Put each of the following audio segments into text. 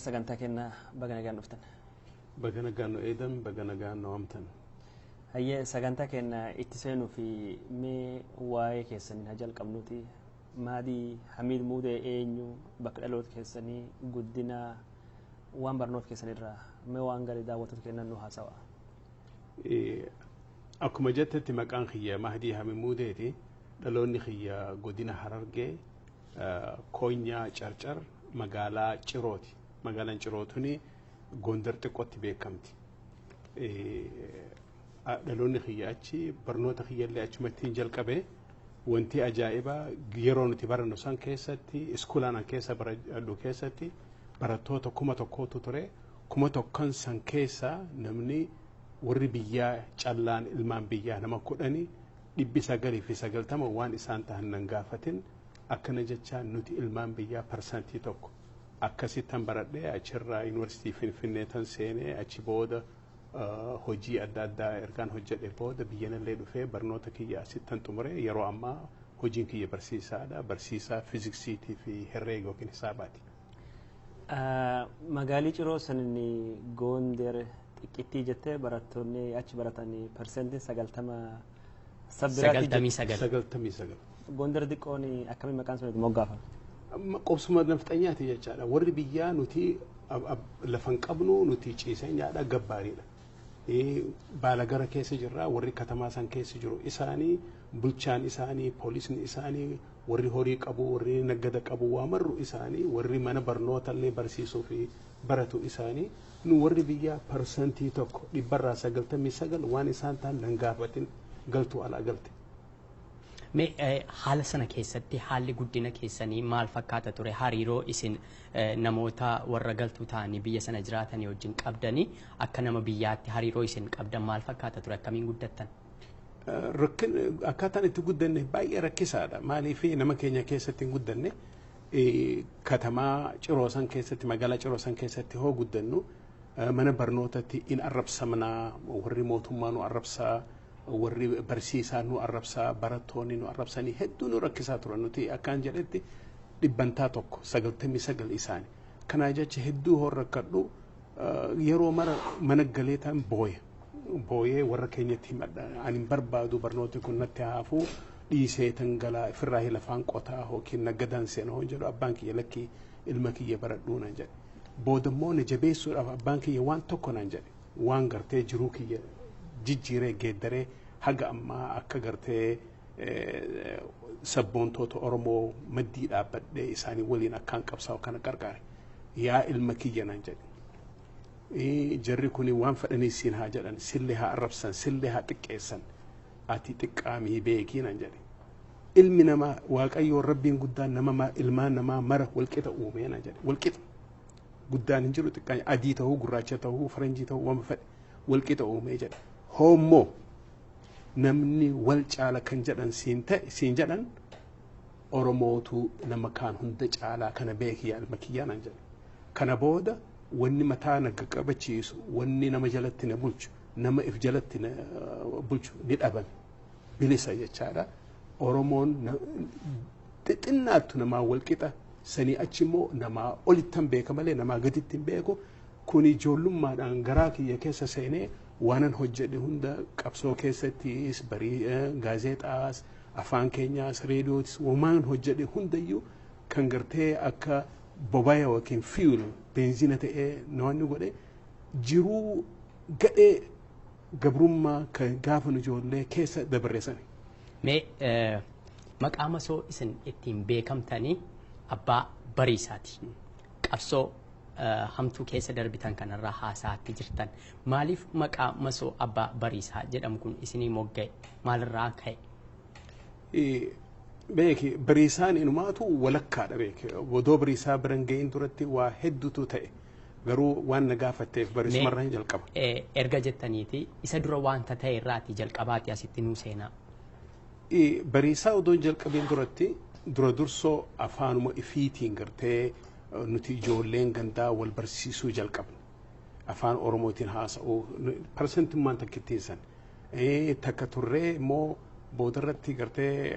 sagantaa kennaa bagana gaan dhuftan. Bagana gaanno eedan bagana gaanno amtan. Hayyee sagantaa kennaa itti seenuu fi mee waa'ee keessanii hajal qabnuuti maadii Hamiid Muudee eenyu bakka dhaloota keessanii guddina waan barnoota keessanirraa mee waan gaarii daawwattoota kennan nu haasawa. Akkuma jettetti maqaan kiyya Mahdii Hamiid Muudeeti. Dhaloonni kiyya godina Harargee Koonyaa Carcar magaalaa Cirooti. Magaalaan Cirootuni Gondar xiqqootti beekamti. Dhaloonni kiyya achi barnoota kiyyallee achumatti jalqabe wanti ajaa'ibaa yeroo nuti barannu san keessatti iskuulaan keessa baradhu keessatti barattoota 1,000tu ture. 1,000 san keessa namni warri biyyaa callaan ilmaan biyyaa nama 10,990 waan isaan tahan nan gaafatin akkana jechaan nuti ilmaan biyyaa parsantii tokko akkasittan baradhee achirraa yuunivarsiitii Finfinnee tan seenee achi booda hojii adda addaa ergaan hojjedhe booda biyyanallee dhufee barnoota kiyya asittan xumure yeroo ammaa hojiin kiyya barsiisaadha. Barsiisaa fiiziksiitii fi herreega yookiin hisaabaati. Magaalii Ciroo sanni Gondar xiqqittii jettee barattoonni achi baratanii parsantiin 99. Gondar xiqqoon akkamiin maqaan sun moggaafame? Qobsuma nafxanyaati jechaadha. Warri biyyaa nuti lafan qabnu nuti ciisanyaadha gabbaariidha. Baala gara keessa jirra warri katamaa san keessa jiru isaanii bulchaan isaanii poolisni isaanii warri horii qabu warri naggada qabu waamarru isaanii warri mana barnootallee barsiisuu fi baratu isaanii nu warri biyyaa parsantii tokko 99 waan isaan ta'an nan gaafatin galtu ala galte. Haala sana keessatti haalli guddina keessanii maal fakkaata ture? Hariiroo isin namoota warra galtuu ta'anii biyya sana jiraatanii wajjin qabdanii akka nama biyyaatti hariiroo isin qabdan maal fakkaata ture? Akkamiin guddattan? Akkaataan itti guddanne baay'ee rakkisaadha. Maaliif nama keenya keessatti hin guddanne katamaa Ciroosan keessatti magaalaa Ciroosan keessatti hoo guddannu mana barnootatti in arrabsamnaa warri mootummaa nu arrabsaa warri barsiisaa nu arrabsaa barattoonni nu arrabsanii hedduu nu rakkisaa turan nuti akkaan jedhetti 99 isaanii. Kanaa jecha hedduu hoo rakkadhu yeroo mara mana galeetaan booyee warra keenyatti himadha. Ani barbaadu barnooti kun natti haafuu dhiisee tangalaa ofirraa lafaan qotaa yookiin naggadaan seenaa hoo jedhu abbaan kiyya lakkii ilma kiyya baradhuu nan jedhe. Boodammoo na jabeessuudhaaf abbaan kiyya waan tokko nan jedhe waan gartee jiruu kiyya jijjiiree geeddaree haga ammaa akka gartee sabboontoota Oromoo maddii dhaabbadhee isaanii waliin akkaan qabsaa'u kana qarqaare. Yaa ilma kiyya nan jedhe. Jarri kuni waan fedhanii siin haa jedhan sillee haa arrabsan sillee haa xiqqeessan ati xiqqaamii beekii nan jedhe. Ilmi namaa Waaqayyoon Rabbiin guddaan nama ilmaan namaa mara walqixa uumee nan jedhe. Walqixa guddaan hin jiru xiqqaan adii ta'uu gurraacha ta'uu faranjii ta'uu waan fedhe walqixa uumee jedhe. Hoommoo namni wal caala kan jedhan siin jedhan Oromootu nama kaan hunda caalaa kana beeki yaa ilma kiyyaa nan jedhe. Kana booda wanni mataa na qabachiisu wanni nama jalatti na bulchu nama if jalatti na bulchu ni dhabame bilisa jechaadha. Oromoon xixinnaattu namaa walqixa sanii achi immoo namaa olittan beeka malee namaa gaditti hin beeku. Kun ijoollummaadhaan garaa kiyya keessa seenee waanan hojjedhe hunda qabsoo keessattis barii gaazexaas afaan keenyaas reediyootis waan hojjedhe hundayyuu kan gartee akka bobaya yookiin fiiwul beenzina ta'ee nawanni godhe jiruu gadhee gabrummaa kan gaafa nu ijoollee keessa dabarreessani. Maqaa masoo isin ittiin beekamtanii abbaa bariisaati. Qabsoo hamtuu keessa darbitan kanarraa haasaatti jirtan. Maaliif maqaa masoo abbaa bariisaa jedhamu kun isinii mogga'e? Maalirraa ka'e? Beeki bariisaan inumaatu walakkaadha beeki. Odoo bariisaa biran ga'iin duratti waa hedduutu ta'e. Garuu waan na gaafatteef bariisumarraa hin jalqaba. Erga jettaniiti isa dura waanta ta'e irraati jalqabaati asitti nuu seenaa. Bariisaa odoo jalqabeen duratti dura dursoo afaanuma ifiitiin gartee nuti ijoolleen gandaa wal barsiisuu jalqabne. Afaan Oromootiin haasa'uu parsantummaan takkittiin san. Takka turree immoo boodarratti gartee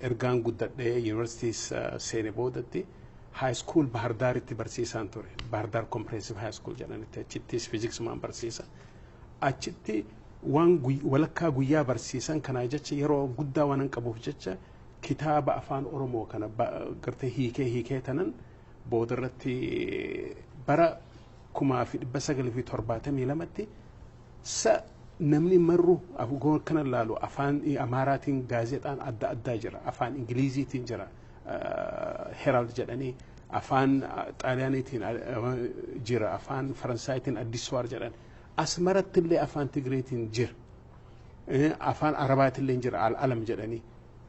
ergaan guddadhee yuunivarsiitiis seene boodatti high school Bahar Daritti barsiisaan ture. Bahar Dar comprehensive high school jedhanitti achittis physics maan barsiisa. Achitti waan walakkaa guyyaa barsiisan kanaa jecha yeroo guddaa waan qabuuf jecha kitaaba afaan Oromoo kana gartee hiikee tanan boodarratti bara 1972tti namni marru afgoon kana laalu afaan Amaaraatiin gaazexaan adda addaa jira, afaan Ingiliziitiin jira, Herald jedhanii, afaan Xaaliyaaniitiin jira, afaan Faransaayitiin Addiswaar jedhan, asmaratti illee afaan Tigreetiin jira, afaan Arabaatillee jira, Al-Alam jedhanii.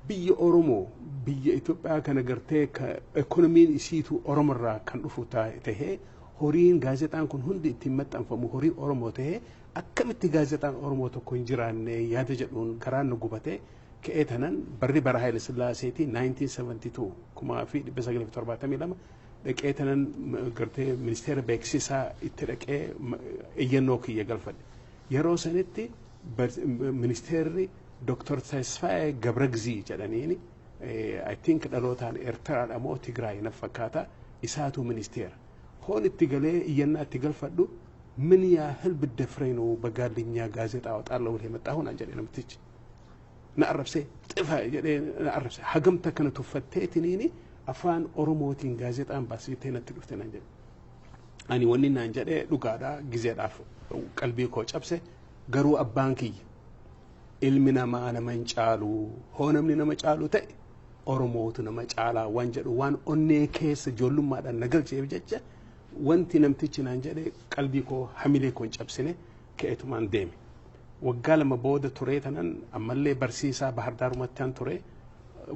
Biyya Oromoo, biyya Itoophiyaa kana gartee ekonomiin isiitu Oromoorraa kan dhufu tahee horiin gaazexaan kun hundi ittiin maxxanfamu horii Oromoo tahee akkamitti gaazexaan Oromoo tokko hin jiraanne yaada jedhuun garaan nu gubatee ka'ee tanan barri bara Haayile Sillaaseetii 1972 1972 dhaqee tanan gartee ministeera beeksisaa itti dhaqee eeyyannoo kiyya galfadhe. Yeroo sanitti ministeerri Dr. Tasfaayee Gabragzii jedhaniini I think dhalootaan Eertiraadha moo Tigraay na fakkaata isaatu ministeera. Hoon itti galee iyyannaa itti galfadhu ምን ያህል ብደፍረኝ ነው በጋልኛ ጋዜጣ አወጣለሁ ብለህ የመጣሁን አንጀሌ ነው ምትች ናአረብሴ ጥፋ ናአረብሴ ሀገም ተከነቱ ፈቴትኒኒ አፋን ኦሮሞቲን ጋዜጣን ባስይተነ ትዱፍተና አንጀሌ አኒ ወኒና አንጀሌ ዱጋዳ ጊዜ ዳፍ ቀልቢ ኮ ጨብሴ ገሩ አባንኪ ኢልሚና ማነ መንጫሉ ሆነም ሊነ መጫሉ ተ ኦሮሞቱ ነመጫላ ወንጀሉ ዋን ኦኔ ኬስ ጆሉማ ዳን ነገር ጀብጀጀ wanti namtichi naan jedhe qalbii koo hamilee koon cabsine ka'etumaan deeme. Waggaa lama booda turee tanan ammallee barsiisaa Bahar Daarumatti an ture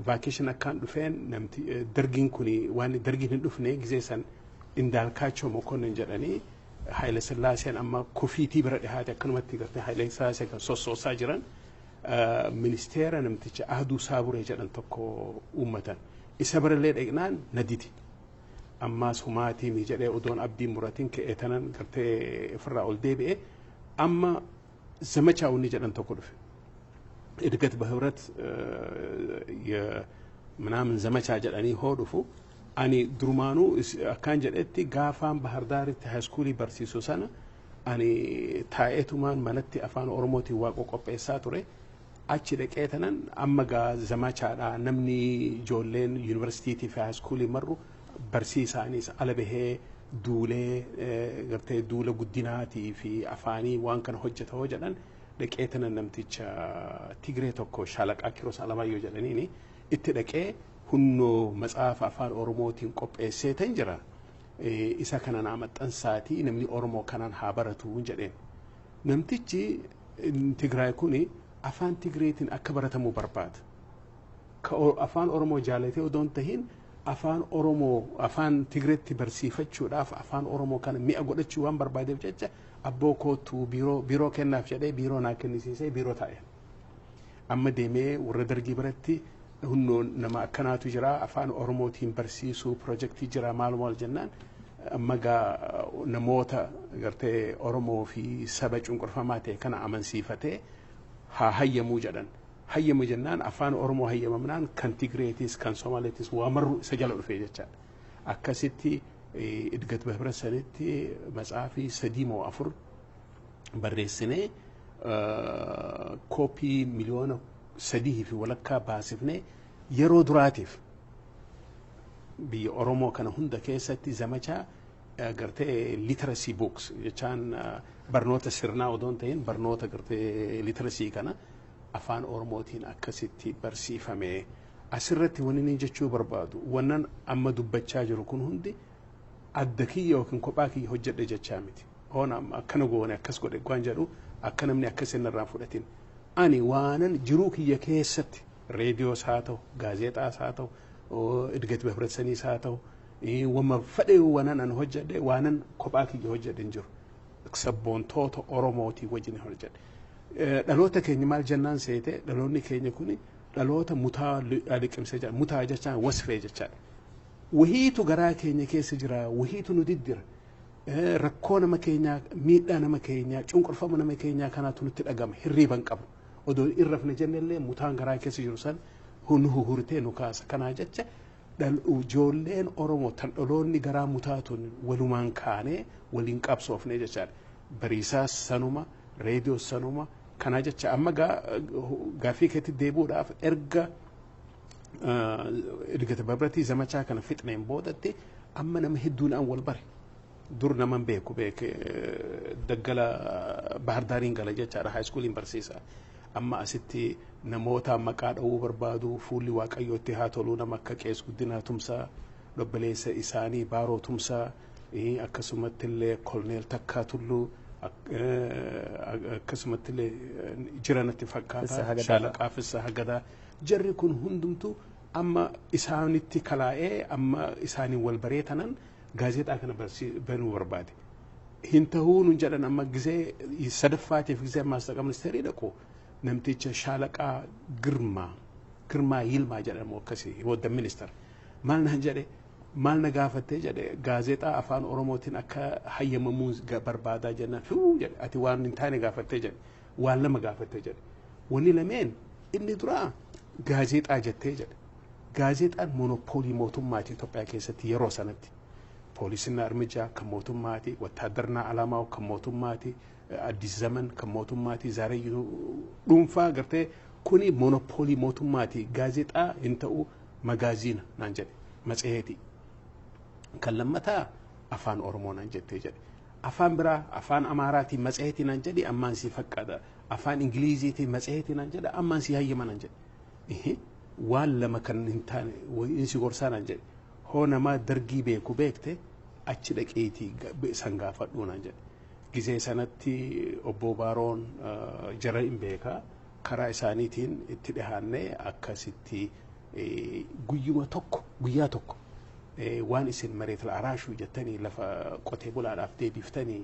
vaakeshin akkaan dhufeen namti dargiin kuni waan dargiin hin dhufne gizee san Indaalkaachoo Mokonnin jedhanii Haayile Sillaaseen amma kufiitii bira dhihaate akkanumatti gartee Haayile Sillaasee kan sossoosaa jiran ministeera namticha Ahduu Saaburee jedhan tokko uummatan. Isa birallee dhaqnaan naditi. Amma sumaatii mi jedhee odoon abdiin muratiin ka'ee tanan gartee ofirraa ol deebi'ee amma zamachaa inni jedhan tokko dhufe. Edgat bahibrat ምናምን ዘመቻ jedhanii hoo dhufu ani durumaanuu akkaan jedhetti gaafaan Bahar Daaritti haayiskuulii barsiisu sana ani taa'eetumaan manatti afaan Oromootiin waa qopheessaa ture. Achi dhaqee tanan amma gaa zamachaadha namni ijoolleen yuunivarsiitiitii fi haayiskuulii marru barsiisaanis ala bahee duulee gartee duula guddinaatii fi afaanii waan kana hojjeta hoo jedhan dhaqee tanan namticha Tigree tokko Shaalaqaa Kiroos Alamaayyoo jedhaniini itti dhaqee hunnoo matsaafa afaan Oromootiin qopheessee tan jira. Isa kana naa maxxansaatii namni Oromoo kanaan haa baratu jedheen. Namtichi Tigraay kuni afaan Tigreetiin akka baratamuu barbaada. Afaan Oromoo jaalatee odoon tahin afaan Oromoo afaan Tigreetti barsiifachuudhaaf afaan Oromoo kana mi'a godhachuu waan barbaadeef jecha abboo kootu biiroo kennaaf jedhee biiroo naa kennisiisee biiroo taa'e. Amma deemee warra dargii biratti hunnoo nama akkanaatu jira afaan Oromootiin barsiisuu pirojektii jira maal jennaan amma gaa namoota gartee Oromoo fi saba cunqurfamaa ta'e kana amansiifatee haa hayyamuu jedhan. Hayyamu jennaan afaan Oromoo hayyamamnaan kan Tigreetis kan Somaaleetis waa marru isa jala dhufee jechaadha. Akkasitti Edgat Bahibrat sanitti matsaafii 3 moo 4 barreessinee koopii miliyoona 3 fi walakkaa baasifnee yeroo duraatiif biyya Oromoo kana hunda keessatti zamachaa gartee literacy books jechaan barnoota sirnaa odoon ta'in barnoota gartee literacy kana afaan Oromootiin akkasitti barsiifame. Asirratti wanni ni jechuu barbaadu wannan amma dubbachaa jiru kun hundi adda kiyya yookiin kophaa kiyya hojjedhe jechaa miti. Hoon akkana goone akkas godhe waan jedhu akka namni akkas hin irraan fudhatin. Ani waanan jiruu kiyya keessatti reediyoos haa ta'u gaazexaas haa ta'u Edgat Bahibrat saniis haa ta'u wama fadhee waanan an hojjedhe waanan kophaa kiyya hojjedhe hin jiru. Sabboontoota Oromootii wajjin hojjedhe. Dhaloota keenya maal jennaan seete dhaloonni keenya kuni dhaloota mutaa liqimsee jira mutaa jechaan wasfee jechaadha. Wahiitu garaa keenya keessa jira wahiitu nu diddira rakkoo nama keenyaa miidhaa nama keenyaa cunqurfama nama keenyaa kanaatu nutti dhagama hirriiban qabu odoo irrafne jennellee mutaan garaa keessa jiru san nu huhurtee nu kaasa kanaa jecha ijoolleen Oromoo tan dhaloonni garaa mutaatuun walumaan kaanee waliin qabsoofnee jechaadha. Bariisaas sanuma, reediyoos sanuma, kana jecha amma gaaffii keetti deebi'uudhaaf erga Edgata Babratii zamachaa kana fixneen boodatti amma nama hedduun an wal bare. Dur naman beeku daggala Bahardaariin gala jechaadha haayiskuuliin barsiisa. Amma asitti namoota maqaa dha'uu barbaadu fuulli waaqayyootti haa toluu nama akka Qees Guddinaa Tumsaa, Lobbaleessa isaanii Baaroo Tumsaa, akkasumatti illee Koloneel Takkaa Tulluu, akkasumatti illee jiranatti fakkaata Shaalaqaa Fissaa Hagadaa. Jarri kun hundumtu amma isaanitti kalaa'ee amma isaaniin wal bareetanan gaazexaa kana banuu barbaade. Hin ta'uu nun jedhan amma gisee sadaffaatiif gisee maastaqa ministeerii dhaqu namticha Shaalaqaa Girmaa Yilmaa jedhamu akkasii wadda ministeera. Maal na jedhe maal na gaafattee jedhe gaazexaa afaan Oromootiin akka hayyamamuu barbaadaa jennaan jedhe ati waan hin taane gaafattee jedhe waan lama gaafattee jedhe. Wanni lameen inni duraa gaazexaa jettee jedhe. Gaazexaan monopoolii mootummaati Itoophiyaa keessatti yeroo sanatti. Poolisiin armijaa kan mootummaati, wattaadarnaa alaamaa kan mootummaati, addis zaman kan mootummaati, zaarayyuu dhuunfaa gartee kuni monopoolii mootummaati. Gaazexaa hin ta'u magaaziina naan jedhe matseetii. Kan lammataa afaan Oromoo naan jettee jedhe. Afaan biraa afaan Amaaraatiin matseetii naan jedhe ammaan si fakkaata. Afaan Ingiliziitiin matseetii naan jedhe ammaan si hayyama naan jedhe. Waan lama kan hin taane insi gorsaa naan jedhe. Hoo namaa dargii beeku beekte achi dhaqiitii san gaafadhuu naan jedhe. Gisee sanatti obbo Baaroon jara hin beekaa karaa isaaniitiin itti dhihaannee akkasitti guyyaa tokko waan isin mareetal araashuu jettanii lafa qotee bulaadhaaf deebiftanii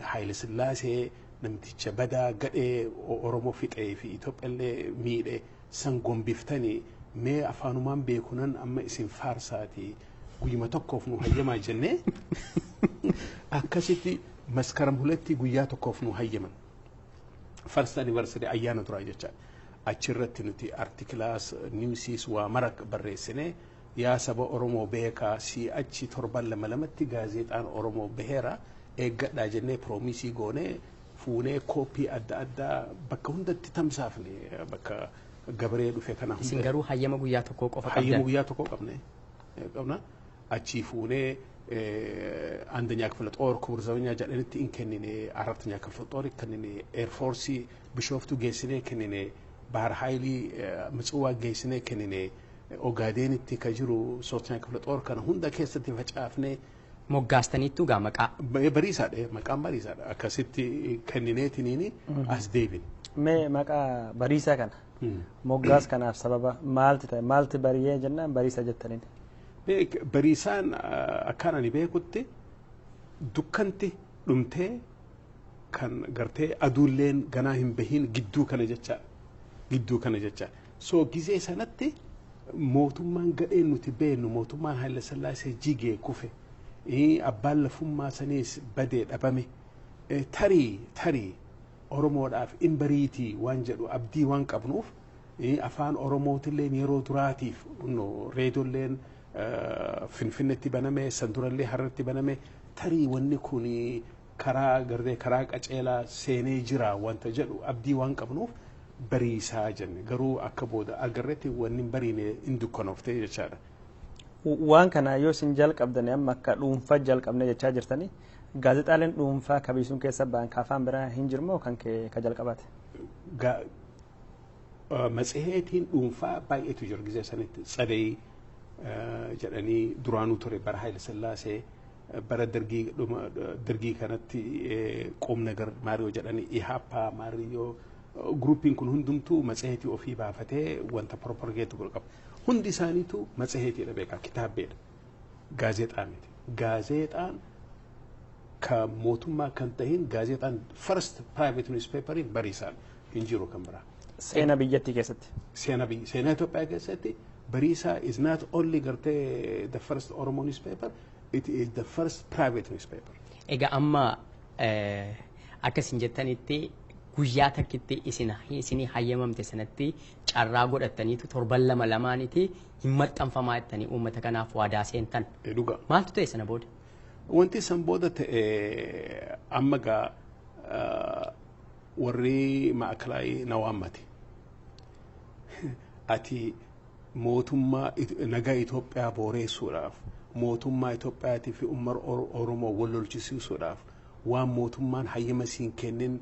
Haayile Sillaasee namticha badaa gadhee Oromoo fixee fi Itoophiyaallee miidhee san gombiftanii mee afaanumaan beekunan amma isin faarsaati guyyuma tokkoof nu hayyamaa jennee akkasitti maskaram huletti guyyaa tokkoof nu hayyaman. First anniversary ayyaana turaa jecha achirratti nuti artikilaas niwsiis waa marak barreessine yaa saba Oromoo beekaa si achi torban lamatti gaazexaan Oromoo beheera eeggadhaa jennee piroomisii goonee fuunee koopii adda addaa bakka hundatti tamsaafne bakka gabaree dhufe kana hunda. Isin garuu hayyama guyyaa tokkoo qofa qabdan. Hayyama guyyaa tokkoo qabna. Achi fuunee አንደኛ ክፍለ ጦር ክቡር ዘበኛ ጃለንቲ ኢንከኒኔ አራተኛ ክፍለ ጦር ከኒኔ ኤር ፎርስ ቢሾፍቱ ጌስኔ ከኒኔ ባህር ኃይሊ ምጽዋ ጌስኔ ከኒኔ ኦጋዴንቲ ከጅሩ ሶስተኛ ክፍለ ጦር ከነ ሁንዳ ከሰት ፈጫፍኔ ሞጋስተኒቱ ጋመቃ በሪሳደ መቃም በሪሳደ አከሲቲ ከኒኔ ትኒኒ አስዴቢን መቃ በሪሳ ከነ ሞጋስ ከናፍ ሰበባ ማልቲ በሪዬ ጀና በሪሳ ጀተኒን Bariisaan akkaan ani beekutti dukkanti dhumtee kan gartee aduulleen ganaa hin bahin gidduu kana jecha. So gisee sanatti mootummaan gadheen nuti beennu mootummaan Haayile Sillaasee jigee kufe abbaan lafummaa saniis badee dhabame tarii Oromoodhaaf in bariitii waan jedhu abdii waan qabnuuf afaan Oromootilleen yeroo duraatiif reediyoolleen finfinnetti baname sandurallee harratti baname tarii wanni kun karaa qaceelaa seenee jira wanta jedhu abdii waan qabnuuf bariisaa jenne garuu akka booda agarreetti wanni bariine hin dukkanofte jechaadha. Waan kana yoo isin jalqabdanii amma akka dhuunfaa jalqabne jechaa jirtanii gaazexaaleen dhuunfaa kabiisuun keessa ba'an afaan biraa hin jirmoo kan ka jalqabaate? Matseetiin dhuunfaa baay'eetu jira gisee sanitti tsadee jedhanii duraanuu ture bara Haayile Sillaasee bara dargii kanatti qoomna gar Maariyoo jedhanii Ihaapaa Maariyoo gruupiin kun hundumtuu matseetii ofii baafatee wanta propagaate godhu qaba. Hundi isaaniitu matseetiidha beekaa kitaabbeedha. Gaazexaa miti. Gaazexaan kan mootummaa kan tahin gaazexaan first private newspaper bariisaan hin jiru kan biraa. Seenaa biyyattii keessatti. Seenaa Itoophiyaa keessatti Barisa is not only the first Oromo newspaper, it is the first private newspaper. Ega amma akkasin jettanitti guyyaa takkitti isinii hayyamamte sanatti carraa godhattaniitu torban lama lamaanitti hin maxxanfamaa jettanii uummata kanaaf waadaa seentan. Dhuga. Maaltu ta'e sana booda? Wanti san booda ta'e amma gaa warri maakalaayii na waammate. Ati mootummaa nagaa Itoophiyaa booreessuudhaaf mootummaa Itoophiyaatii fi uummata Oromoo wal lolchisiisuudhaaf waan mootummaan hayyama siin kennin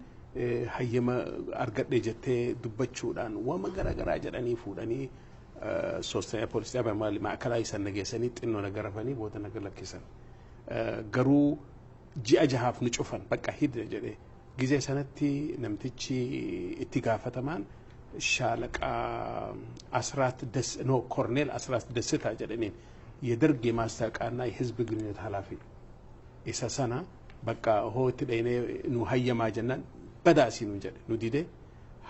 hayyama argadhe jettee dubbachuudhaan waan garaagaraa jedhanii fuudhanii soostanii poolisii maali maakalaa isaan nageessanii xinnoo nagarafanii booda nagalakkisan. Garuu ji'a jahaaf nu cufan bakka hidda jedhee gizee sanatti namtichi itti gaafatamaan shaalaqaa asraat ኮርኔል asraat ደስታ jedhaniin የደርግ የማስታወቂያና የህዝብ ግንኙነት ኃላፊ ኢሳ ሰና በቃ ሆት ደኔ ኑ ሀየማ ጀናን በዳሲ ኑ ጀደ ኑ ዲደ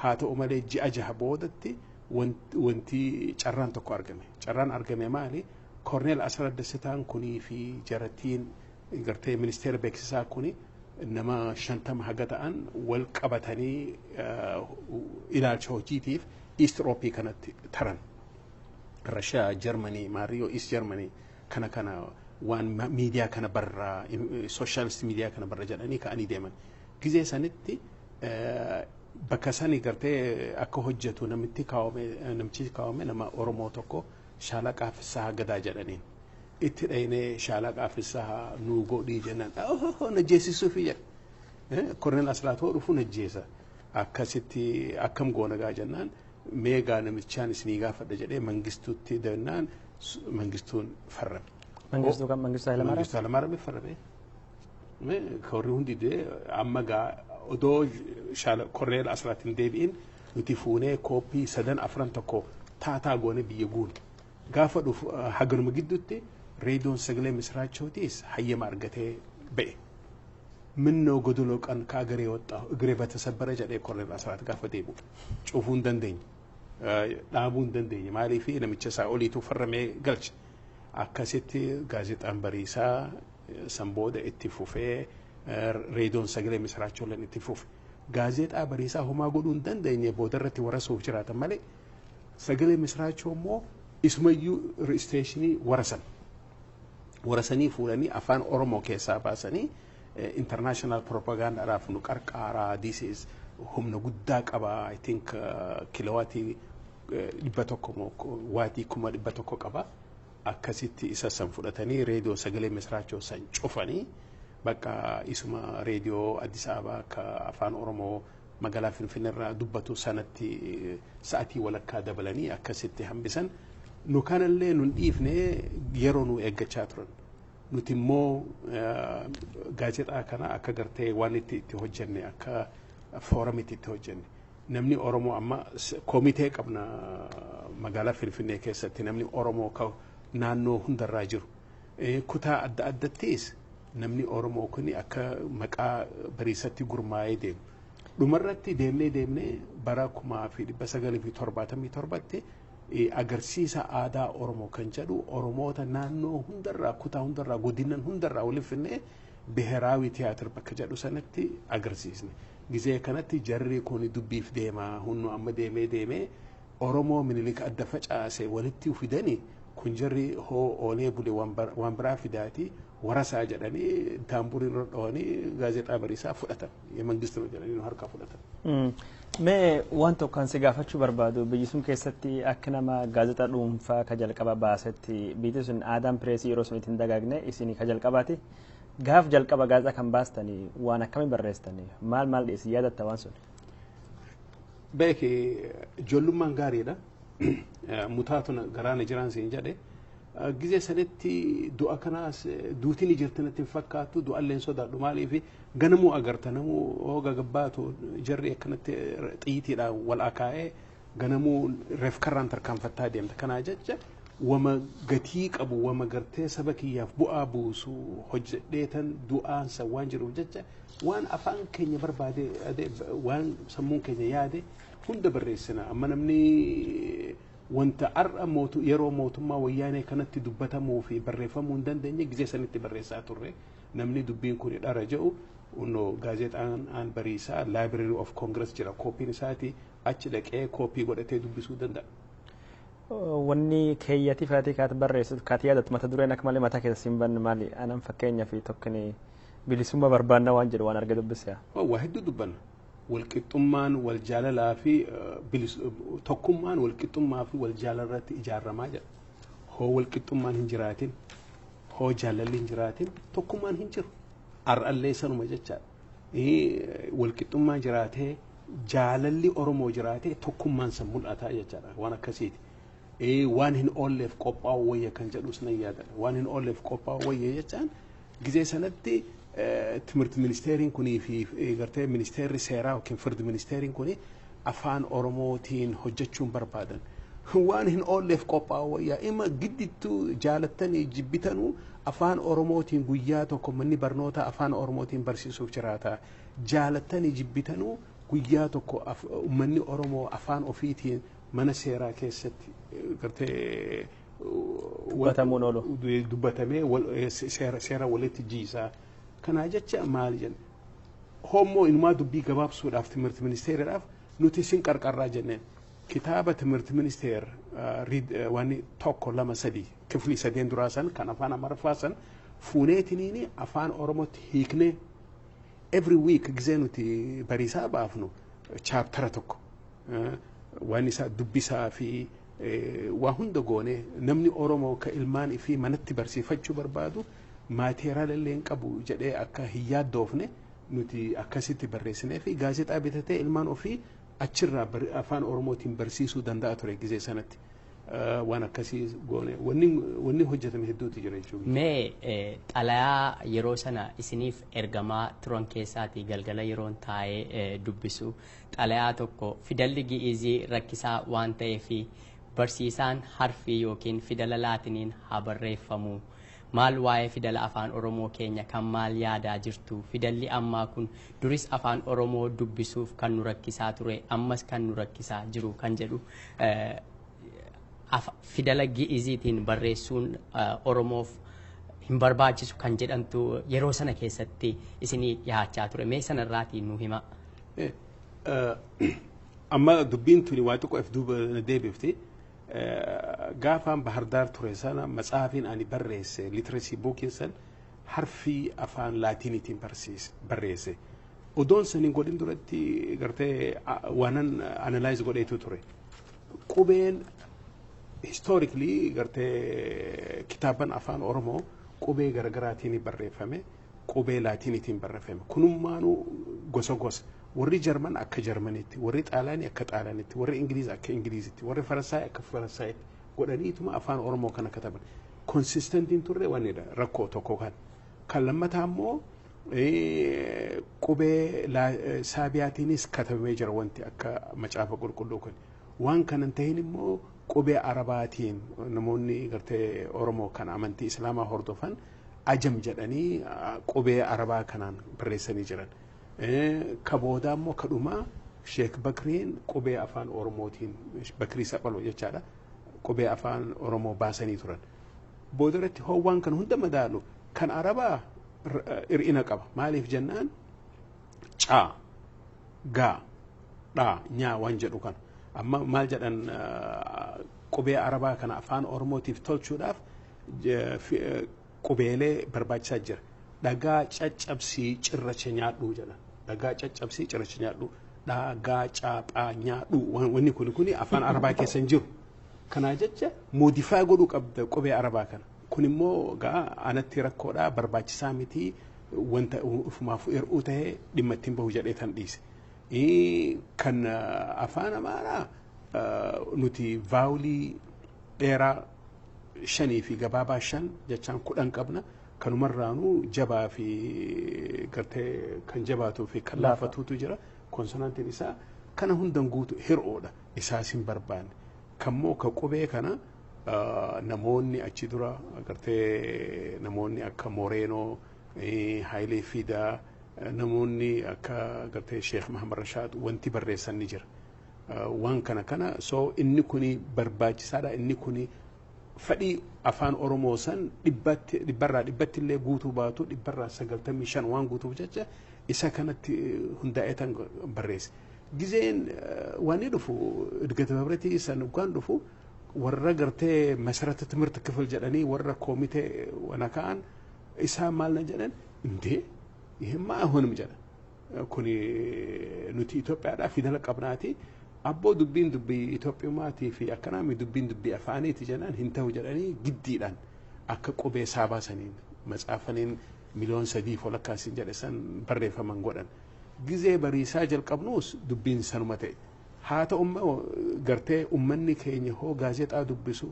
ሃቶ ኦመሌ ጂአጃ ቦደቲ ወንቲ ጨራን ተኮ አርገሜ ማሊ ኮርኔል asraat ደስታን ኩኒ ፊ ጀረቲን ገርቴ ሚኒስቴር ቤክሳ ኩኒ إنما شنتم هجتان والقبتني إلى الشوجيتيف إيست أوروبي كانت ترن رشا جرماني ماريو إيست جرماني كان وان ميديا كان برا سوشيالست ميديا كان برا جاني كأني دائما كذا سنتي بكساني قرتي أكو هجتو نمتي كاومي نما أوروموتوكو شالك عفسها قدا جانين إتريني شالك عفسها نوجو دي جنان نجيسي سوفيا كورنيل asraat رفو نجيسا أكاسيتي أكم جونا جانان ميجا نمتشان سنيجا فدجدي منجستو تدنان منجستون فرب منجستو كم منجستو هلا مرة منجستو هلا مرة بفرب ما كوريون دي أما جا أدو شال كورنيل asraat نديبين نتيفونه كوبي سدن أفرنتكو تاتا جونا بيجون قافدو حجر مجدوتي ريدون سجلة مسراتشوتيس حي مارجته بي منو قدلوك أن كأجري وطا أجري بتسبر جدي كورنيل asraat قافديبو شوفون دندين لابون دندين ما لي فيه لما تشسا أولي تفرمي قلش أكاسيتي غازيت أمبريسا سامبودا اتفوفي ريدون سجلة مسراتشو لين اتفوف غازيت أمبريسا هما قدون دندين يبودرتي ورسوف جرات مالي سجلة مسراتشو مو اسميو ريستيشني ورسني فلاني أفان أورمو كيسا باسني international propaganda راف نكاركارا this is هم نقدك أبا I think كيلواتي لبتوكم واتي كم لبتوكم أبا أكاسيتي إساسا فلاتني راديو سجلي مسراتشو سنشوفني بقى اسمه راديو أديس أبا كأفان أورمو مقالة في النرا دبتو سنتي ساعتي ولا كادبلني أكاسيتي هم بسن نكان اللي نضيفني يرونو إجتشاترون نتيمو جاجت أكنا أكجرتي وانتي تهجني أكا فورمي تهجني نمني أورمو أما كوميتة قبنا مقالة في النكسة نمني أورمو كا نانو هندر راجر كتا أد تيس نمني أورمو كني أكا مكا بريستي غرماي ديم لمرتي ديمني براكما في بس قال في ترباتي agarsiisa aadaa Oromoo kan jedhu Oromoota naannoo hundarraa kutaa hundarraa godinnan hundarraa waliin finnee biheraawi tiyaatir bakka jedhu sanatti agarsiisne. Gizee kanatti jarri kun dubbiif deemaa hunnu amma deemee Oromoo Minilik adda facaase walitti fidanii kun jarri hoo oolee bule waan biraa fidaati warasaa jedhanii taamburiin rodhoanii gaazexaa bariisaa fudhatan. Mangistuu jedhanii harkaa fudhatan. Mee waan tokkoon si gaafachuu barbaadu biyyi sun keessatti akka nama gaazexaa dhuunfaa ka jalqaba baasetti biyyi sun aadaan pireesii yeroo sun ittiin dagaagne isinii ka jalqabaati. Gaaf jalqaba gaazexaa kan baastanii waan akkamii barreessitanii maal dhiyeessi yaadatta waan sun? Beeki ijoollummaan gaariidha. Mutaatuna garaana jiraan siin jedhe. Gizee sanitti du'a kanaas duutiin jirtinatti hin fakkaatu du'alleen sodaadhu maaliif ganamuu agarta namuu hooga gabbaatu jarri akkanatti xiyyiitiidhaan wal akaa'ee ganamuu reef karraan tarkaanfattaa deemta kanaa jecha wama gatii qabu wama gartee saba kiyyaaf bu'aa buusu hojjedheetan du'aansa waan jiruuf jecha waan afaan keenya barbaade waan sammuun keenya yaade hunda barreessina amma namni wanta ar'a yeroo mootummaa wayyaanee kanatti dubbatamuu fi barreeffamuu hin dandeenye gizee sanitti barreessaa turre namni dubbiin kun dhara jedhu unno gaazexaan aan bariisaa library of congress jira koopiin isaati achi dhaqee koopii godhatee dubbisuu danda'a. Wanni keeyyati faatii kaati barreessu kaati yaadatu mata dureen akka malee mataa keessa siin banne maali anan fakkeenya fi tokkini bilisummaa barbaanna waan jedhu waan arge dubbisee. Waa hedduu dubbanna. Walqixxummaan wal jaalalaa fi tokkummaan walqixxummaa fi wal jaalarratti ijaaramaa jedha. Hoo walqixxummaan hin jiraatin hoo jaalalli hin jiraatin tokkummaan hin jiru. Ar'allee sanuma jechaadha. Walqixxummaan jiraatee jaalalli Oromoo jiraatee tokkummaan san mul'ataa jechaadha waan akkasiiti. Waan hin oolleef qophaa'u wayya kan jedhus nan yaadadha. Waan hin oolleef qophaa'u wayya jechaan gizee sanatti ትምህርት ሚኒስቴሪን ኩኒ ፊ ገርቴ ሚኒስቴሪ ሴራ ወኪን ፍርድ ሚኒስቴሪን ኩኒ አፋን ኦሮሞቲን ሆጀቹን በርባደን ዋን ህን ኦሌፍ ቆጳ ወያ ኢማ ግዲቱ ጃለተን ይጅቢተኑ አፋን ኦሮሞቲን ጉያ ቶኮ መኒ በርኖታ አፋን ኦሮሞቲን በርሲሱፍ ጅራታ ጃለተን ይጅቢተኑ ጉያ ቶኮ መኒ ኦሮሞ አፋን ኦፊቲን መነ ሴራ ኬሰት ገርቴ ወተሙኖሎ ዱበተሜ ሴራ ወለት ጂሳ kana jecha maal jenna homo inuma dubbii gabaabsuudhaaf timirti ministeeradhaaf nuti sin qarqarraa jenneen kitaaba timirti ministeer waan tokko lama sadii kifli sadeen duraasan kan afaan amaraffaasan fuuneetiniini afaan oromootti hiiknee every week gizee nuti bariisaa baafnu chaaptara tokko waan isaa dubbisaa fi waa hunda goone namni oromoo ka ilmaan fi manatti barsiifachuu barbaadu maateeraala illee qabu jedhee akka hiyyaaddoofne nuti akkasitti barreessinee fi gaazexaa bitatee ilmaan ofii achirraa afaan oromootiin barsiisuu danda'a ture gizee sanatti waan akkasii goone wanni hojjetame hedduutu jira jechuudha. Mee xalayaa yeroo sana isiniif ergamaa turan keessaati galgala yeroon taa'ee dubbisu xalayaa tokko fidalli gi'izii rakkisaa waan ta'eef barsiisaan harfii yookiin fidala laatiniin haa barreeffamu. maal waa'ee fidala afaan oromoo keenya kan maal yaadaa jirtu fidalli ammaa kun duris afaan oromoo dubbisuuf kan nu rakkisaa ture ammas kan nu rakkisaa jiru kan jedhu fidala gi'iziitiin barreessuun oromoof hin barbaachisu kan jedhamtu yeroo sana keessatti isinii yaachaa ture mee sanarraatiin nu hima. Amma dubbiin tuni waa tokko if duuba deebifti. Gaafaan Bahardaar ture sana matsaafin ani barreesse literacy bookin san harfi afaan laatiniitiin barreesse. Odoon sanin godhin duratti gartee waanan analyze godheetu ture. Qubeen historically gartee kitaaban afaan Oromoo qubee garaagaraatiin barreeffame qubee laatiniitiin barreeffame. Kunummaanu gosa gosa. warri Jarman akka Jarmanitti, warri Xaalaanii akka Xaalaanitti, warri Ingiliiz akka Ingiliizitti, warri Faransaay akka Faransaayiti godhaniituma afaan Oromoo kana kataban. Konsistentiin turre wanidha rakkoo tokko kan. Kan lammataa immoo qubee Saabiyaatiinis katabamee jira wanti akka macaafa qulqulluu kun. Waan kanan tahin immoo qubee Arabaatiin namoonni gartee Oromoo kan amantii Islaamaa hordofan ajam jedhanii qubee Arabaa kanaan barreessanii jiran. Kaboodaa immoo kadhumaa Sheek Bakriin qubee afaan Oromootiin Bakrii Saphaloo jechaadha qubee afaan Oromoo baasanii turan. Boodarratti hoowwaan kan hunda madaalu kan Arabaa hir'ina qaba. Maaliif jennaan caa gaa dhaa nyaa waan jedhu kan. Amma maal jedhan qubee Arabaa kana afaan Oromootiif tolchuudhaaf qubeelee barbaachisaa jira. Dhagaa caccabsii cirracha nyaadhuu jedhan. Dhagaa caccabsii cirracha nyaadhuu. Dhagaa caaphaa nyaadhuu. Wanni kuni afaan Arabaa keessa hin jiru. Kanaa jecha moodifaa godhuu qabda qubee Arabaa kana. Kun immoo gaa anatti rakkoodhaa barbaachisaa miti wanta ufumaaf hir'uu ta'ee dhimma ittiin bahu jedhee tan dhiise. Kan afaan Amaaraa nuti vaawulii dheeraa 5 fi gabaabaa 5 jechaan 10 qabna. Kanumarraanuu jabaa fi gartee kan jabaatuu fi kan laafatuutu jira. Konsonantiin isaa kana hundan guutu hir'oodha. Isaas hin barbaanne. Kammoo ka qubee kana namoonni achi dura gartee namoonni akka Moreenoo, Haayilee Fidaa, namoonni akka gartee Sheekh Mahamad Rashaad wanti barreessan ni jira. Waan kana so inni kuni barbaachisaadha. Inni kuni fadhii afaan Oromoo san dhibbarraa dhibbatti illee guutuu baatu 95% waan guutuuf jecha isa kanatti hundaa'etan barreesse gizeen waan dhufu edgata babrati san ugaan dhufu warra gartee masarata timirta kifil jedhanii warra koomite wana kaan isaa maalna jedhan indee ihimma ahonum jedhan kuni nuti Itoophiyaadhaa fidala qabnaati abboo dubbiin dubbii Itoophiyumaatii fi akkanaami dubbiin dubbii afaaniiti jedhan hin ta'u jedhanii giddiidhaan akka qubee saabaa saniin matsaafaniin miliyoon 3 folakkaasiin jedhe san barreeffaman godhan gizee bariisaa jalqabnuus dubbiin sanuma ta'e haa ta'ummoo gartee ummanni keenya hoo gaazexaa dubbisu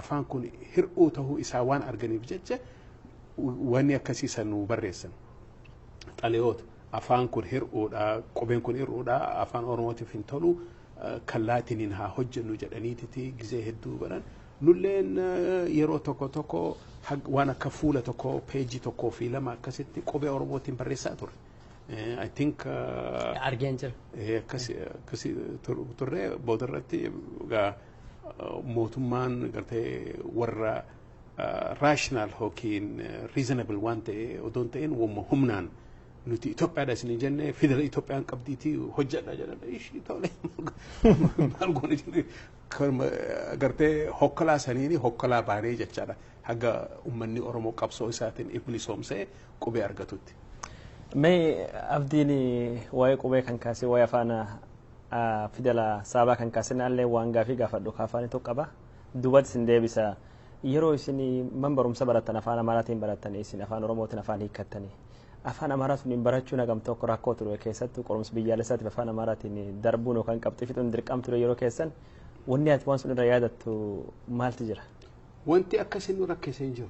afaan kun hir'uu ta'uu isaa waan arganiif jecha wanni akkasii san nu barreessan xaliyoota afaan kun hir'uudha qubeen kun hir'uudha afaan oromootiif hin tolu kallaatiniin haa hojjennu jedhaniititi gizee hedduu godhan nulleen yeroo tokko tokko waan akka fuula tokko peejii tokkoo fi lama akkasitti qubee oromootiin barreessaa ture. I think argeen jira. Akkasi turre boodarratti mootummaan gartee warra rational yookiin reasonable waan ta'e odoon ta'een wamma humnaan nuti Itoophiyaadha isin jenne fidela Itoophiyaan qabdiitii hojjedha jedhan ishii tole maal goone jenne gartee hokkolaa saniini hokkolaa baanee jechaadha haga ummanni Oromoo qabsoo isaatiin iblisoomsee qubee argatutti. Mee abdiin waa'ee qubee kan kaasee waa'ee afaan fidela saabaa kan kaasee naallee waan gaafii gaafadhu kaafaan tokko qaba duubatti isin deebisa yeroo isin man barumsa barattan afaan Amaaraatiin barattan isin afaan Oromootiin afaan hiikkattanii afaan Amaaraatiin barachuun hagam tokko rakkoo ture keessattuu qorumsa biyyaalessaatiif afaan Amaaraatiin darbuun yookaan qabxii fixuun dirqam ture yeroo keessan wanni ati waan sun irra yaadattu maaltu jira? Wanti akkasii nu rakkisee hin jiru.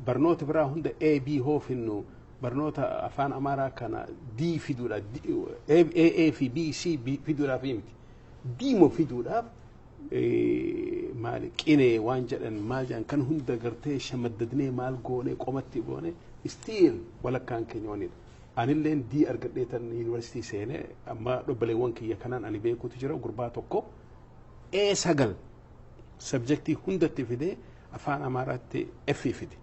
Barnoota biraa hunda A,B hoo finnu barnoota afaan Amaaraa kana D fiduudha A fi B C fiduudhaaf miti D moo fiduudhaaf maali qinee waan jedhan maal jedhan kan hunda gartee shamaddadnee maal goone qomatti goone stiil walakkaan keenya wanidha. Anilleen D argadheetan yuunivarsiitii seenee amma dhobbaleewwan kiyya kanaan ani beekuutu jira gurbaa tokko A9 sabjektii hundatti fidee afaan Amaaraatti F fide.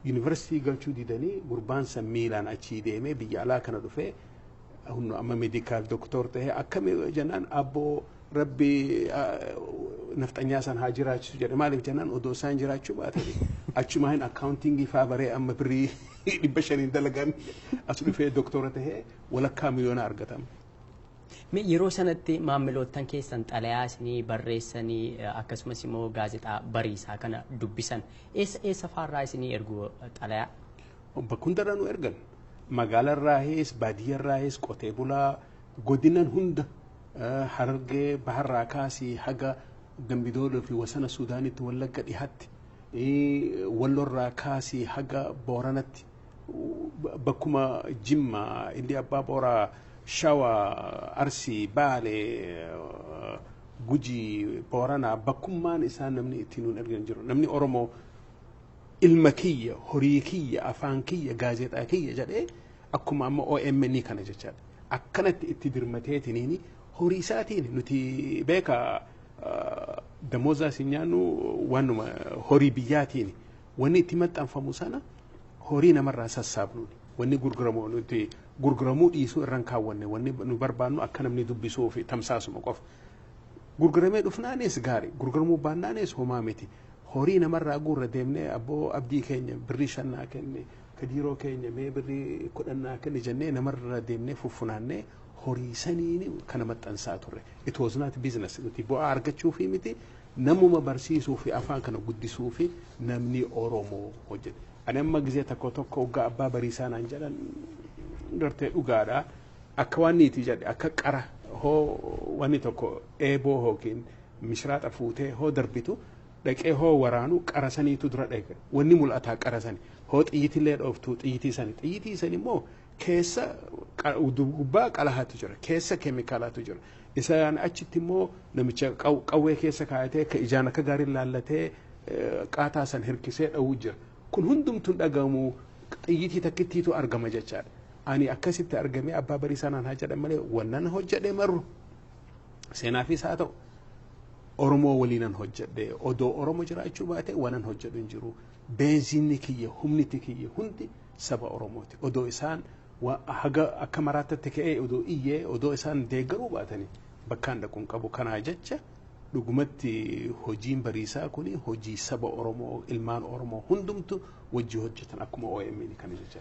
Yuunivarsiitii galchuu didanii gurbaan san miilaan achii deemee biyya alaa kana dhufee amma meedikaal doktor ta'ee akkami jennaan abboo rabbi nafxanyaa san haa jiraachisu jedhe maaliif jennaan odoo isaan jiraachuu baatanii achuma hin akkaawuntingii faa baree amma birrii 500 dalagan as dhufee doktora ta'ee walakkaa miliyoona argatama. Yeroo sanatti maamilootan keessan xalayaa isinii barreessanii akkasumas immoo gaazexaa bariisaa kana dubbisan eessa faarraa isinii ergu xalayaa? Bakkundarraa nu ergan magaalarraahis baadiyyaarraahis qotee bulaa godinan hunda Harargee baharraa kaasii haga Dambidooloo fi wasana Suudaanitti Wallagga dhihaatti Wallorraa kaasii haga Booranatti bakkuma Jimma Illee Abbaa Booraa Shawa Arsii Baalee Gujii Booranaa bakkummaan isaan namni ittiin nuun ergan jiru namni Oromoo ilma kiyya horii kiyya afaan kiyya gaazexaa kiyya jedhee akkuma amma OMN kana jechaadha akkanatti itti dirmateetiniini horii isaatiin nuti beeka damooza sinyaanu waanuma horii biyyaatiin wanni itti maxxanfamu sana horii namarraa sassaabnu wanni gurguramu nuti gurguramuu dhiisuu irraan kaawwanne wanni nu barbaannu akka namni dubbisuu fi tamsaasuma qofa gurguramee dhufnaanis gaarii gurguramuu baannaanis homaa miti horii namarraa guurra deemnee abboo abdii keenya birrii 5 kenne kadiiroo keenya mee birrii 10 kenne jennee namarraa deemnee fuffunaannee horii saniini kana maxxansaa turre it was not business nuti bu'aa argachuu fi miti namuma barsiisuu fi afaan kana guddisuu fi namni Oromoo hojjete ani amma gizee tokko hoggaa abbaa bariisaa naan jedhan gartee dhugaadha akka waan niiti jedhe akka qara hoo wanni tokko eeboo hookiin mishraaxa fuutee hoo darbitu dhaqee hoo waraanu qarasaniitu dura dhaqe wanni mul'ataa qarasani hoo xiyyitillee dhooftu xiyyitii sani immoo keessa gubbaa qalahaatu jira keessa keemikaalaatu jira isaan achitti immoo namicha qawwee keessa kaayatee ka ijaan akka gaarii laallatee qaataa san hirkisee dhawuu jira kun hundumtuun dhagamu xiyyitii takkittiitu argama jechaadha ani akkasitti argamee abbaa bariisaa naan haa jedhan malee wannan hojjedhee marru seenaafis haa ta'u Oromoo waliinan hojjedhee odoo Oromoo jiraachuu baate waan hojjedhu hin jiru beenziinni kiyya humniti kiyya hundi saba Oromooti. Odoo isaan haga akka maraatatti ka'ee odoo iyyee odoo isaan deeggaruu baatanii bakkaan dhaquun qabu. Kanaa jecha dhugumatti hojiin bariisaa kuni hojii saba Oromoo ilmaan Oromoo hundumtu wajji hojjetan akkuma OMN kana jecha.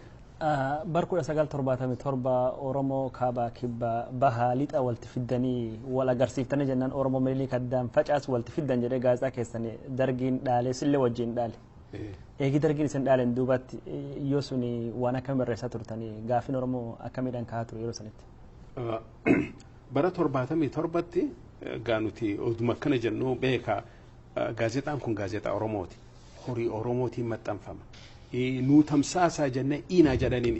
Bara 1977 Oromoo kaabaa kibbaa bahaa lixa walitti fiddanii wal agarsiiftanii jennaan Oromoo miliika addaan facaasu walitti fiddan jedhee gaazexaa keessanii dargiin dhaalee sillee wajjin dhaale. Eegi dargiin isin dhaaleen duubatti yoo suni waan akkam barreessaa turtanii gaaffiin Oromoo akkamiidhaan kaa'aa ture yeroo sanitti? Bara 77tti gaanuti oduma akkana jennu beeka gaazexaan kun gaazexaa Oromooti. Horii Oromootiin maxxanfama. Nu tamsaasaa jenne INA jedhaniin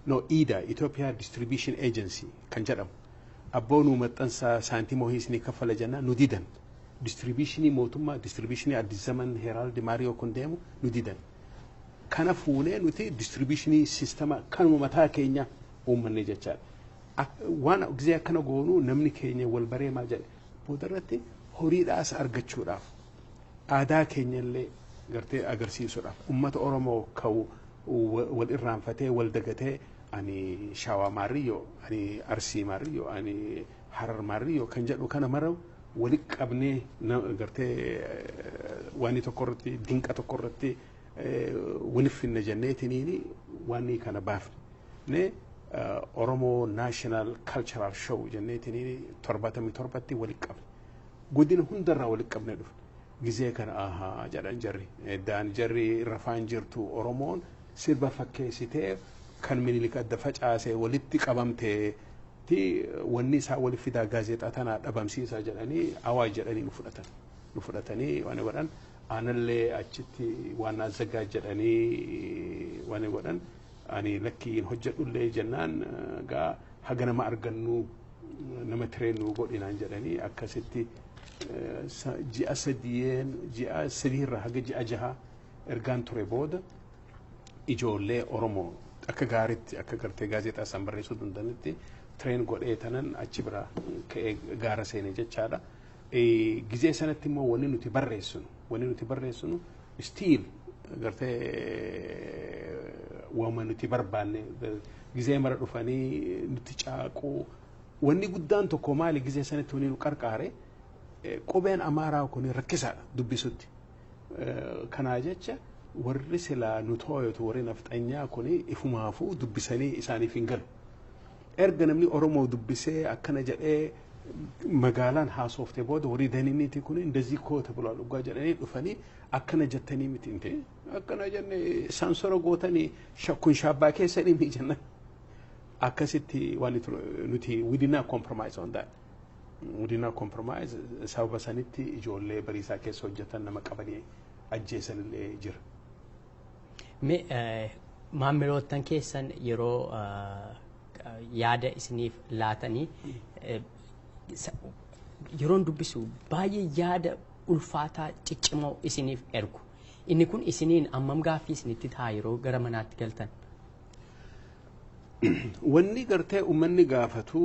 Ethiopia Distribution Agency kan jedhamu. Abboo nu maxxansaa saantimoo hiisni kaffala jennaan nu didan. Distributionii mootummaa distributionii Addis Zaman Herald Mario kun deemu nu didan. Kana fuunee nuti distributionii sistema kanuma mataa keenya uummanne jechaadha. Waan gizee akkana goonu namni keenya wal baree maal jedhe boodarratti horiidhaas argachuudhaaf aadaa keenyallee gartee agarsiisuudhaaf ummata Oromoo ka'u wal irraanfatee wal dagatee ani Shawaa Maarriyyoo ani Arsii Maarriyyoo ani Harar Maarriyyoo kan jedhu kana mara walitti qabnee gartee waan tokko irratti dinqa tokko irratti waliif finna jenneetiniin waan kana baafne Oromo National Cultural Show jenneetiniin 77tti walitti qabne godina hundarraa walitti qabne dhufe. Gizee kana aha jedhan jarri daan jarri rafaan jirtu Oromoon sirba fakkeessitee kan Minilik adda facaasee walitti qabamtee ti wanni isaa waliif fidaa gaazexaa tana dhabamsiisaa jedhanii awaaj jedhanii nu fudhatanii waan godhan aanallee achitti waan azzagaa jedhanii waan godhan ani lakkiin hojjedhullee jennaan gaa haga nama argannu nama tireenuu godhinaan jedhanii akkasitti ji'a sadiirra haga ji'a jaha ergaan ture booda ijoollee Oromoo akka gaariitti akka gartee gaazexaa san barreessuu danda'anitti tireen godhee tanan achi bira ka'ee gaara seenee jechaadha. Gizee sanatti immoo wanni nuti barreessinu stiil gartee waama nuti barbaanne gizee mara dhufanii nuti caaquu wanni guddaan tokko maali gizee sanatti wanni nu qarqaare qubeen Amaaraa kun rakkisaadha dubbisutti. Kanaa jecha warri silaa nu tooyatu warri nafxanyaa kun ifumaafuu dubbisanii isaaniif hin galu. Erga namni Oromoo dubbisee akkana jedhee magaalaan haasofte booda warri daniniiti kun indazii koota bulaa dhugaa jedhanii dhufanii akkana jettanii miti inte akkana jenne saansora gootanii kun shaabbaa keessa dhimmi jenna. Akkasitti waan nuti we did not compromise on that. We did not compromise sababa sanitti ijoollee bariisaa keessa hojjetan nama qabanii ajjeesanillee jira. Maamilootan keessan yeroo yaada isiniif laatanii yeroon dubbisu baay'ee yaada ulfaataa ciccimoo isiniif ergu. Inni kun isiniin ammam gaaffii isinitti ta'a yeroo gara manaatti galtan? Wanni gartee uummanni gaafatu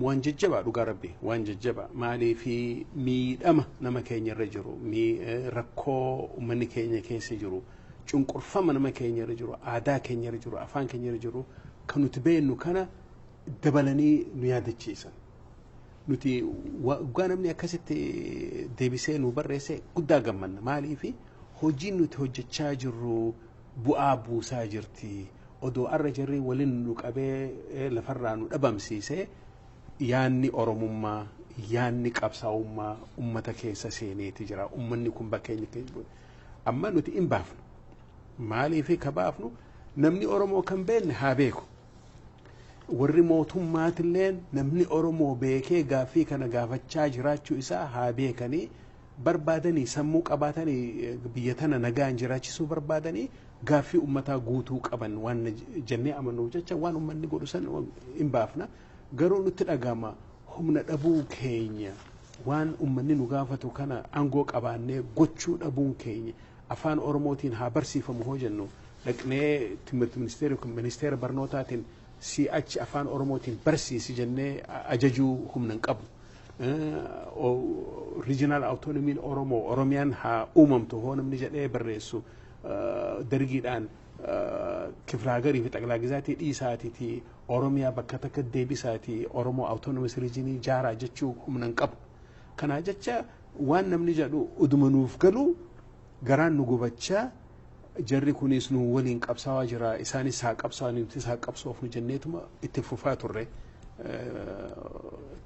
waan jajjabaa dhugaa rabbi waan jajjabaa maalii fi miidhama nama keenya irra jiru rakkoo uummanni keenya keessa jiru cunqurfama nama keenya irra jiru aadaa keenya irra jiru afaan keenya irra jiru kan nuti beeknu kana dabalanii nu yaadachiisan. Nuti dhugaa namni akkasitti deebisee nu barreesse guddaa gammanna maalii fi hojiin nuti hojjechaa jirru bu'aa buusaa jirti. Odoo arra jarri waliin nu qabee lafarraa nu dhabamsiisee yaanni Oromummaa yaanni qabsaa'ummaa ummata keessa seeneeti jira. Ummanni kun bakkeenya keessa amma nuti hin baafnu. Maaliif ka baafnu namni Oromoo kan beekne haa beeku. Warri mootummaatilleen namni Oromoo beekee gaaffii kana gaafachaa jiraachuu isaa haa beekanii barbaadanii sammuu qabaatanii biyya tana nagaan jiraachisuu barbaadanii gaaffii ummataa guutuu qaban waan jennee amanuuf jecha waan ummanni godhu san hin baafna. Garuu nutti dhagama humna dhabuu keenya waan ummanni nu gaafatu kana aangoo qabaannee gochuu dhabuun keenya afaan Oromootiin haa barsiifamu hoo jennu dhaqnee ministeera barnootaatiin si'achi afaan Oromootiin barsiisi jennee ajajuu humna hin qabu. Regional autonomy Oromiyaan haa uumamtu hoo namni jedhee barreessu dargiidhaan kifla hagarii fi xaqlaa gizaatii dhiisaatiiti Oromiyaa bakka takka deebisaati Oromoo autonomous regionii jaaraa jechuu humna hin qabu. Kanaa jecha waan namni jedhu uduma nuuf galu garaan nu gubachaa jarri kunis nu waliin qabsaawaa jira isaanis haa qabsaawaa nuti haa qabsoof nu jenneetuma itti fufaa turre.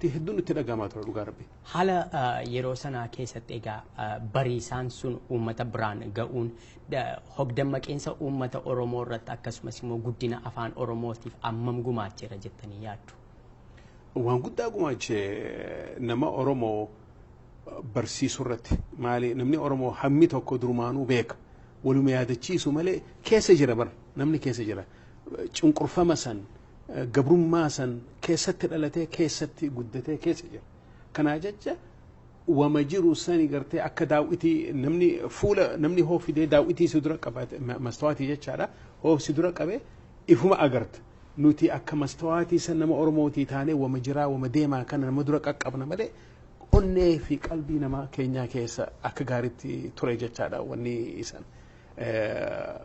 Hedduun itti dhagahamaa ture dhugaa rabbi. Haala yeroo sanaa keessatti egaa bariisaan sun uummata biraan ga'uun hogdammaqeensa uummata Oromoo irratti akkasumas immoo guddina afaan Oromootiif ammam gumaacheera jettanii yaaddu? Waan guddaa gumaache nama Oromoo barsiisuu irratti maali namni Oromoo hammi tokko durumaanuu beeka waluma yaadachiisu malee keessa jira bara namni keessa jira cunqurfama san gabrummaa san keessatti dhalatee keessatti guddatee keessa jira. Kanaa jecha wama jiru sani gartee akka daawwitii namni fuula namni hoofidee daawwitii si dura qabate mastawaatii jechaadha hoofsi dura qabee ifuma agarta. Nuti akka mastawaatii san nama Oromootii taanee wama jiraa wama deemaa kana nama dura qaqqabna malee onnee fi qalbii nama keenyaa keessa akka gaariitti ture jechaadha wanni isan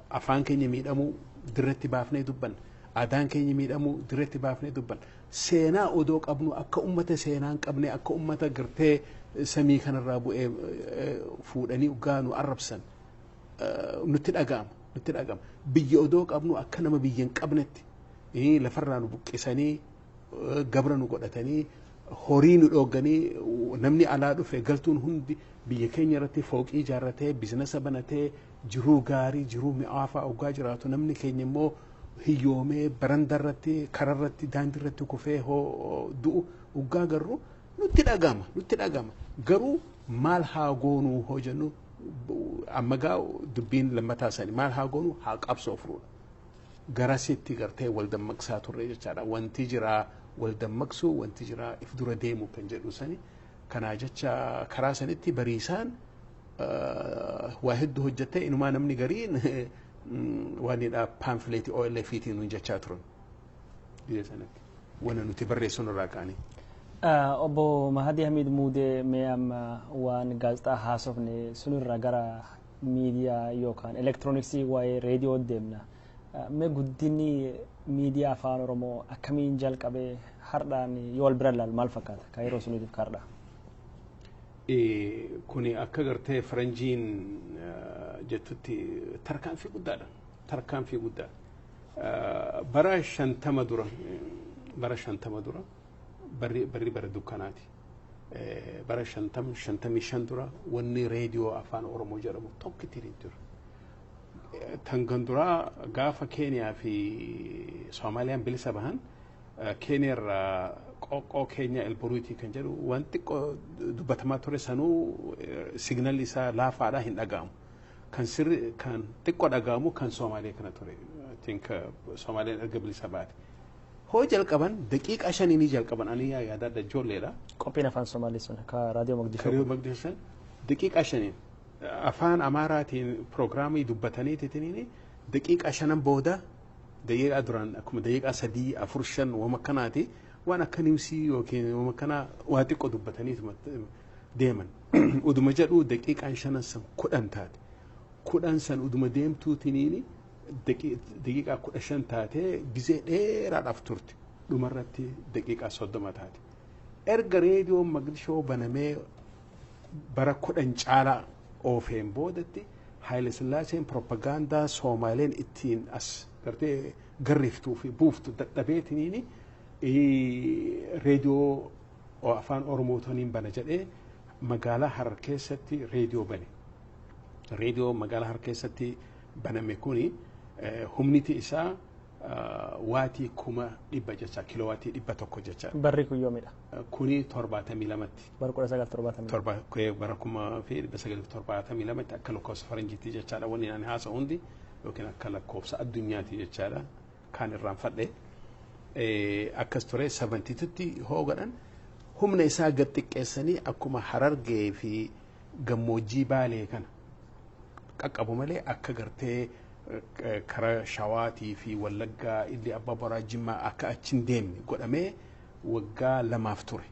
afaan keenya miidhamuu dirratti baafnee dubbanna. Aadaan keenya miidhamuu dirratti baafnee dubbanna. Seenaa odoo qabnu akka ummata seenaa hin qabne akka ummata gartee samii kanarraa bu'ee fuudhanii ugaa nu arrabsan nutti dhaga'ama. Biyya odoo qabnu akka nama biyya hin qabnetti lafarraa nu buqqisanii gabra nu godhatanii horii nu dhogganii namni alaa dhufe galtuun hundi biyya keenya irratti fooqii ijaarratee biizinasa banatee jiruu gaarii jiruu mi'aafaa ugaa jiraatu namni keenya immoo hiyyoomee barandarratti kararratti daandiirratti kufee du'u ugaa garuu nutti dhagama garuu maal haa goonuu hoo jennu amma gaa dubbiin lammataa sani maal haa goonuu haa qabsoo furuudha garasitti gartee wal dammaqsaa turre jechaadha wanti jiraa wal dammaqsuu wanti jiraa if dura deemu kan jedhu sani kanaa jecha karaa sanitti bariisaan waa hedduu hojjette inumaa namni gariin waanidha paamfileetii OLF'tiin nu jechaa turan biyya sanatti wana nuti barreessuun irraa kaanii. Obbo Mahadi Hamid Muudee mee amma waan gaazexaa haasofne sunirra gara miidiyaa yookaan elektirooniksii waa'ee reediyoo deemna. Mee guddinni miidiyaa afaan Oromoo akkamiin jalqabee hardhaan yoo wal bira ilaalu maal fakkaata kan yeroo suniitiif kaardha? Kuni akka gartee faranjiin jettutti tarkaanfii guddaadha. Tarkaanfii guddaa. Bara 50 dura bara dukkanaati. Bara 55 dura wanni reediyoo afaan Oromoo jedhamu tokkitti jira. Tanganduraa gaafa Keeniyaa fi Soomaaliyaan bilisa bahan Keeniyaa qoqqoo keenya elboruutii kan jedhu waan xiqqoo dubbatamaa ture sanuu signalli isaa laafaadha hin dhaga'amu. Kan xiqqoo dhaga'amu kan Soomaaliyaa kana ture. Soomaaliyaan erga bilisa baate. Hoo jalqaban daqiiqaa 5 ni jalqaban ani yaadadha ijoolleedha. Qophiin afaan Soomaalii sun ka raadiyoo Mogadishoo. Raadiyoo Mogadishoo daqiiqaa 5 afaan Amaaraatiin piroogiraamii dubbatanii titiniini daqiiqaa 5 booda daqiiqaa duraan akkuma daqiiqaa 3 4 5 wama kanaati waan akka nimsii yookiin wama kana waa xiqqoo dubbatanii deeman. Uduma jedhu daqiiqaan 5 san 10 taate. 10 san uduma deemtuu tiniini daqiiqaa 15 taate gizee dheeraadhaaf turte. Dhumarratti daqiiqaa 30 taate. Erga reediyoon Mogadishoo banamee bara 10 caalaa oofeen boodatti Haile Sillaaseen propagaandaa Soomaaleen ittiin as gartee garriftuu fi buuftu dadhabeetiniini reediyoo afaan Oromootoniin bana jedhee magaalaa Harar keessatti reediyoo bane. Reediyoo magaalaa Harar keessatti baname kuni humniti isaa waatii 1,000 jecha kilowaatii 100 jecha. Barri kun yoomidha? Kuni 72tti. Bara 1972. Bara 1972 akka lakkoofsa faranjiitti jechaadha wanni ani haasa hundi yookiin akka lakkoofsa addunyaatti jechaadha kan irraanfadhe. Akkas ture 72tti hoo godhan humna isaa gad xiqqeessanii akkuma Harargee fi gammoojjii Baalee kana qaqqabu malee akka gartee karaa Shawaatii fi Wallaggaa illee Abbaa Boraa Jimmaa akka achiin deemne godhamee waggaa 2 ture.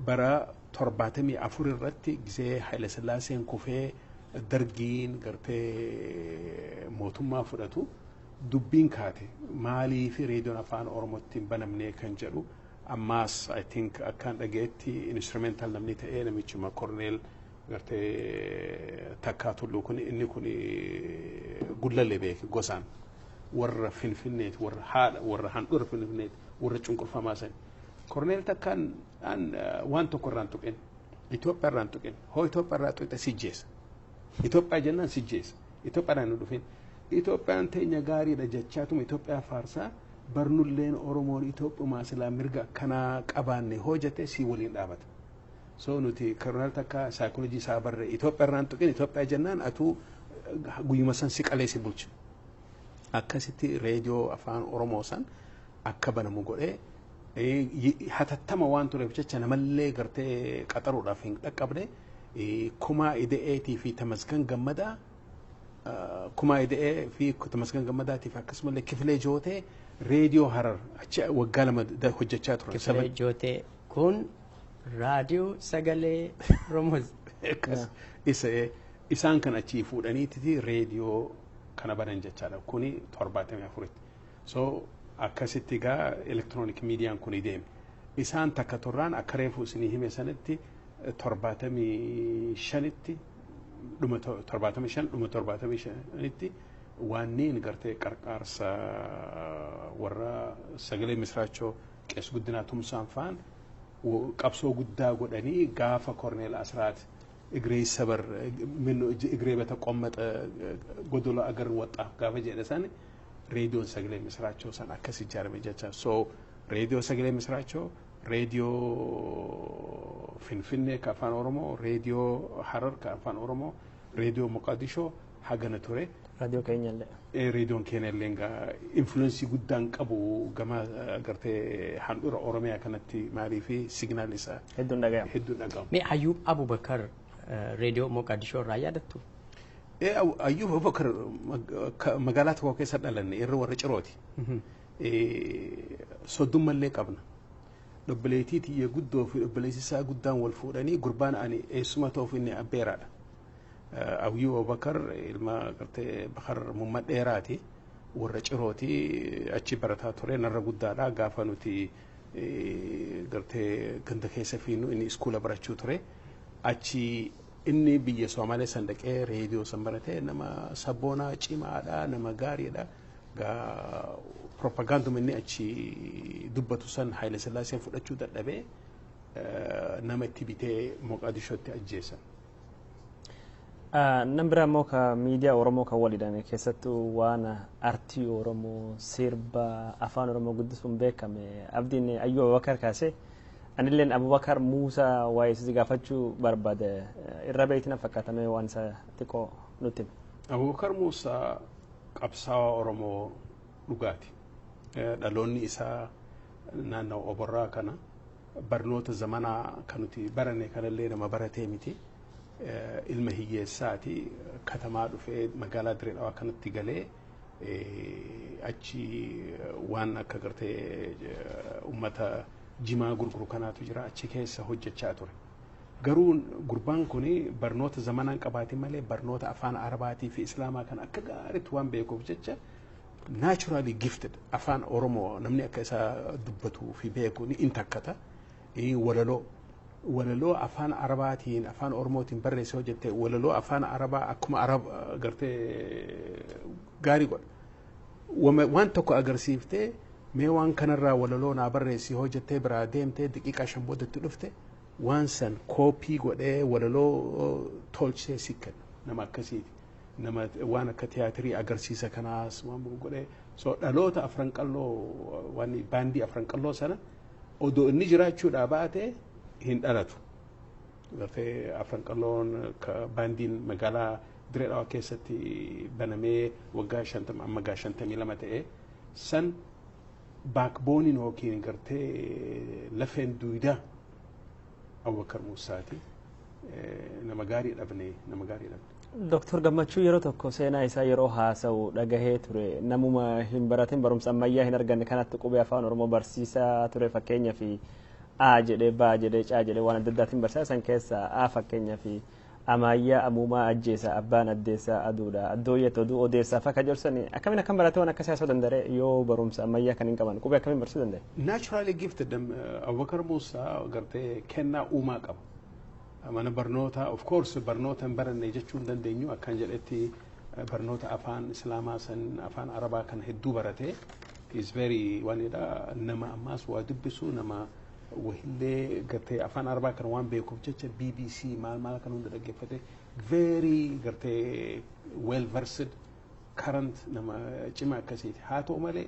Bara 74 irratti gisee Haile Sillaaseen kufee dargiin gartee mootummaa fudhatu dubbiin kaate maalii fi reediyoon afaan oromootti hin banamne kan jedhu ammaas I think akkaan dhageetti instrumental namni ta'ee namichuma Korneel gartee takkaa tulluu kun inni kun gullalee beeke gosaan warra finfinneeti warra haadha warra handhuura finfinneeti warra cunqurfamaa sani Korneel takkaan waan tokko irraan tuqin Itoophiyaa irraan tuqin hoo Itoophiyaa irraa tuqxe sijjeessa Itoophiyaa jennaan sijjeessa Itoophiyaa irraan nu dhufin Itoophiyaan teenya gaariidha jechaatuma Itoophiyaa faarsaa barnulleen Oromoon Itoophiyaa silaa mirga kana qabaanne hojjete si waliin dhaabata. So nuti Korneel takka psychology isaa barre Itoophiyaa irraan tuqin Itoophiyaa jennaan atuu guyyuma san si qalee si bulcha. Akkasitti reediyoo afaan Oromoo san akka banamu godhee hatattama waan tureef jecha namallee gartee qaxaruudhaaf hin dhaqqabne kumaa ideetii fi tamasgan gammadaa kumaa idee fi tamasgan gammadaatiif akkasumallee kifilee jootee reediyoo Harar achi waggaa lama hojjechaa turan. Kifilee jootee kun raadiyoo sagalee Oromoo. Isaan kan achii fuudhaniiti reediyoo kana banan jechaadha. Kuni 74. So akkasitti gaa elektiroonik miidiyaan kun deeme. Isaan takka turraan akka reefu isinii hime sanatti 75tti dhuma 75tti waanniin gartee qarqaarsa warra sagalee misraachoo qees guddinaa tumsaan faan qabsoo guddaa godhanii gaafa Korneel Asraat እግሬ ሰበር ምን እግሬ በተቆመጠ ጎዶሎ አገር ወጣ ጋፈ ጀደሰን ሬዲዮ ሰግሌ መስራቸው ሰን አከስ ይቻለ መጃቻ ሶ ሬዲዮ ሰግሌ መስራቸው ሬዲዮ ፍንፍኔ ከአፋን ኦሮሞ ሬዲዮ ሐረር ከአፋን ኦሮሞ ሬዲዮ ሞቃዲሾ ሀገነ ቱሬ ራዲዮ ከኛለ ሬዲዮን ከነለንጋ ኢንፍሉዌንስ ጉዳን ቀቡ ገማ ገርቴ ሐንዱራ ኦሮሚያ ከነቲ ማሪፊ ሲግናል ኢሳ ሄዱን ዳጋ ሜ አዩብ አቡበከር ሬዲዮ ሞቃዲሾ ራያ ደቱ አዩብ አቡበከር መጋላት ወከ ሰደለን ይር ወረ ጭሮቲ ሶዱም መለ ቀብና ዶብሌቲት የጉዶ ዶብሌሲሳ ጉዳን ወልፉዳኒ ጉርባን አኒ ኤስማቶ ፊኒ አቤራዳ አዩብ አቡበከር ilma garte bakar mumma dheeraati warra cirooti achi barataa ture narra guddaadha gaafa nuti garte ganda keessa fiinu inni iskoola barachuu ture achi inni biyya Soomaaliyaa sandaqee reediyoo san barate nama sabboonaa cimaadha nama gaariidha gaa propagandum inni achi dubbatu san Haile Sillaaseen fudhachuu dadhabee nama itti bitee Moqaadishootti ajjeesan. Nambira immoo ka miidiyaa Oromoo kan walidhaan keessattuu waan artii Oromoo sirba afaan Oromoo guddisuun beekame abdiin Ayyub Abubakar kaasee anilleen Abubakar Muusaa waa'ee si gaafachuu barbaade irra beektina fakkaatamee waan isa xiqqoo nutti. Abubakar Muusaa qabsaa'aa Oromoo dhugaati. Dhaloonni isaa naannoo Oborraa kana barnoota zamanaa kan nuti baranne kanallee nama baratee miti. ilma hiyyeessaati katamaa dhufee magaalaa Direedhaa kanatti galee achi waan akka gartee ummata jimaa gurguru kanaatu jira achi keessa hojjechaa ture. Garuu gurbaan kuni barnoota zamanaan qabaate malee barnoota afaan Arabaatii fi Islaamaa kan akka gaariitti waan beekuuf jecha naturally gifted afaan Oromoo namni akka isaa dubbatuu fi beeku ni intakkata walaloo afaan Arabaatiin afaan Oromootiin barreessee hojjette walaloo afaan Arabaa akkuma Arab gartee gaarii godha. Waan tokko agarsiiftee mee waan kanarraa walaloo naa barreessii hojjettee biraa deemtee daqiiqaa 5 boodatti dhufte waan san koopii godhee walaloo tolchee sikkan nama akkasiiti. Nama waan akka tiyaatirii agarsiisa kanaas waan godhee so dhaloota afran qalloo waan baandii afran qalloo sana odoo inni jiraachuudhaa baatee hin dhalatu. Gartee afran qalloon baandiin magaalaa Direedhaa keessatti banamee waggaa 50 amma 52 ta'ee san baakbooniin yookiin gartee lafeen duudaa Abubakar Muusaati nama gaarii dhabne. Dr. Gammachuu yeroo tokko seenaa isaa yeroo haasa'u dhagahee ture namuma hin baratin barumsa ammayyaa hin arganne kanatti qubee afaan Oromoo barsiisaa ture fakkeenyaa fi A jedhee B jedhee C jedhee waan adda addaatiin barsiisaa san keessa A fakkeenyaa fi amayyaa amuumaa ajjeesa abbaan addeessaa aduudha addooyyatu oduu odeessaa fakka jirsanii akkamiin akkam baratee waan akkasii haasoo danda'e yoo barumsa ammayyaa kan hin qaban qubee akkamiin barsiisuu danda'e. Naturally gifted Abubakar Muusaa gartee kennaa uumaa qaba. Mana barnoota of course barnoota hin baranne jechuu hin dandeenyu akkan jedhetti barnoota afaan islaamaa san afaan arabaa kan hedduu barate is very waanidha nama ammaas waa dubbisu nama wahillee gartee afaan arabaa kan waan beekuuf jecha BBC maal kan hunda dhaggeeffate very gartee well versed current nama cima akkasiiti haa ta'u malee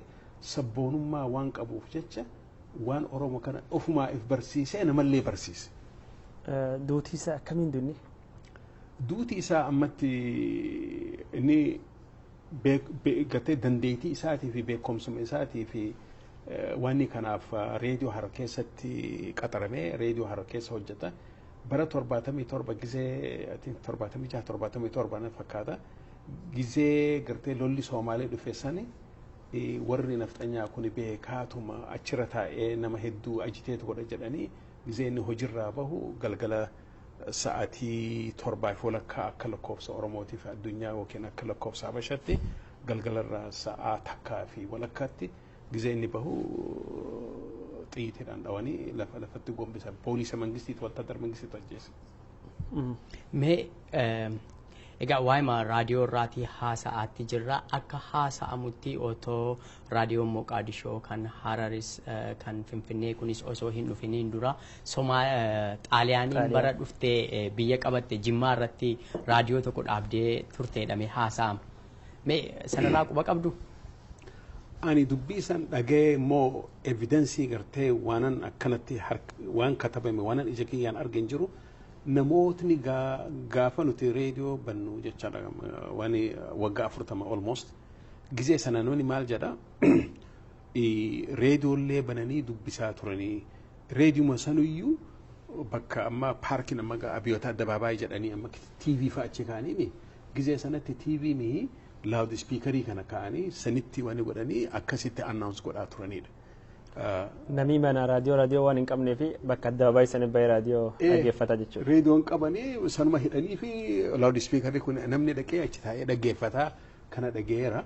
sabboonummaa waan qabuuf jecha waan Oromoo kana ofumaa if barsiisee namallee barsiise. Duutii isaa akkamiin dunni? Duutii isaa ammatti inni gartee dandeettii isaatii fi beekumsuma isaatii fi wanni kanaaf reediyoo Harar keessatti qaxaramee reediyoo Harar keessa hojjeta bara 77 gizee 76 na fakkaata gizee gartee lolli Soomaalee dhufeessani warri nafxanyaa kun beekaatuma achirra taa'ee nama hedduu ajiteetu godha jedhanii gizee inni hojiirraa bahu galgala sa'aatii 7 akka lakkoofsa Oromootiif addunyaa yookiin akka lakkoofsa Habashatti galgalarraa sa'aa takkaa fi walakkaatti gizee inni bahu xiyyiitiidhaan dhawanii lafatti gombisan poolisa mangistiitu wattaaddara mangistiitu ajjeese. Mee egaa waa'ima raadiyoo irraatii haasa'aatti jirra akka haasa'amutti otoo raadiyoon Moqaadishoo kan Hararis kan Finfinnee kunis osoo hin dhufiniin dura Xaaliyaaniin bara dhuftee biyya qabatte Jimmaa irratti raadiyoo tokko dhaabdee turteedhame haasa'ama. Mee sanarraa quba qabdu? Ani dubbii san dhagee immoo evidensii gartee waanan akkanatti waan katabame waanan ija kiyyaan argin jiru namootni gaafa nuti reediyoo bannu jechaadha waan waggaa 40 almost gizee sana namni maal jedha reediyoollee bananii dubbisaa turanii reediyuma sanuyyuu bakka amma paarkiin amma Abiyoota Addabaabaayii jedhanii amma TV fa'a achi kaanii gizee sanatti TV mihi loud speakerii kana kaanii sanitti waan godhanii akkasitti announce godhaa turanidha. Namni mana raadiyoo waan hin qabnee fi bakka Addabaabaayii sana baay'ee raadiyoo dhaggeeffata jechuudha. Reediyoon qabanii sanuma hidhanii fi loud speakerii kun namni dhaqee achi taa'ee dhaggeeffataa kana dhageera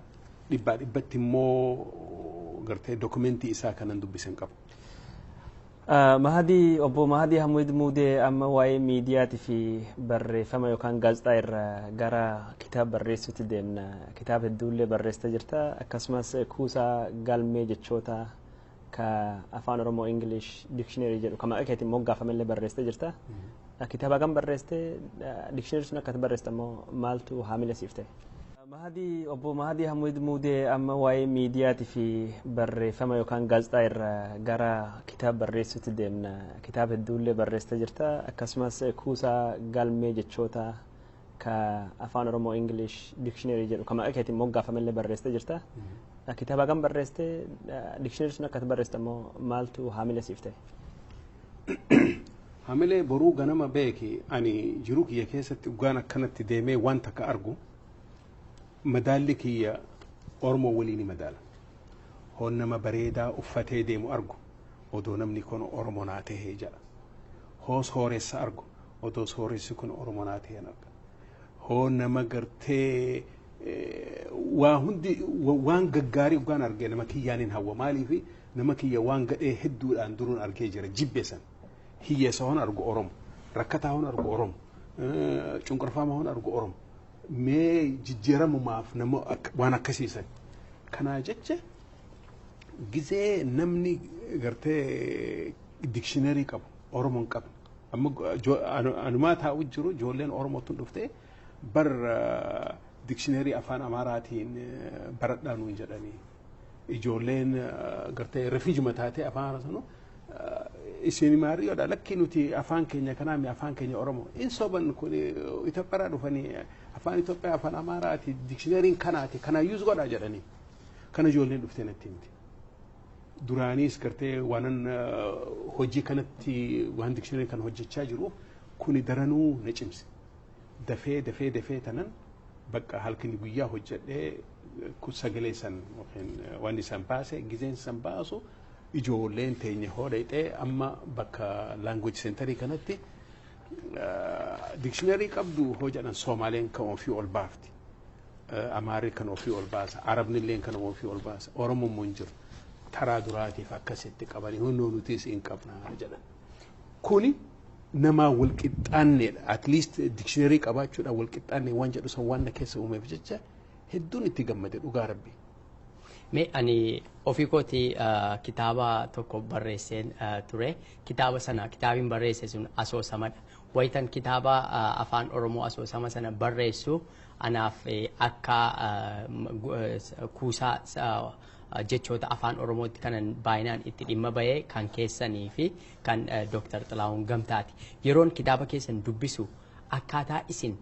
dhibbatti immoo gartee dokumentii isaa kanan dubbisan qabu. Obbo Mahadii Hamuud Muudee amma waa'ee miidiyaatii fi barreeffama yookaan gaazexaa irraa gara kitaaba barreessuutti deemna. Kitaaba hedduullee barreessitee jirta. Akkasumas kuusaa galmee jechoota ka afaan Oromoo English dictionary jedhu kan maqaa keetiin moggaafamellee barreessitee jirta. Kitaaba kan barreessitee dictionary sun akkatti barreessite immoo maaltu haamila siif ta'e? Obbo Mahadii Hamuud Muudee amma waa'ee miidiyaatii fi barreeffama yookaan gaazexaa irraa gara kitaaba barreessuutti deemna. Kitaaba hedduullee barreessitee jirta. Akkasumas kuusaa galmee jechoota ka afaan Oromoo English dictionary jedhu kan maqaa keetiin moggaafamellee barreessitee jirta. Kitaaba kan barreessitee dictionary sun akkatti barreessite immoo maaltu haamila siif ta'e? Haamilee boruu ganama beeki ani jiruu kiyya keessatti dhugaan akkanatti deemee waan takka argu madaalli kiyya Oromoo waliin madaala. Hoon nama bareedaa uffatee deemu argu odoo namni kun Oromoo naa ta'ee jedha. Hoo sooressa argu odoo sooressi kun Oromoo naa ta'ee arga. Hoo nama gartee waan gaggaarii dhugaan argee nama kiyyaan hin hawwa maaliifi nama kiyya waan gadhee hedduudhaan duruun argee jira jibbeessan. Hiyyeessa hoon argu Oromoo, rakkataa hoon argu Oromoo, cunqurfaama hoon argu Oromoo. Mee jijjiiramumaaf nama waan akkasiisan. Kanaa jecha gizee namni gartee dictionary qabu Oromoon qabu. Amma anumaa taa'u jiru ijoolleen Oromootuun dhuftee bar dictionary afaan Amaaraatiin baradhaa nuyi jedhanii. Ijoolleen gartee refuujima taatee afaan sanuu isin maariyoodha lakki nuti afaan keenya kanaa afaan keenya Oromoo. In soban kun Itoophiyaa dhufanii afaan Itoophiyaa afaan Amaaraati dictionary'n kanaati kana yuuz godhaa jedhanii. Kana ijoolleen dhuftee natti himti. Duraanis gartee waanan hojii kanatti waan dictionary kan hojjechaa jiruuf kuni daranuu na cimse. Dafee tanan bakka halkanii guyyaa hojjedhee sagalee san waan isaan baase gizeen san baasu ijoolleen teenya hodhayxee amma bakka language centerii kanatti dictionary qabdu hoo jedhan Soomaleen kan ofii ol baafti. Amaarri kan ofii ol baasa. Arabni illee kan ofii ol baasa. Oromoon mun jiru. Taraa duraatiif akkasitti qabanii hunduu nutis hin qabnaa jedhan. Kuni nama walqixxaanneedha. At least dictionary qabaachuudha walqixxaannee waan jedhu san waan keessa uumeef jecha hedduun itti gammade dhugaa rabbi. Mee ani ofii kooti kitaaba tokko barreesseen ture. Kitaaba sana kitaabiin barreesse sun asoosamadha. Wayitan kitaaba afaan Oromoo asoosama sana barreessu anaaf akka kuusaa jechoota afaan Oromootti kanan baay'inaan itti dhimma bahee kan keessanii fi kan Dr. Xilaahun Gamtaati. Yeroon kitaaba keessan dubbisu akkaataa isin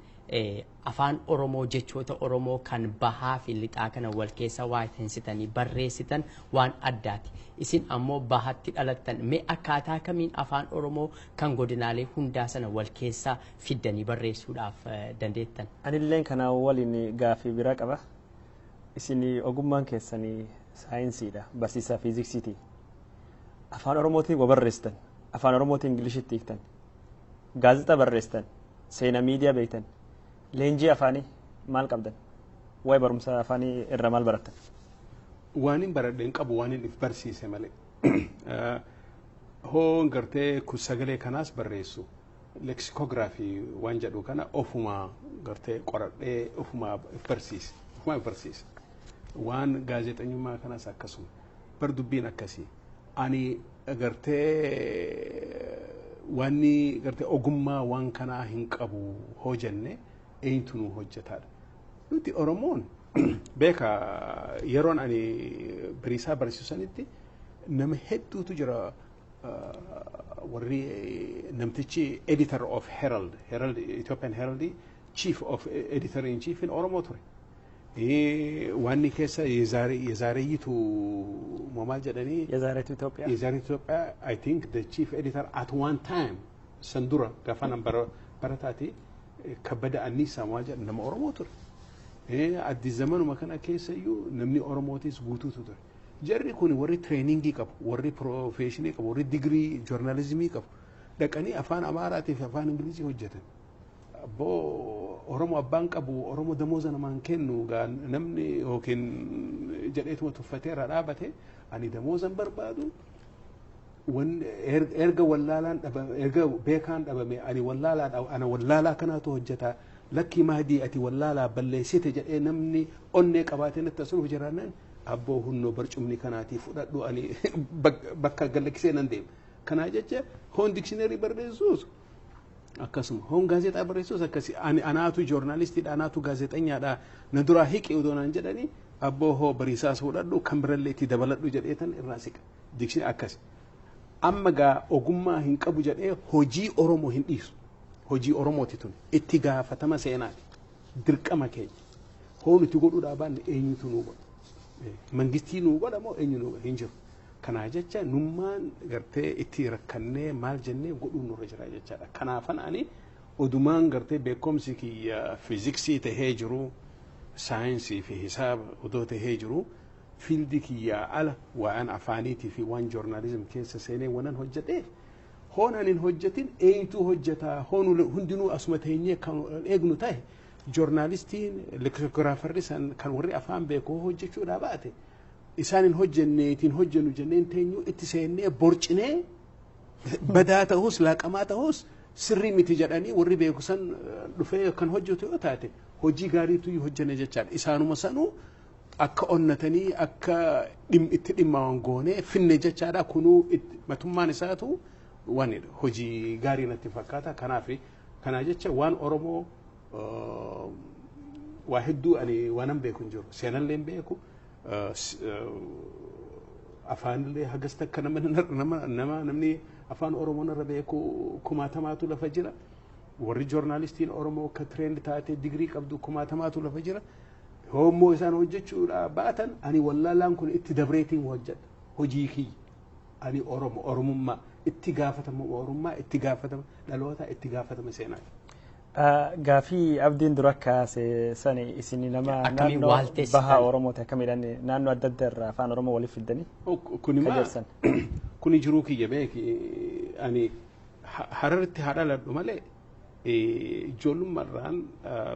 afaan Oromoo jechoota Oromoo kan bahaa fi lixaa kana wal keessa waa teensitanii barreessitan waan addaati. Isin ammoo bahatti dhalattan mee akkaataa kamiin afaan Oromoo kan godinaalee hundaa sana wal keessa fiddanii barreessuudhaaf dandeettan? Anilleen kana waliin gaafii biraa qaba. Isin ogummaan keessanii saayinsiidha, barsiisaa fiiziksiiti. Afaan Oromootiin waa barreessitan, afaan Oromootiin Ingiliishitti hiiktan, gaazexaa barreessitan, seenaa miidiyaa beektan. Leenjii afaanii maal qabdan? Waa'ee barumsa afaanii irraa maal barattan? Waan hin baradheen qabu waan hin barsiise malee. Hoo gartee sagalee kanaas barreessu. Leksikoogiraafii waan jedhu kana ofuma gartee qoradhee ofuma barsiise. Waan gaazexeessummaa kanas akkasuma. Bar dubbiin akkasii. Ani gartee wanni gartee ogummaa waan kanaa hin qabu hoo jenne eenyutu nu hojjetaadha. Nuti Oromoon beeka yeroon ani biriisaa barsiisanitti nama hedduutu jira warri namtichi editor of Herald Ethiopian Herald chief of editor in chief in Oromoo ture. Wanni keessa Yezaareyyitu maal jedhanii Yezaareyyitu Itoophiyaa I think the chief editor at one time sandura gaafa nambara barataati kabbada anniisaa maal jedhan nama Oromoo ture. Addi zamanuma kana keessa iyyuu namni Oromootis guutuutu ture. Jarri kun warri treeningii qabu, warri profeshinii qabu, warri digirii joornaalizimii qabu. Dhaqanii afaan Amaaraatii fi afaan Ingilizii hojjetan. Oromoo abbaan qabu, Oromoo damooza namaan kennu namni yookiin jedheetuma tuffateera dhaabate ani damoozan barbaadu. Erga wallaalaan dhabame, erga beekaan dhabame ani wallaalaa kanaatu hojjeta. Lakki Mahdii ati wallaalaa balleessite jedhee namni onnee qabaatee natti asuuf jiraannan abboo hunnoo barcumni kanaatiif fudhadhu ani bakka gallaksee nan deema. Kanaa jecha hoon dikshineerii barreessuus akkasuma hoon gaazexaa barreessuus akkasii anaatu joornaalistiidha anaatu gaazexeenyaadha na duraa hiqee odoo naan jedhanii abboo hoo bariisaas fudhadhu kan birallee itti dabaladhu jedheetan irraa siqa. Dikshineerii akkasi. Amma gaa ogummaa hin qabu jedhee hojii Oromoo hin dhiisu. Hojii Oromooti tun itti gaafatama seenaati. Dirqama keenya. Hoon itti godhuudhaa baanne eenyutu nuu godha. Mangistii nuu godha moo eenyu nuu godha hin jiru. Kanaa jecha nummaan gartee itti rakkannee maal jennee godhuun nurra jira jechaadha. Kanaafan ani odumaan gartee beekumsi kiyya fiiziksii tahee jiru, saayinsii fi hisaaba odoo tahee jiru, fiildi kiyya ala waan afaaniitii fi waan joornaalizim keessa seenee wanan hojjeteef hoon anin hojjetin eenyutu hojjeta hoon hundinuu asuma teenyee kan eegnu tahe joornaalistiin leksikograafarri san kan warri afaan beekoo hojjechuudhaa baate isaan hin hojjenne ittiin hojjennu jenneen teenyuu itti seennee borcinee badaa ta'us laaqamaa ta'us sirrii miti jedhanii warri beeku san dhufee kan hojjetu yoo taate hojii gaariitu hojjenne jechaadha. Isaanuma sanuu akka onnatanii akka itti dhimma goonee finne jechaadha. Kunuu matummaan isaatu waan hojii gaarii natti fakkaata. Kanaaf kana jecha waan Oromoo waa hedduu ani waanan beeku hin jiru. Seenallee hin beeku. Afaanillee hagas takka namni afaan Oromoo irra beeku kumaatamaatu lafa jira. Warri joornaalistiin Oromoo akka tireend taatee digirii qabdu kumaatamaatu lafa jira. Hoommoo isaan hojjechuudha baatan ani wallaalaan kun itti dabreetiin hojjedha. Hojii kiyya ani Oromummaa itti gaafatama Oromummaa itti gaafatama dhaloota itti gaafatama seenaa. Gaafii abdiin dura kaase sani isin nama naannoo bahaa Oromoo ta'e kamiidhaan naannoo adda addaa irraa afaan Oromoo waliif fiddanii kuni jiruu kiyya beeki ani Hararitti haadha ladhu malee ijoollummaarraan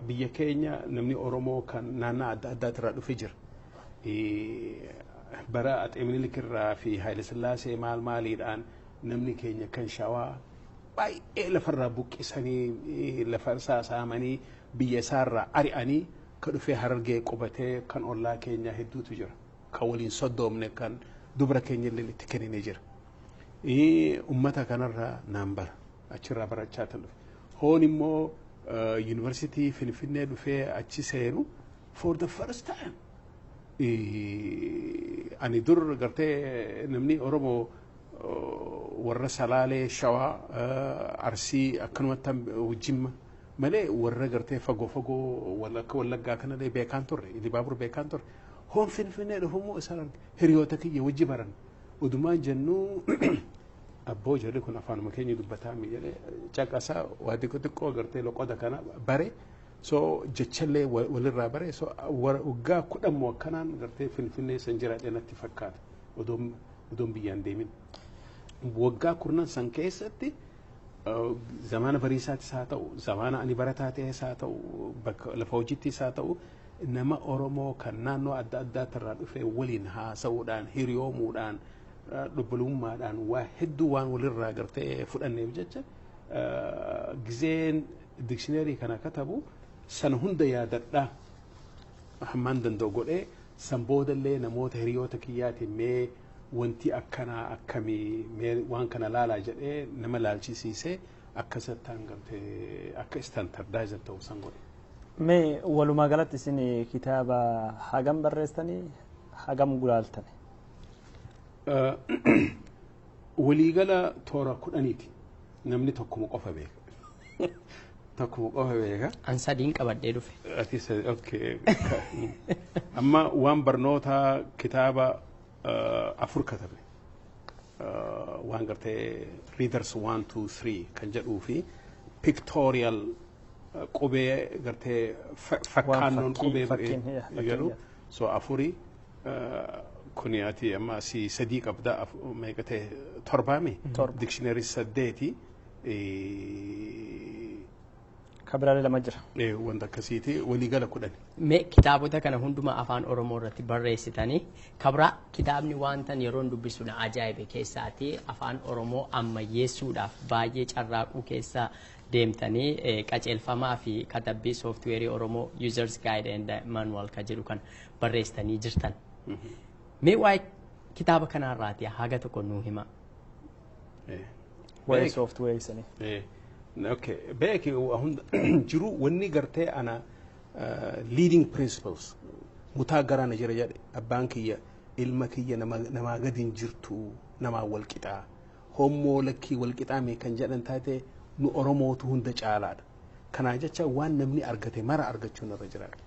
biyya keenya namni Oromoo kan naannaa adda addaatirraa dhufe jira. Bara Atsee Minilik irraa fi Haayile Sillaasee maaliidhaan namni keenya kan Shawaa baay'ee lafarraa buqqisanii lafa saamanii biyya isaarraa ari'anii kan dhufee Harargee qubatee kan ollaa keenya hedduutu jira. Kan waliin soddoomne kan dubara keenya illee itti kennine jira. Ummata kanarraa naan bara achirraa barachaa tan dhufe. Hoon immoo University Finfinnee dhufee achi seenu for the first time. Ani dur gartee namni Oromoo warra Salaalee, Shawaa, Arsii akkanumatti wajjimma malee warra gartee fagoo Wallaggaa kanallee beekaan turre, Ilbaabur beekaan turre. Hoon Finfinnee dhufummoo isaan hiriyoota kiyya wajji baran. Odumaan jennu abboo jarri kun afaanuma keenya dubbataa jedhee caqasaa waa xiqqoo gartee loqoda kana bare. So jechallee walirraa bare so waggaa 10 akkanaan gartee Finfinnee san jiraadhe natti fakkaata odoon biyyaan deemin. Waggaa 10 san keessatti zamana bariisaatis haa ta'u zamana ani barataa ta'es haa ta'u bakka lafa hojiittis haa ta'u nama Oromoo kan naannoo adda addaatirraa dhufe waliin haasa'uudhaan hiriyoomuudhaan dhubbalummaadhaan waa hedduu waan walirraa gartee fudhanneef jecha gizeen dikshineerii kana katabu san hunda yaadadhaa hammaan danda'u godhee san boodallee namoota hiriyoota kiyyaatiin mee wanti akkanaa akkamii mee waan kana laalaa jedhee nama laalchisiisee akkasattaan gartee akka istaandardaayiza ta'u san godhe. Mee walumaa galatti isin kitaaba hagam barreessitanii hagam gulaaltani? Waliigala toora 10ti namni tokkuma qofa beeka. Tokkuma qofa beeka. An sadiin qabadhee dhufe. Okay. Amma waan barnoota kitaaba 4 katabe. Waan gartee readers 1, 2, 3 kan jedhuu fi pictorial qubee gartee fakkaannoon qubee jedhu so 4 kuni ati amma si sadii qabda meeqate 7 dictionary 8 kabiraalee lama jira. Wanta akkasiiti waliigala 10. Mee kitaabota kana hundumaa afaan Oromoo irratti barreessitanii kabira kitaabni waantan yeroon dubbisuudha ajaa'ibe keessaati afaan Oromoo ammayyeessuudhaaf baay'ee carraaquu keessa deemtanii qaceelfamaa fi katabbii sooftiweerii Oromoo users guide and manual ka jedhu kan barreessitanii jirtan. Mee waa'ee kitaaba kanarraati haga tokko nuu hima. Waa'ee sooftiweerii sanii. Okay, beeki jiru wanni gartee ana leading principles mutaa garana jira jedhe abbaan kiyya ilma kiyya namaa gadin jirtu namaa walqixaa hommoo lakkii walqixaa mee kan jedhan taate nu Oromootu hunda caalaadha. Kanaa jecha waan namni argate mara argachuun irra jiraadha.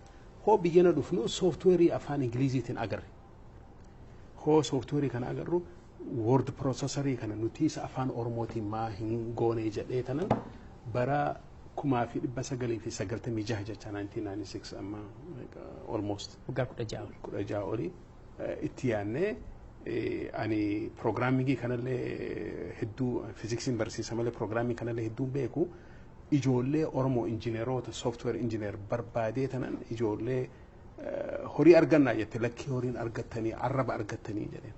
Hoo biyyana dhufnu sooftiweerii afaan Ingiliziitiin agarre. Hoo sooftiweerii kana agarru word processorii kana nuti isa afaan Oromootiin maa hin goone jedhee tanan bara 1996 jecha 1996 amma almost waggaa 16 olii itti yaannee ani programmingii kanallee hedduu fiziksiin barsiisa malee programming kanallee hedduu beeku ijoollee Oromoo injineeroota software engineer barbaadee tanan ijoollee horii argannaa jette lakki horiin argattanii arraba argattanii jedheen.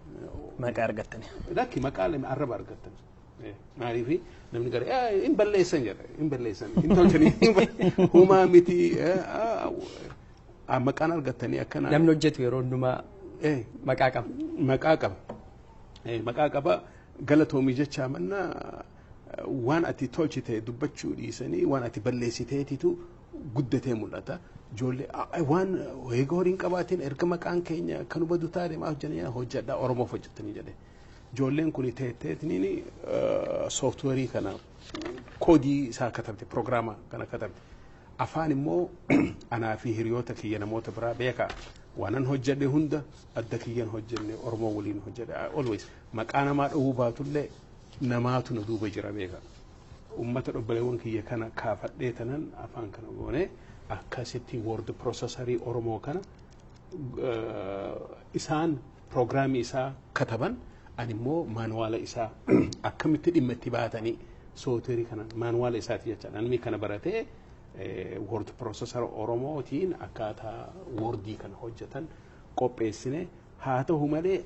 Maqaa argattanii. Lakki maqaa lama arraba argattanii. Maaliif namni gara in balleessan jedha in balleessan in tolchanii humaa miti maqaan argattanii akkana. Namni hojjetu yeroo hundumaa maqaa qaba. Maqaa qaba. Maqaa qaba galatoomii jecha manna waan ati tolchite dubbachuu dhiisanii waan ati balleessiteetitu guddatee mul'ata. Ijoollee waan eega horiin qabaatiin erga maqaan keenya kan hubatu taate maaf jenna hojjedhaa Oromoof hojjettanii jedhe. Ijoolleen kun teetteetiniin sooftiweerii kana koodii isaa katabte pirogiraama kana katabte. Afaan immoo anaa fi hiriyoota kiyya namoota biraa beekaa waanan hojjedhe hunda adda kiyyan hojjenne Oromoo waliin hojjedhe always maqaa namaa dhowwuu baatullee namaatu na duuba jira beekaa. Uummata dhobbaleewwan kiyya kana kaafadhee tanan afaan kana goone akkasitti word processorii Oromoo kana isaan pirogiraamii isaa kataban animmoo maanuwaala isaa akkamitti dhimma itti baatanii sooftiweerii kana maanuwaala isaati jecha namni kana baratee word processor oromootiin akkaataa wordii kana hojjetan qopheessine haa ta'u malee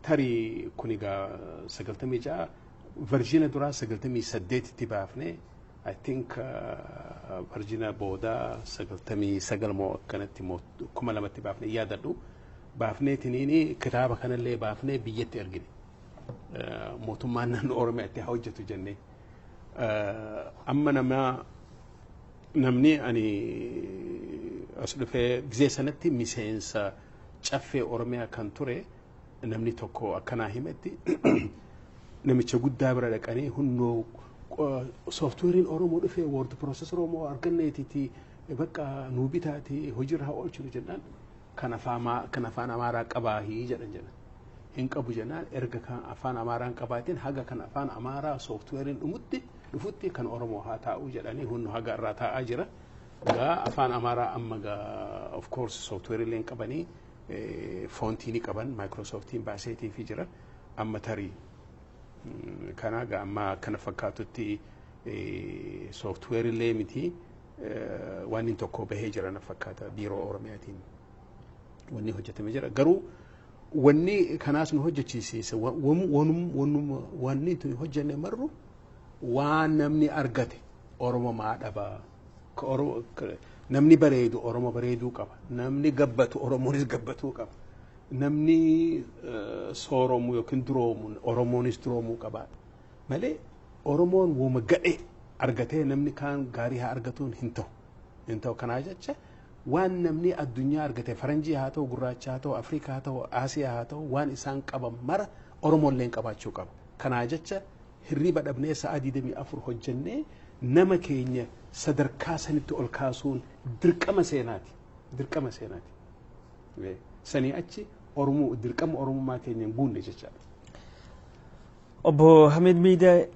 tarii kun egaa 96 verjina duraa 98 itti baafne I think verjina booda 99 moo akkanatti kuma lamatti baafne yaadadhu baafnee tiniini kitaaba kanallee baafnee biyyatti ergine mootummaan naannoo Oromiyaatti haa hojjetu jennee amma namni ani as dhufee gizee sanatti miseensa caffee Oromiyaa kan ture namni tokko akkanaa himetti namicha guddaa bira dhaqanii hunnoo sooftiweeriin Oromoo dhufee word processor Oromoo arganneetiti bakka nuu bitaati hojiirra haa oolchinu jennaan kan afaan Amaaraa qabaahii jedhan hin qabu jennaan erga kan afaan Amaaraan qabaatiin haga kan afaan Amaaraa sooftiweeriin dhufutti kan Oromoo haa taa'u jedhanii hunnu haga irraa taa'aa jira gaa afaan Amaaraa amma gaa of course sooftiweeriileen qabanii foontiini qaban Microsoftiin baaseetii fi jira amma tarii kana gaa amma kana fakkaatutti sooftiweeriilee miti waan inni tokko bahee jira na fakkaata biiroo Oromiyaatiin wanni hojjetame jira garuu wanni kanaas nu hojjechiisiise wanni tu hojjenne marru waan namni argate Oromoo maa dhaba namni bareedu Oromoo bareeduu qaba namni gabbatu Oromoonis gabbatuu qaba namni sooromu yookiin duroomu Oromoonis duroomuu qaba malee Oromoon woma gadhe argatee namni kaan gaarii haa argatuun hin ta'u kanaa jecha waan namni addunyaa argate faranjii haa ta'u gurraacha haa ta'u Afrikaa haa ta'u Aasiyaa haa ta'u waan isaan qaban mara Oromoolleen qabaachuu qaba kanaa jecha hirriba dhabnee sa'a 24 hojjennee nama keenya sadarkaa sanitti ol kaasuun dirqama seenaati sanii achi Oromoo dirqama Oromummaa keenya guunne jechaadha. Obbo Hamid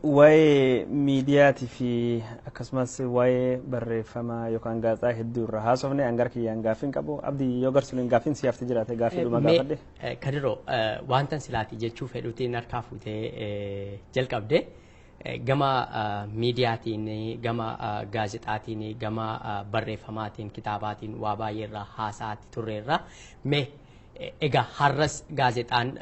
waa'ee miidiyaatii fi akkasumas waa'ee barreeffama yookaan gaazexaa hedduu irraa haasofne hangar kiyyaan gaaffiin qabu abdii yoo garsuun gaaffiin siyaafti jiraate gaaffii dhuma gaafadhe. Kadiroo wanta silaati jechuu fedhuutiin harkaa fuutee jalqabde gama miidiyaatiin gama gaazexaatiin gama barreeffamaatiin kitaabaatiin waa baay'ee irraa haasaatti turreerra mee egaa har'as gaazexaan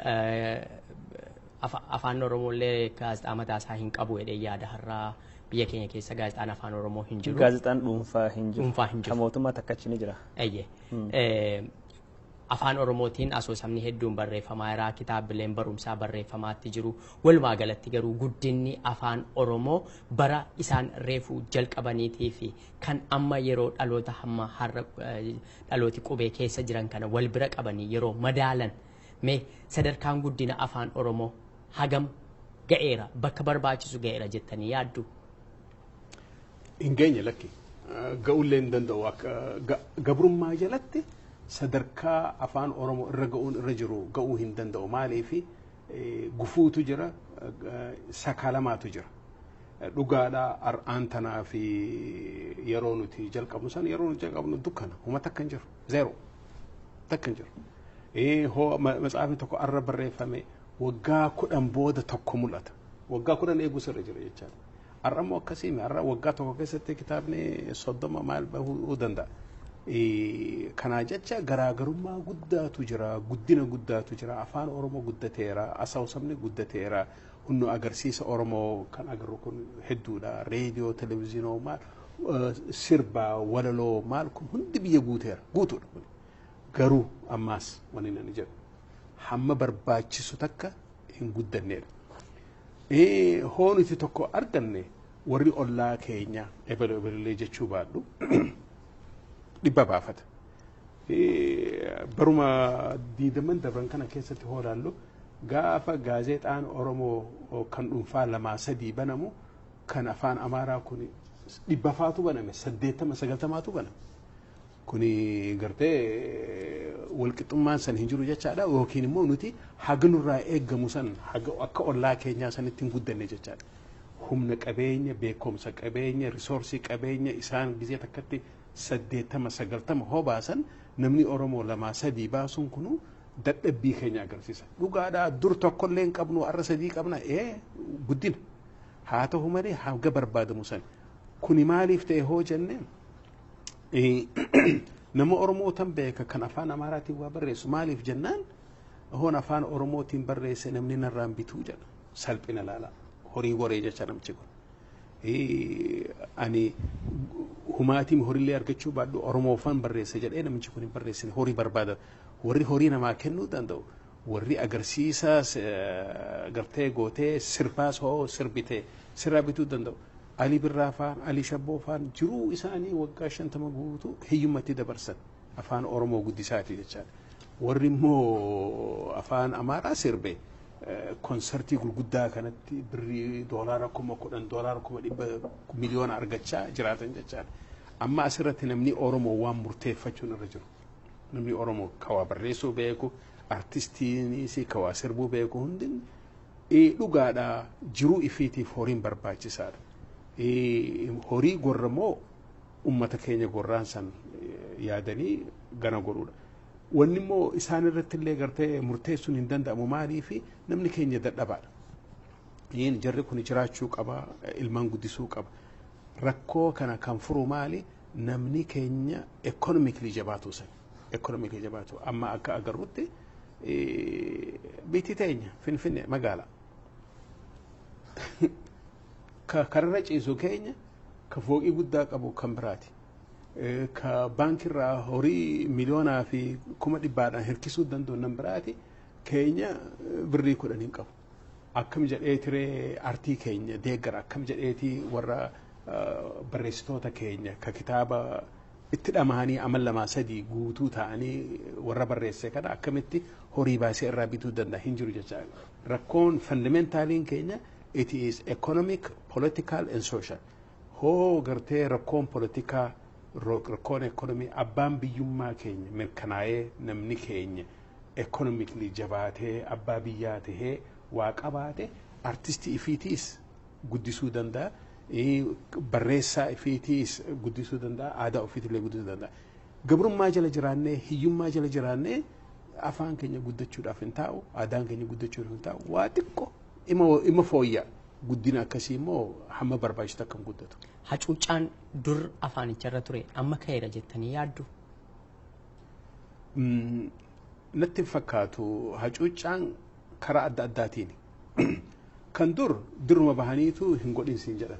afaan Oromoolee gaazexaa mataasaa hin qabu jedhee yaada har'aa biyya keenya keessa gaazexaan afaan Oromoo hin jiru. Gaazexaan dhuunfaa hin jiru. Kan mootummaa takkachi ni jira. Afaan Oromootiin asoosamni hedduun barreeffamaa jira kitaabileen barumsaa barreeffamaatti jiru walumaa galatti garuu guddinni afaan Oromoo bara isaan reefuu jalqabaniitii fi kan amma yeroo dhaloota hamma har'a dhalooti qubee keessa jiran kana wal bira qabanii yeroo madaalan mee sadarkaan guddina afaan Oromoo hagam ga'eera bakka barbaachisu ga'eera jettanii yaaddu? Hin geenye lakki ga'ullee hin danda'u gabrummaa jalatti sadarkaa afaan Oromoo irra ga'uun irra jiru ga'uu hin danda'u maaliifi gufuutu jira sakaalamaatu jira dhugaadhaa ar'aan tanaa fi yeroo nuti jalqabnu san yeroo nuti jalqabnu dukkana huma takka hin jiru zeero takka hin jiru matsaafni tokko arra barreeffame waggaa 10 booda tokko mul'ata waggaa 10 eeguu sirra jira jechaadha arra immoo akkasii arra waggaa tokko keessatti kitaabni 30 maal bahuu danda'a kanaa jecha garaagarummaa guddaatu jira guddina guddaatu jira afaan Oromoo guddateera asoosamni guddateera hunnu agarsiisa Oromoo kan agarru kun hedduudha reediyoo televezyiinoo maal sirbaa walaloo maal kun hundi biyya guutuudha garuu ammaas wanni nani jedhu hamma barbaachisu takka hin guddanneedha. Hooniti tokko arganne warri ollaa keenya ebelee jechuu baadhu dhibba baafata. Baruma 20 dabran kana keessatti hoolaallu gaafa gaazexaan Oromoo kan dhuunfaa 2-3 banamu kan afaan Amaaraa kun dhibba faatu baname 80-90tu baname. Kuni gartee walqixxummaan san hin jiru jechaadha yookiin immoo nuti hagnurraa eeggamu san akka ollaa keenyaa sanitti hin guddanne jechaadha. Humna qabeenya beekumsa qabeenya risoorsii qabeenya isaan gizee takkatti 80-90 hobaasan namni Oromoo 2-3 baasuun kunu dadhabbii keenya agarsiisa. Dhugaadhaa dur tokkollee hin qabnu arra sadii qabna guddina haa ta'u malee hanga barbaadamu san kuni maaliif ta'e hoo jenneen nama Oromoo tan beeka kan afaan Amaaraatiin waa barreessu maaliif jennaan hoon afaan Oromootiin barreesse namni narraan bituu jedha salphina laala horii goree jecha namchi kun ani humaatiin horiillee argachuu baadhu Oromoofan barreesse jedhee namichi kun hin barreessine horii barbaada warri horii namaa kennuu danda'u warri agarsiisa gartee gootee sirbaas hoo sirbitee sirraa bituu danda'u Ali Birraa faan Ali Shabboo faan jiruu isaanii waggaa 50 guutuu hiyyummatti dabarsan afaan Oromoo guddisaati jechaadha. Warri immoo afaan Amaaraa sirbe konsertii gurguddaa kanatti birrii $10,000 $10,000 miliyoona argachaa jiraatan jechaadha. Amma asirratti namni Oromoo waan murteeffachuun irra jiru. Namni Oromoo kawaa barreessuu beeku, artistiinis kawaa sirbuu beeku hundin dhugaadhaa jiruu ifiitiif horiin barbaachisaadha. Horii gorramoo ummata keenya gorraan san yaadanii gana godhuudha. Wanni immoo isaan irratti illee gartee murteessuun hin danda'amu maaliifi namni keenya dadhabaadha. Jarri kun jiraachuu qaba, ilmaan guddisuu qaba. Rakkoo kana kan furu maali? Namni keenya economically jabaatu san. Economically jabaatu. Amma akka agarrutti biitii teenya Finfinnee magaala. Karra ciisu keenya ka fooqii guddaa qabu kan biraati. Ka bankirraa horii miliyoonaa fi 100,000 hirkisuu danda'u nan biraati keenya birrii 10 hin qabu. Akkam jedhee tiree artii keenya deeggara akkam jedheeti warra barreessitoota keenya ka kitaaba itti dhamaanii amal 2-3 guutuu ta'anii warra barreesse kana akkamitti horii baasee irraa bituu danda'a hin jiru jecha. Rakkoon fundamentaliin keenya it is economic, political and social. Hoo gartee rakkoon politikaa rakkoon economy abbaan biyyummaa keenya mirkanaa'ee namni keenya economically jabaatee abbaa biyyaa tahee waa qabaate artistii ifiitiis guddisuu danda'a. Barreessaa ifiitiis guddisuu danda'a. Aadaa ofiitillee guddisuu danda'a. Gabrummaa jala jiraannee hiyyummaa jala jiraannee afaan keenya guddachuudhaaf hin taa'u aadaan keenya guddachuudhaaf hin taa'u waa xiqqoo ima fooyyaa guddina akkasii immoo hamma barbaachisu akkam guddatu. Hacuuccaan dur afaanicharra ture amma ka'eera jettanii yaaddu? Natti fakkaatu hacuuccaan karaa adda addaatiin kan duruma bahaniitu hin godhinsiin jedhan.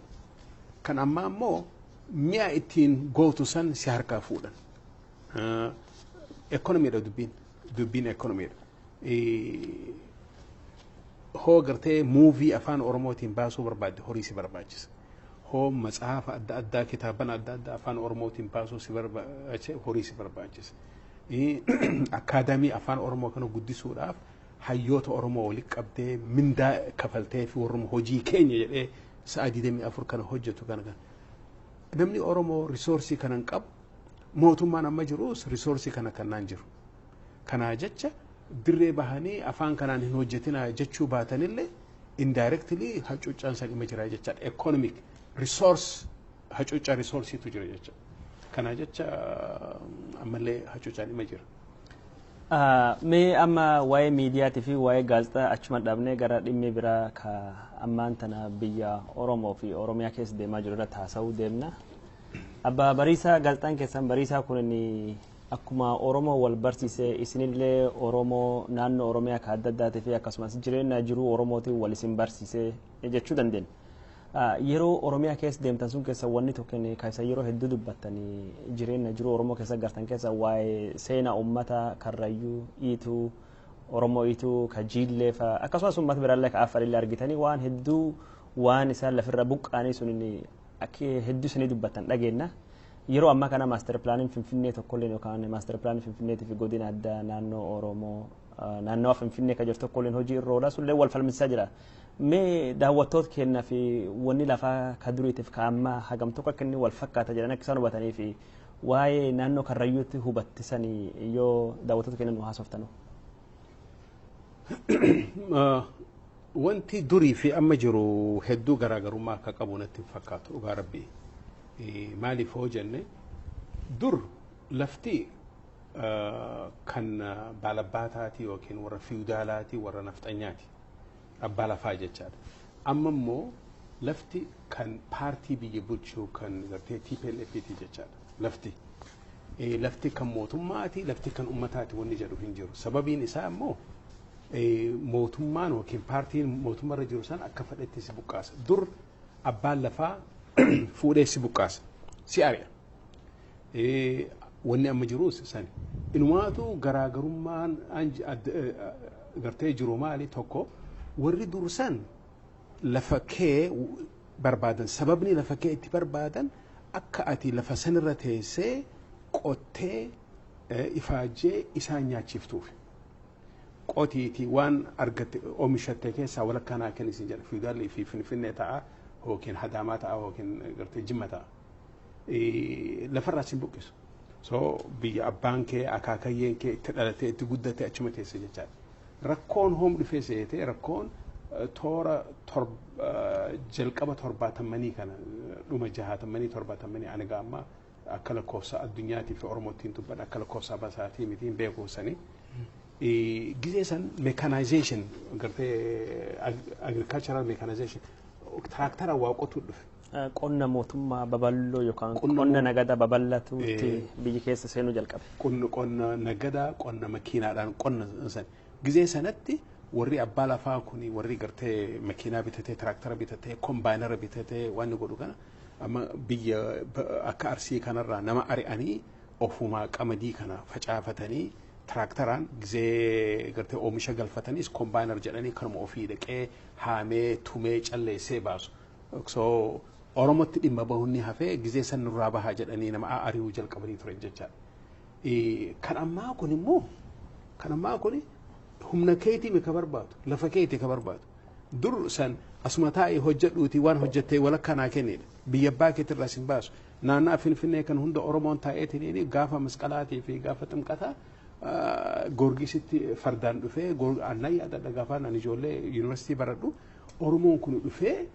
Kan ammaa immoo mi'a ittiin gootu san si harkaa fuudhan. Ekonomiidha dubbiin ekonomiidha. Hoo gartee muuvii afaan Oromootiin baasuu barbaadde horii si barbaachisa. Hoo matsaafa adda addaa kitaaban adda addaa afaan Oromootiin baasuu si barbaachisa horii si barbaachisa. Akaadaamii afaan Oromoo kana guddisuudhaaf hayyoota Oromoo walitti qabdee mindaa kafaltee fi warra hojii keenya jedhee sa'a 24 kana hojjetu kana. Namni Oromoo risoorsii kana hin qabu mootummaan amma jirus risoorsii kana kannaan jiru. Kanaa jecha dirree bahanii afaan kanaan hin hojjetinaa jechuu baatanillee indirectly hacuuccaan san dhimma jira jechaadha. Economic resource hacuuccaa resourceetu jira jecha. Kanaa jecha ammallee hacuuccaan dhimma jira. Mee amma waa'ee miidiyaatii fi waa'ee gaazexaa achuma dhabnee gara dhimmi biraa ka ammaan tana biyya Oromoo fi Oromiyaa keessa deemaa jiru irratti haasa'uu deemna. Abbaa Bariisaa gaazexaan keessan Bariisaa kun akkuma Oromoo wal barsiisee isinillee Oromoo naannoo Oromiyaa ka adda addaatii fi akkasumas jireenya jiruu Oromootiin wal isin barsiisee jechuu dandeenya. Yeroo Oromiyaa keessa deemtan sun keessa wanni tokkoon kaasa yeroo hedduu dubbattanii jireenya jiruu Oromoo keessa gartan keessa waa'ee seenaa uummata Karrayyuu, Iituu, Oromoo Iituu, Kajiillee fa'a akkasumas uummata biraallee ka Affarillee argitanii waan hedduu waan isaan lafirra buqqaanii sun akka hedduu isinii dubbattan dhageenya. Yeroo ammaa kana maaster pilaaniin Finfinnee tokkolleen yookaan maaster pilaaniin Finfinneetii fi godina addaa naannoo Oromoo naannoo Finfinnee ka jirtu tokkolleen hojii irra oolaa sullee wal falmisaa jira. Mee daawwattoota kennaa fi wanni lafaa ka duriitiif ka ammaa hagam tokko akka inni wal fakkaata jedhan akka isaan hubatanii fi waa'ee naannoo Karrayyuutti hubattisanii yoo daawwattoota kennan nu haasoftanu. Wanti durii fi amma jiru hedduu garaagarummaa akka qabu natti fakkaatu dhugaa rabbii. Maaliif hoo jenne dur lafti kan baalabaataati yookiin warra fiudaalaati warra nafxanyaati abbaa lafaa jechaadha. Amma immoo lafti kan paartii biyya bulchuu kan gartee TPLF'ti jechaadha. Lafti kan mootummaati lafti kan ummataati wanni jedhu hin jiru. Sababiin isaa immoo mootummaan yookiin paartiin mootummaarra jiru san akka fedhetti si buqqaasa. Dur abbaan lafaa fuudhee si buqqaasa. Si ari'a. Wanni amma jirus sani. Inumaatu garaagarummaan gartee jiru maali tokko warri dursan lafa kee barbaadan sababni lafa kee itti barbaadan akka ati lafa sanirra teessee qottee ifaajjee isaan nyaachiftuuf. Qotiiti waan argatte oomishatte keessaa walakkaanaa kennisin jedha fiidaalii fi finfinnee ta'a yookiin hadaamaa ta'a yookiin gartee jimma ta'a. Lafarraa sin buqqisu. So biyya abbaan kee akaakayyeen kee itti dhalatee itti guddatee achuma teesse jechaadha. Rakkoon hoom dhufee seetee rakkoon toora jalqaba 70 kana dhuma 60 70 ani gaamma akka lakkoofsa addunyaatiif fi oromootiin dubbadha akka lakkoofsa basaatii mitiin beekuusanii. Gizee san mechanization gartee agricultural mechanization traaktara waa qotuu dhufe. Qonna mootummaa babal'oo yookaan qonna nagada babal'atuutti biyyi keessa seenuu jalqabe. Qonna nagada qonna makiinaadhaan qonna san gizee sanatti warri abbaa lafaa kuni warri gartee makiinaa bitatee traaktara bitatee kombaayinara bitatee waan godhu kana amma biyya akka arsii kanarraa nama ari'anii ofumaa qamadii kana facaafatanii traaktaraan gizee gartee oomisha galfataniis kombaayinar jedhanii kanuma ofii dhaqee haamee tumee calleessee baasu. So Oromotti dhimma bahunni hafee gizee san nurraa bahaa jedhanii nama ari'uu jalqabanii turan jechaadha. Kan ammaa kun immoo kan ammaa kun humna keetii ka barbaadu lafa keetii ka barbaadu. Dur san asuma taa'ee hojjedhuuti waan hojjettee walakkanaa kennedha. Biyya abbaa keetirraa sin baasu. Naannaa Finfinnee kan hunda Oromoon taa'eetiin gaafa masqalaatii fi gaafa ximqataa Goorgisitti fardaan dhufee annan yaadadha gaafa ani ijoollee yuunivarsiitii baradhu Oromoon kun dhufee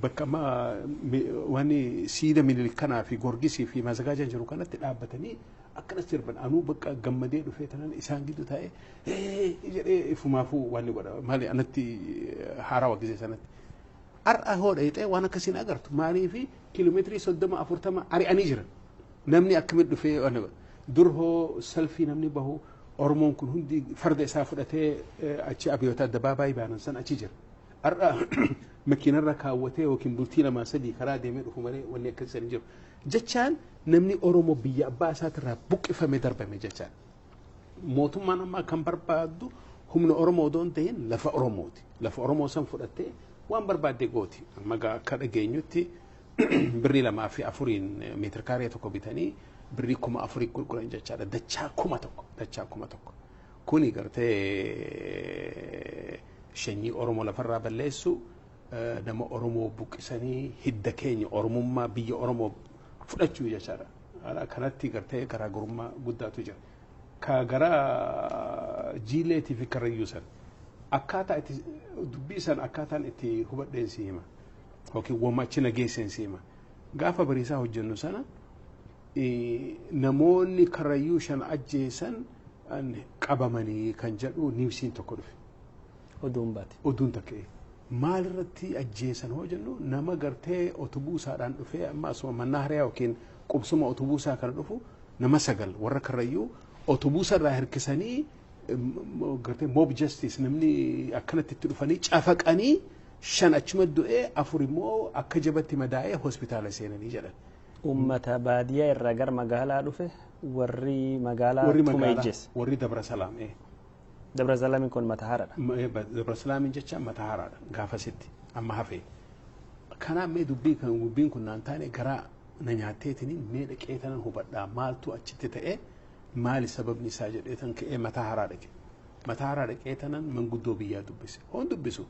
bakka waan siida Minilik kanaa fi Goorgisii fi Mazagaajan jiru kanatti dhaabbatanii akkanas sirban anuu bakka gammadee dhufee tanan isaan gidduu taa'ee jedhee ifumaafuu waan godha maali anatti haarawaa gizee sanatti. Har'a hoodha hixee waan akkasiin agartu maalii fi kiiloomeetirii 30-40 ari'anii jiran namni akkamitti dhufee waan godha. Durhoo salfii namni bahu Oromoon kun hundi farda isaa fudhatee achi abiyyoota addabaabaayii baanan san achi jira. Har'a makiinarra kaawwatee yookiin bultii 2-3 karaa deemee dhufu malee wanni akkasii hin jiru. Jechaan namni Oromoo biyya abbaa isaatirraa buqqifamee darbame jechaan. Mootummaan ammaa kan barbaadu humna Oromoo odoon ta'in lafa Oromooti. Lafa Oromoo san fudhattee waan barbaadde gooti. Amma akka dhageenyutti birrii 2 fi 4 meetira kaaree tokko bitanii birrii 4,000 gurguran jechaadha. Dachaa 1,000. Kuni gartee shanyii Oromoo lafarraa balleessu nama Oromoo buqqisanii hidda keenya Oromummaa biyya Oromoo fudhachuu jechaadha. Kanatti gartee garaagarummaa guddaatu jira. Ka gara jiileetii fi karrayyuu san akkaataa itti dubbii san akkaataan itti hubadheen si hima yookiin wammachi nageesseen si hima. Gaafa bariisaa hojjennu sana namoonni karrayyuu shan ajjeesan qabamanii kan jedhu niwsiin tokko dhufe. Oduun baate. Oduun takkee. Maalirratti ajjeesan hoo jennu nama gartee otobuusaadhaan dhufee amma asuma mannaa hariyaa yookiin qubsuma otobuusaa kana dhufu nama 9 warra karrayyuu otobuusarraa hirkisanii gartee mob justice namni akkanatti itti dhufanii cafaqanii 5 achuma du'ee 4 immoo akka jabatti madaa'ee hospitaala seenanii jedhan. Uummata baadiyyaa irraa gara magaalaa dhufe warri magaalaa tuma ijjees. Warri Dabra Salaam. Dabra Salaamin kun Mataharaadha. Dabra Salaamin jecha Mataharaadha gaafasitti amma hafee. Kanaaf mee dubbiin kun naan taane garaa na nyaatteetiniin mee dhaqee tanan hubadhaa maaltu achitti ta'e maali sababni isaa jedheetan ka'ee Mataharaa dhaqe. Mataharaa dhaqee tanan manguddoo biyyaa dubbise. Hoon dubbisu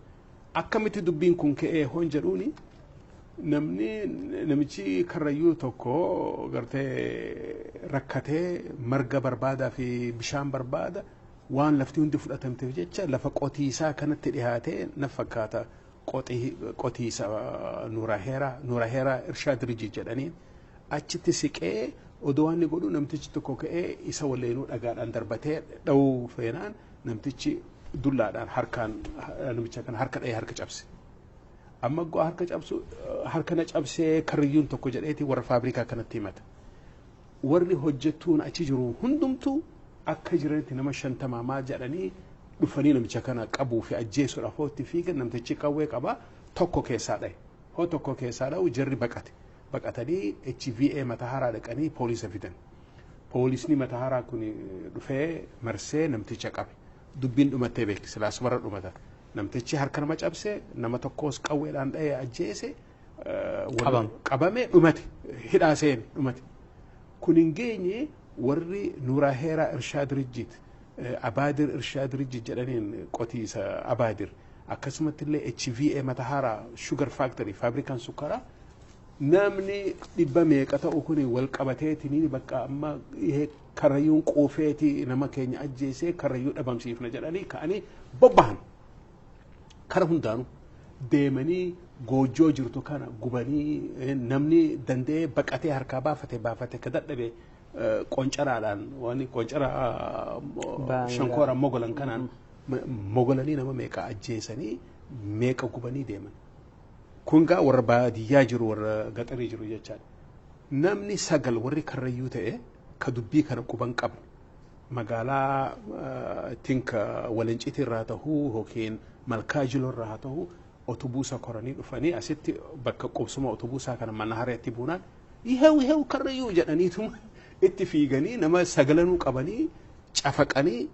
akkamitti dubbiin kun ka'ee hoon jedhuuni namichi karrayyuu tokko gartee rakkatee marga barbaadaa fi bishaan barbaada waan lafti hundi fudhatamteef jecha lafa qotiisaa kanatti dhiyaatee na fakkaata qotiisa Nuuraheeraa Irshaa Dirijii jedhaniin achitti siqee odoo inni godhu namtichi tokko ka'ee isa walleenuu dhagaadhaan darbatee dha'uu feenaan namtichi dullaadhaan harkaan namicha kana harka dha'ee harka cabse. Amma goo harka cabsu harka na cabsee karriyyuun tokko jedheeti warra faabrikaa kanatti himata. Warri hojjettuun achi jiru hundumtuu akka jiranitti nama 50 maal jedhanii dhufanii namicha kana qabuu fi ajjeesuudhaaf hootti fiigan namtichi qawwee qaba tokko keessaa dha'e. Hoo tokko keessaa dha'u jarri baqate. Baqatanii HVA Mataharaa dhaqanii poolisa fidan. Poolisni Mataharaa kun dhufee marsee namticha qabe. Dubbiin dhumattee beekti silaas warra dhumata. Namtichi harka nama cabse nama tokkos qawweedhaan dha'ee ajjeese qabame dhumate hidhaa seene dhumate. Kun hin geenye warri Nuuraa Heeraa Irshaa Dirijjit Abaadir Irshaa Dirijjit jedhaniin qotiisa Abaadir akkasumatti illee HVA Mataharaa Sugar Factory faabrikaan sukkaraa namni dhibba meeqa ta'u kun wal qabateetiin bakka amma karrayyuun quufeeti nama keenya ajjeesee karrayyuu dhabamsiifna jedhanii ka'anii bobbahan kara hundaanu deemanii goojjoo jirtu kana gubanii namni danda'ee baqatee harkaa baafate ka dadhabe qoncaraadhaan waan qoncara shankoora mogolan kanaan mogolanii nama meeqa ajjeesanii meeqa gubanii deeman. Kun gaa warra baadiyyaa jiru warra gaxarii jiru jechaadha. Namni sagal warri karrayyuu ta'e ka dubbii kana quban qabu magaalaa tinka walanciti irraa tahuu yookiin malkaa jiloo irraa haa tahuu otobuusa koranii dhufanii asitti bakka qubsuma otobuusaa kana mana hareetti buunaan ihew karrayyuu jedhaniitu itti fiiganii nama sagalanuu qabanii cafaqanii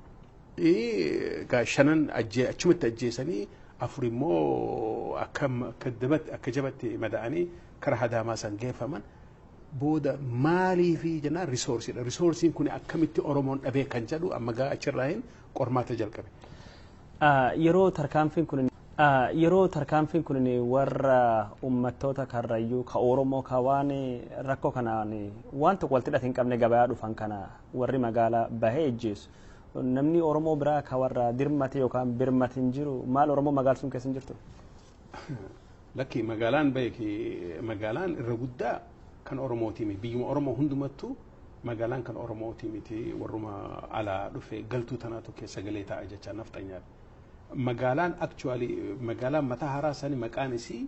shanan achumatti ajjeesanii afur immoo akka jabatti mada'anii kara hadaamaa san geeffaman booda maalii fi jennaan risoorsiidha. Risoorsiin kun akkamitti Oromoon dhabee kan jedhu amma gaa achirraa hin qormaata jalqabe. Yeroo tarkaanfiin kun warra uummattoota karrayyuu ka Oromoo ka waan rakkoo kanaan waan tokko walitti hidhate hin qabne gabayaa dhufan kana warri magaalaa bahee ejjeessu. Namni Oromoo biraa ka warra dirmate yookaan birmate hin jiru maal Oromoo magaalaa sun keessa hin jirtu? Lakki magaalaan magaalaan irra guddaa kan Oromooti miti biyyuma Oromoo hundumattuu magaalaan kan Oromooti miti warruma alaa dhufe galtuu tanaatu keessa galee ta'a jecha nafxanyaadha. Magaalaan actually magaalaan Mataharaa sani maqaan isii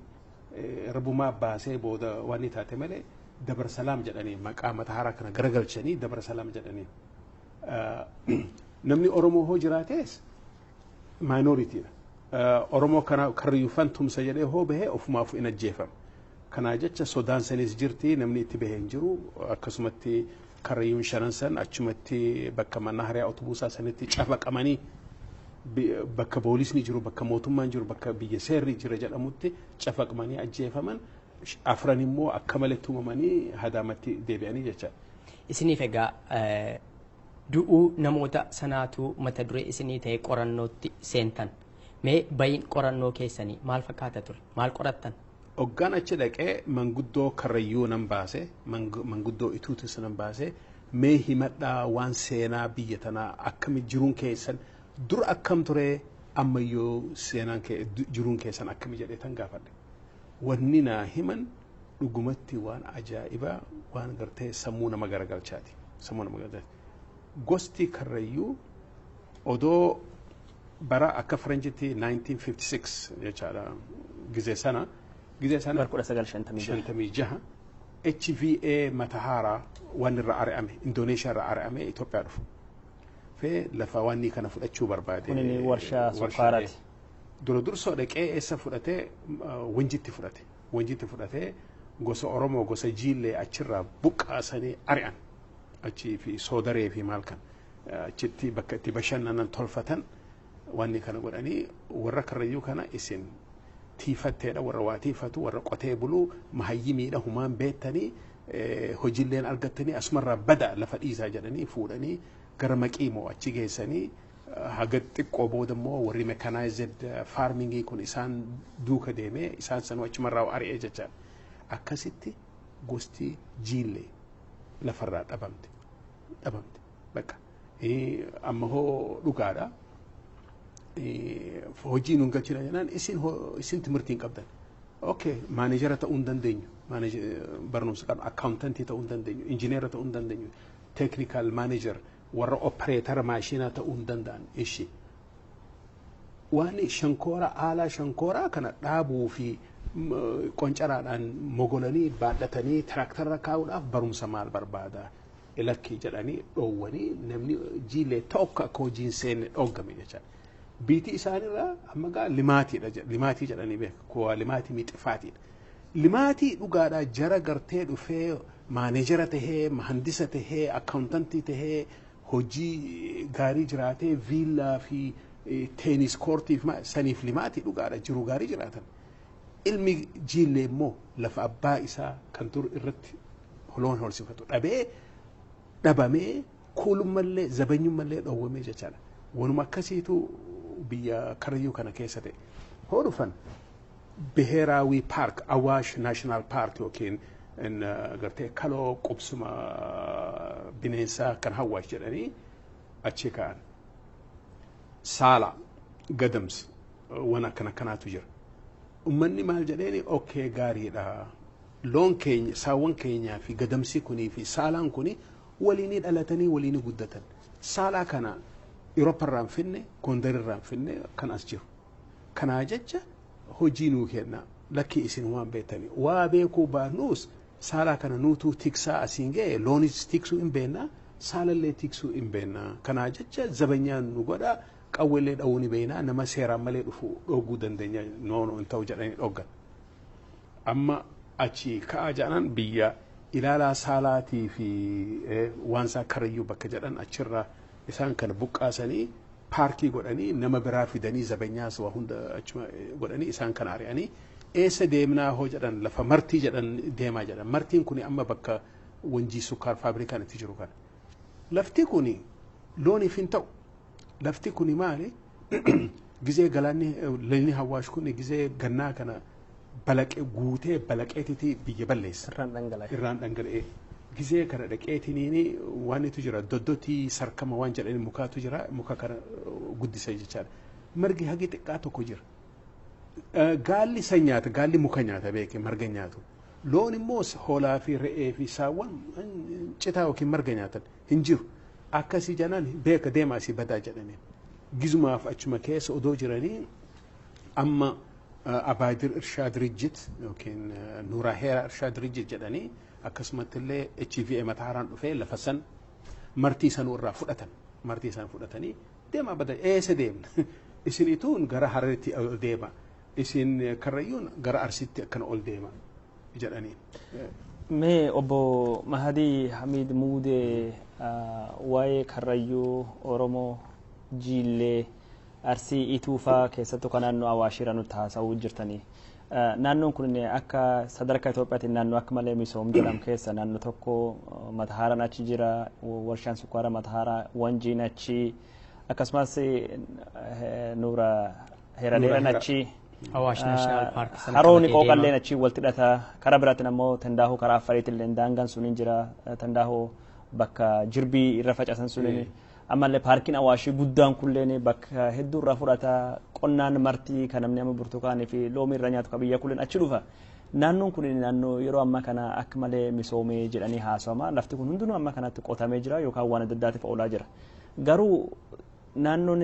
rabumaa baasee booda waan taate malee Dabarsalaam jedhanii maqaa Mataharaa kana garagalchanii Dabarsalaam jedhanii. Namni Oromoo hoo jiraates minoritiidha. Oromoo kana karrayyuufan tumsa jedhee hoo bahee ofumaaf hin ajjeefama. Kana jecha sodaan sanis jirti namni itti bahee hin jiru akkasumatti karrayyuun shanan san achumatti bakka mana hariyaa otobuusaa sanitti cafaqamanii bakka poolisni jiru bakka mootummaan jiru bakka biyya seerri jira jedhamutti cafaqamanii ajjeefaman afran immoo akka malee tumamanii hadaamatti deebi'anii jecha. Isiniif egaa du'uu namoota sanaatu mata duree isinii ta'e qorannootti seentan. Mee bayin qorannoo keessanii maal fakkaata ture? Maal qorattan? Hoggaan achi dhaqee manguddoo karrayyuu nan baase, manguddoo ituutis nan baase, mee himadhaa waan seenaa biyya tanaa akkami jiruun keessan dur akkam ture ammayyoo seenaan jiruun keessan akkami jedhee tan gaafadhe. Wanni naa himan dhugumatti waan ajaa'ibaa waan gartee sammuu nama garagalchaati. Sammuu nama garagalchaati. Gosti karrayyuu odoo bara akka faranjitti 1956 jechaadha gizee sana barkudha 1956 HVA Mataharaa waan irra ari'ame Indoneeshiyaa irra ari'ame Itoophiyaa dhufu fee lafa waan kana fudhachuu barbaade kunini warshaa sukkaaraati dura dursoo dhaqee eessa fudhatee wanjitti fudhatee gosa Oromoo gosa Jiillee achirraa buqqaasanii ari'an achi fi soodaree fi maal kan achitti bakka itti bashannanan tolfatan wanni kana godhanii warra karrayyuu kana isin tiifatteedha warra waa tiifatu warra qotee buluu mahayyimiidha humaan beettanii hojiilleen argattanii asumarraa bada lafa dhiisaa jedhanii fuudhanii gara maqiimoo achi geessanii haga xiqqoo booda immoo warri mechanized farmingii kun isaan duuka deemee isaan sanuu achumarraa ari'ee jecha akkasitti gosti Jiillee lafarraa dhabamte bakka amma hoo dhugaadha. Hojii nun galchina jenaan isin timirtiin qabdan okay maanejera ta'uu hin dandeenyu barnoomsa qabna akkaawuntantii ta'uu hin dandeenyu injineera ta'uu hin dandeenyu teeknikaal maanejer warra opereetara maashinaa ta'uu hin danda'an ishii waan shankoora aalaa shankooraa kana dhaabuu fi qoncaraadhaan mogolanii baadhatanii tiraaktarra kaa'uudhaaf barumsa maal barbaada ilakkii jedhanii dhoowwanii namni jiilee tokko akka hojiin seenne dhoggame jechaadha. Biitii isaanirraa amma gaa limaatii jedhanii beeku kuwaa limaatii mixifaatiidha. Limaatii dhugaadhaa jara gartee dhufee maanejera tahee mahandisa tahee akkaawuntantii tahee hojii gaarii jiraatee viillaa fi teenis koortiif saniif limaatii dhugaadha jiru gaarii jiraatan. Ilmi jiillee immoo lafa abbaa isaa kan dur irratti loon horsiifatu dhabamee kuulummallee zabanyummallee dhoowwamee jechaadha. Wanuma akkasiitu biyya Karrayyuu kana keessa ta'e. Hoo dhufan Biheeraawi Paark Awaash Naashinaal Paark yookiin gartee kaloo qubsuma bineensaa kan Awaash jedhanii achi ka'an. Saala Gadamsi waan akkanaatu jira. Uummanni maal jedheeni okkee gaariidha. Loon keenya saawwan keenyaa fi gadamsi kunii fi saalaan kuni waliin dhalatanii waliin guddatan. Saalaa kana Irooparraan finne Gondarirraan finne kan as jiru. Kanaa jecha hojii nuu kenna lakki isin waan beektanii waa beekuu baannuus saalaa kana nuutuu tiksaa asiin ga'e loonis tiksuu hin beennaa saalallee tiksuu hin beennaa. Kanaa jecha zabanyaan nu godha qawweellee dha'uu ni beeknaa nama seeraan malee dhufu dhogguu dandeenya noono hin ta'u jedhanii dhoggan. Amma achi ka'aa jedhan biyya ilaalaa saalaatii fi waan isaa Karrayyuu bakka jedhan achirraa isaan kana buqqaasanii paarkii godhanii nama biraa fidanii zabanyaas waa hunda achuma godhanii isaan kana ari'anii eessa deemnaa hoo jedhan lafa martii jedhan deemaa jedhan martiin kuni amma bakka wanjii sukkaar faabrikaan itti jiru kana. Lafti kuni looniif hin ta'u. Lafti kuni maali? Gizee galaanni leenni Awaash kuni gizee gannaa kana balaqee guutee balaqeetiti biyya balleessa. Irraan dhangala'ee. Gizee kana dhaqeetiniini waan itti jira doddotii sarkama waan jedhanii mukaatu jira muka kana guddisa jechaadha. Margi hagi xiqqaa tokko jira. Gaalli san nyaata gaalli muka nyaata beeke marga nyaatu. Loon immoo hoolaa fi re'ee fi saawwan citaa yookiin marga nyaatan hin jiru. Akkasii janaan beeka deemaa si badaa jedhanii. Gizumaaf achuma keessa odoo jiranii amma Abaadir Irshaa Dirijjit yookiin Nuuraa Heeraa Irshaa Dirijjit jedhanii akkasumatti illee HVA mataaraan dhufee lafa san martii sanuu irraa fudhatan. Martii san fudhatanii deemaa badaa eessa deemna? Isinituun gara Hararitti ol deema. Isin Karrayyuun gara Arsiitti akkana ol deema jedhanii. Mee obbo Mahadii Hamiid Muudee waa'ee Karrayyuu Oromoo Jiillee Arsii Ituufaa keessattuu kan naannoo Awaashira nutti haasa'uu jirtanii. Naannoon kun akka sadarkaa Itoophiyaatti naannoo akka malee misoom jedhamu keessa naannoo tokko Matahaaraan achi jira warshaan sukkaaraa Matahaaraa Wanjiin achi akkasumas Nuura Heeradeeran achi Awaash Naashinaal Paark haroonni qooqalleen achi walitti hidhata karaa biraatiin ammoo Tandaahoo karaa Affariitillee daangaan sun hin jira Tandaahoo bakka jirbii irra facasan sun ammallee paarkiin Awaashii guddaan kulleen bakka hedduu irraa fudhata qonnaan martii kan namni amma burtukaanii fi loomii irra nyaatu biyya kulleen achi dhufa. Naannoon kun naannoo yeroo ammaa kana akka malee misoomee jedhanii haasawama. Lafti kun hundinuu amma kanatti qotamee jira yookaan waan adda addaatiif oolaa jira. Garuu naannoon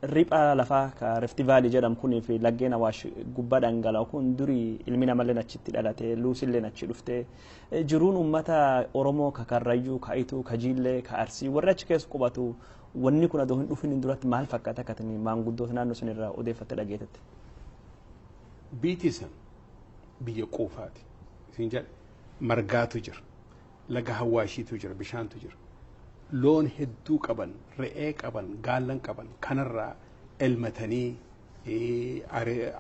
riphaa lafaa ka Rift Valley jedhamu kunii fi laggeen Awaash gubbaa dhangala'u kun durii ilmi namallee achitti dhalatee luusillee achi dhuftee jiruun uummata Oromoo ka Karrayyuu ka Ituu ka Jiillee ka Arsii warri achi keessa qubatu wanni kun adoo hin dhufin duratti maal fakkaata akkatanii maanguddoota naannoo sun irraa odeeffatte dhageetatti. Biitii san biyya quufaati. Isin jedhe margaatu jira. Laga Awaashiitu jira bishaantu jira. Loon hedduu qaban, re'ee qaban, gaallan qaban kanarraa elmatanii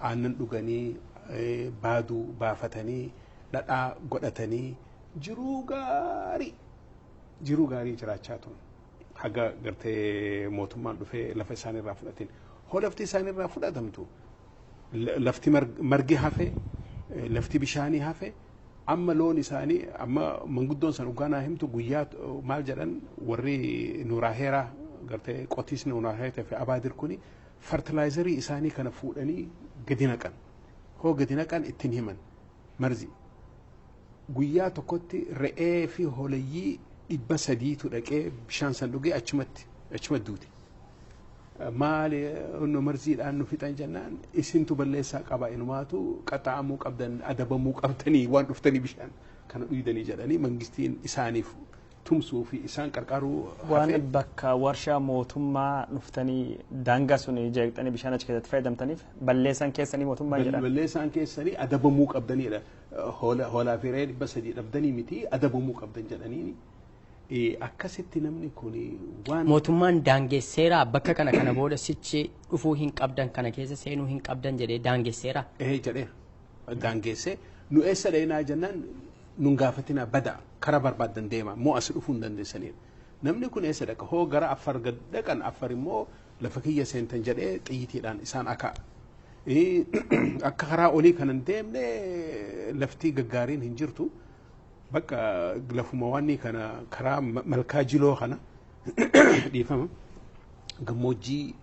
aannan dhuganii baaduu baafatanii dhadhaa godhatanii jiruu gaarii jiraachaa turan. Haga gartee mootummaan dhufee lafa isaaniirraa fudhatin. Hoo lafti isaaniirraa fudhatamtu lafti margi hafe lafti bishaanii hafe amma loon isaanii amma manguddoon san ugaanaa himtu guyyaa maal jedhan warri Nuuraa Heeraa gartee qotiisni Nuuraa Heeraa fi Abaadir kuni fertilaayizarii isaanii kana fuudhanii gadi naqan. hoo gadi naqan ittiin himan marzi guyyaa tokkotti re'ee fi holayyii 300tu dhaqee bishaan san dhugee achumatti duuti. Maali onno marziidhaan nu fixan jennaan isintu balleessaa qaba inumaatu qaxa'amuu qabdan adabamuu qabdanii waan dhuftanii bishaan kana dhuydanii jedhanii mangistiin isaaniif tumsuu fi isaan qarqaruu waan bakka warshaa mootummaa dhuftanii daangaa sun jeeqxanii bishaan achi keessatti fayyadamtaniif balleessan keessanii mootummaa jedhan. Balleessan keessanii adabamuu qabdanidha. Hoolaa fi re'ee 300 dhabdanii miti adabamuu qabdan jedhaniini. Akkasitti namni kun waan mootummaan daangesseera bakka kana booda sichi dhufuu hin qabdan kana keessa seenuu hin qabdan jedhee daangesseera. Jedhee daangessee nu eessa dheenaa jennaan nun gaafatina bada kara barbaadan deema moo as dhufuu hin dandeessanidha. Namni kun eessa dhaqa hoo gara Afar dhaqan Afar immoo lafa kiyya seentan jedhee xiyyiitiidhaan isaan akka karaa olii kanan deemne laftii gaggaariin hin jirtu. Bakka lafuma wanni kana karaa malkaa jiloo kana dhiifama gammoojjii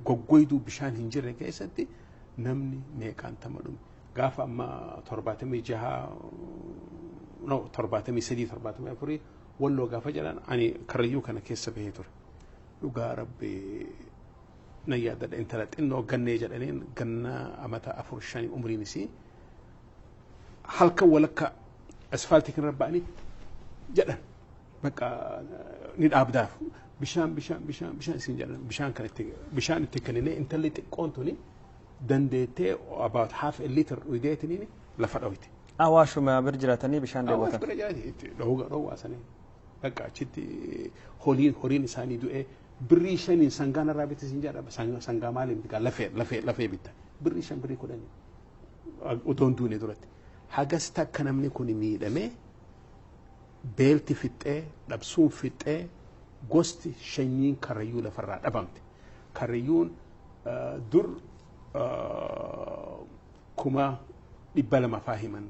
goggoyduu bishaan hin jirre keessatti namni meeqaan tama dhume gaafa amma 76 74 walloo gaafa jedhan ani karrayyuu kana keessa bahee ture dhugaa rabbi na yaadadha intala xinnoo gannee jedhaniin ganna amata 4-5 umriin isii halkan walakka asfaaltii kan rabba'anii jedhan bakka ni dhaabdaaf bishaan isin jedhan bishaan itti kenninee intalli xiqqoon tuni dandeettee about half a liter dhuydetiniin lafa dhawite. Awaashuma bir jiraatanii bishaan dheebotan. Awaash bira jiraati dhowwaasanii bakka achitti horiin isaanii du'ee birrii 5 sangaan irraa bitte isin jedha sangaa maaliin bitaa lafee bitta birrii 5 birrii 10 utoon duune duratti. Hagas takka namni kun miidhamee beelti fixxee dhabsuun fixxee gosti shanyiin karrayyuu lafarraa dhabamte. Karrayyuun dur 200,000 faahiman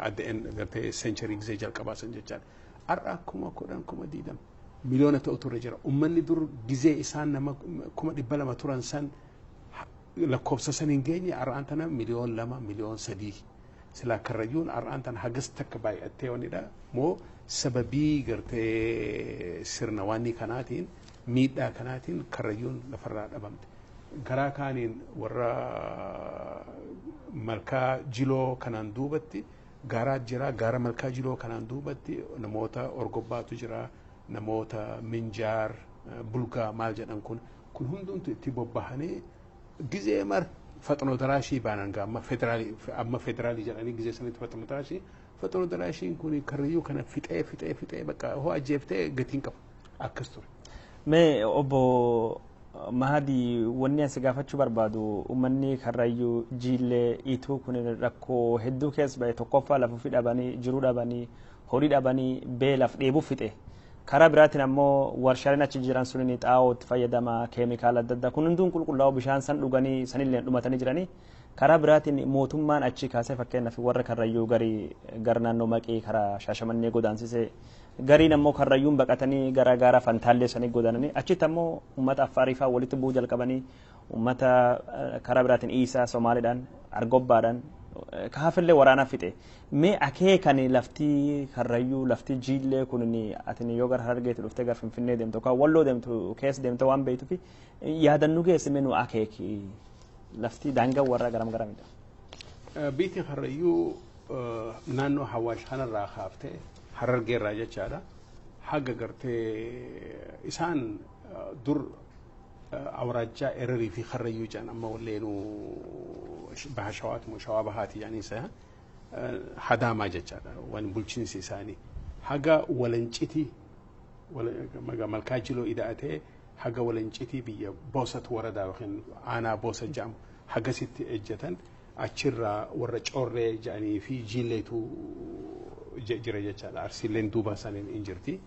addeen gartee seencharii gisee jalqabaa san jechaadha. Har'a 10,000 miliyoona ta'utu irra jira. Uummanni dur gisee isaan nama 200,000 turan san lakkoofsa san hin geenye har'aan tana miliyoon 2 miliyoon 3. Sila karrayyuun har'aan tana hagas takka baay'attee wanidha moo sababii gartee sirna waanni kanaatiin miidhaa kanaatiin karrayyuun lafarraa dhabamte. Garaa kaaniin warra malkaa jiloo kanaan duubatti gaaraa jira gaara malkaa jiloo kanaan duubatti namoota orgobbaatu jira namoota minjaar bulgaa maal jedhan kun hundumtu itti bobbahanii gizee mar faxnoo daraashii baanan amma federaalii jedhanii gizee sanitti faxnoo daraashiin kun karrayyuu kana fixee bakka hoo ajjeeftee gatiin qaba akkas ture. Mee obbo Mahadi wanni asi gaafachuu barbaadu uummanni karrayyuu jiillee ituu kun rakkoo hedduu keessa bahe tokkoffaa lafuufi dhabanii jiruu dhabanii horii dhabanii beelaaf dheebuuf fixe. Karaa biraatiin ammoo warshaaleen achi jiran suniin xaa'oo itti fayyadama keemikaala adda addaa kun hunduun qulqullaa'u bishaan san dhuganii sanillee dhumatanii jiranii. Karaa biraatiin mootummaan achi kaasee fakkeenyaaf warra karrayyuu gara naannoo maqii karaa shaashamannee godaansisee gariin ammoo karrayyuun baqatanii gara fantaallee sanii godaananii achitti ammoo uummata affaariifaa walitti bu'uu jalqabanii uummata karaa biraatiin Iisaa Somaaliidhaan Argobbaadhaan kaafillee waraanaaf fixe. Mee akeekan laftii karrayyuu laftii jiillee kun ati yoo gara Harargeetti dhuftee gara Finfinnee deemtu yookaan Walloo deemtu keessa deemte waan beektuuf yaadannoo keessa mee nu akeeki laftii daangaa warra garamidha. Biitii karrayyuu naannoo Hawaash kanarraa kaaftee Harargeerraa jechaadha. Haga gartee isaan dur awraajjaa Erarii fi Karrayyuu jedhan amma walleenuu baha shawaatu shawaa bahaati jedhaniisa hadaamaa jechaadha waan bulchiinsi isaanii. Haga walanciti malkaa jiloo ida'atee haga walanciti biyya boosat waradaa yookiin aanaa boosa jedhamu hagasitti ejjatan achirraa warra coorree jedhanii fi jiilleetu jira jechaadha. Arsiileen duuba saniin hin jirti.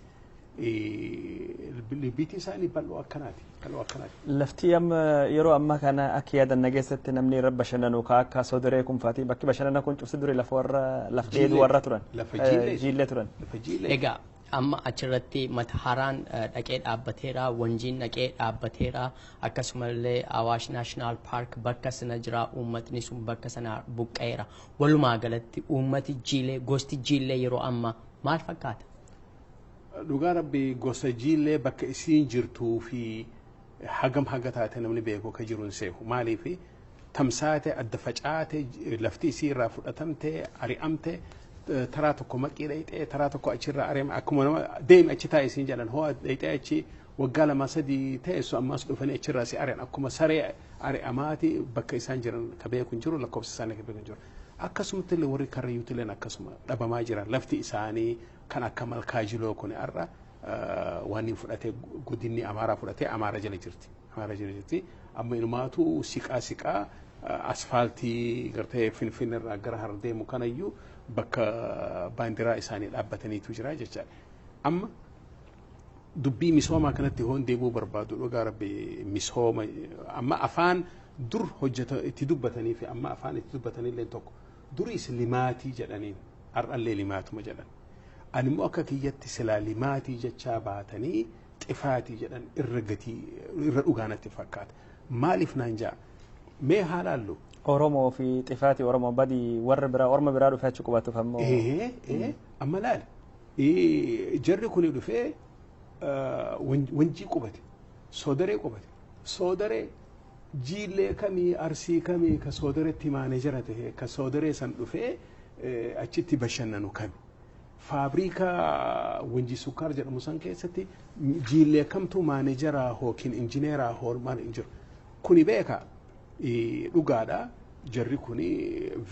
Biitii isaanii bal'oo akkanaati. Laftii yeroo ammaa kana akka yaadanna keessatti namni irra bashannanu akka Soodoree kunfaati bakki bashannana kun cufti dure lafa warra laf dheeduu warra turan. Lafa jiillee turan. Egaa amma achirratti Mataharaan dhaqee dhaabbateera, Wanjiin dhaqee dhaabbateera, akkasumallee Awaash National Park bakka sana jira, uummatni sun bakka sana buqqa'eera. Walumaa galatti uummati Jiilee, gosti Jiilee yeroo ammaa maal fakkaata? Dhugaa rabbi gosa Jiilee bakka isiin jirtuu fi hagam haga taate namni beeku ka jiruun seeku. Maaliif tamsaate adda facaate lafti isii irraa fudhatamte ari'amte taraa tokko maqii dhayxee taraa tokko achirraa ari'ama akkuma nama deemi achi taa'e isiin jedhan hoo dhayxee achi waggaa lama sadii ta'essu ammas dhufanii achirraa si ari'an akkuma saree ari'amaati bakka isaan jiran ka beeku hin jiru lakkoofsa isaanii ka beeku hin jiru. Akkasumatti illee warri karrayyuutti illee akkasuma dhabamaa jiran lafti isaanii kan akka malkaa jiloo kun har'a waan hin fudhatee guddinni amaaraa fudhatee amaara jala jirti. Amaara jala jirti. Amma inumaatu siqaa asfaaltii gartee finfinneerraa gara har deemu kanayyuu bakka baandiraa isaanii dhaabbataniitu jira jechaadha. Amma dubbii misoomaa kanatti hoon deemuu barbaadu dhugaa rabbi misooma amma afaan dur hojjeta itti dubbatanii fi amma afaan itti dubbatanii illee tokko duris limaatii jedhaniin har'allee limaatuma jedhan. Ani immoo akka kiyyatti silaa limaatii jechaa baatanii xifaatii jedhan irra dhugaanatti fakkaata. Maaliif naan jaa mee haalaallu Oromoo fi xifaatii Oromoo badii warra biraa orma biraa dhufee achi qubatuuf ammoo amma laal jarri kun dhufee wanjii qubate soodaree qubate soodaree Jiilee kamii Arsii kamii ka soodareetti maanejara ta'e ka soodaree san dhufee achitti bashannanu kami faabriikaa wanjii sukkaar jedhamu san keessatti Jiilee kamtu maanejaraa hookiin injineeraa hoolmaan hin jiru. Kuni beeka dhugaadha jarri kuni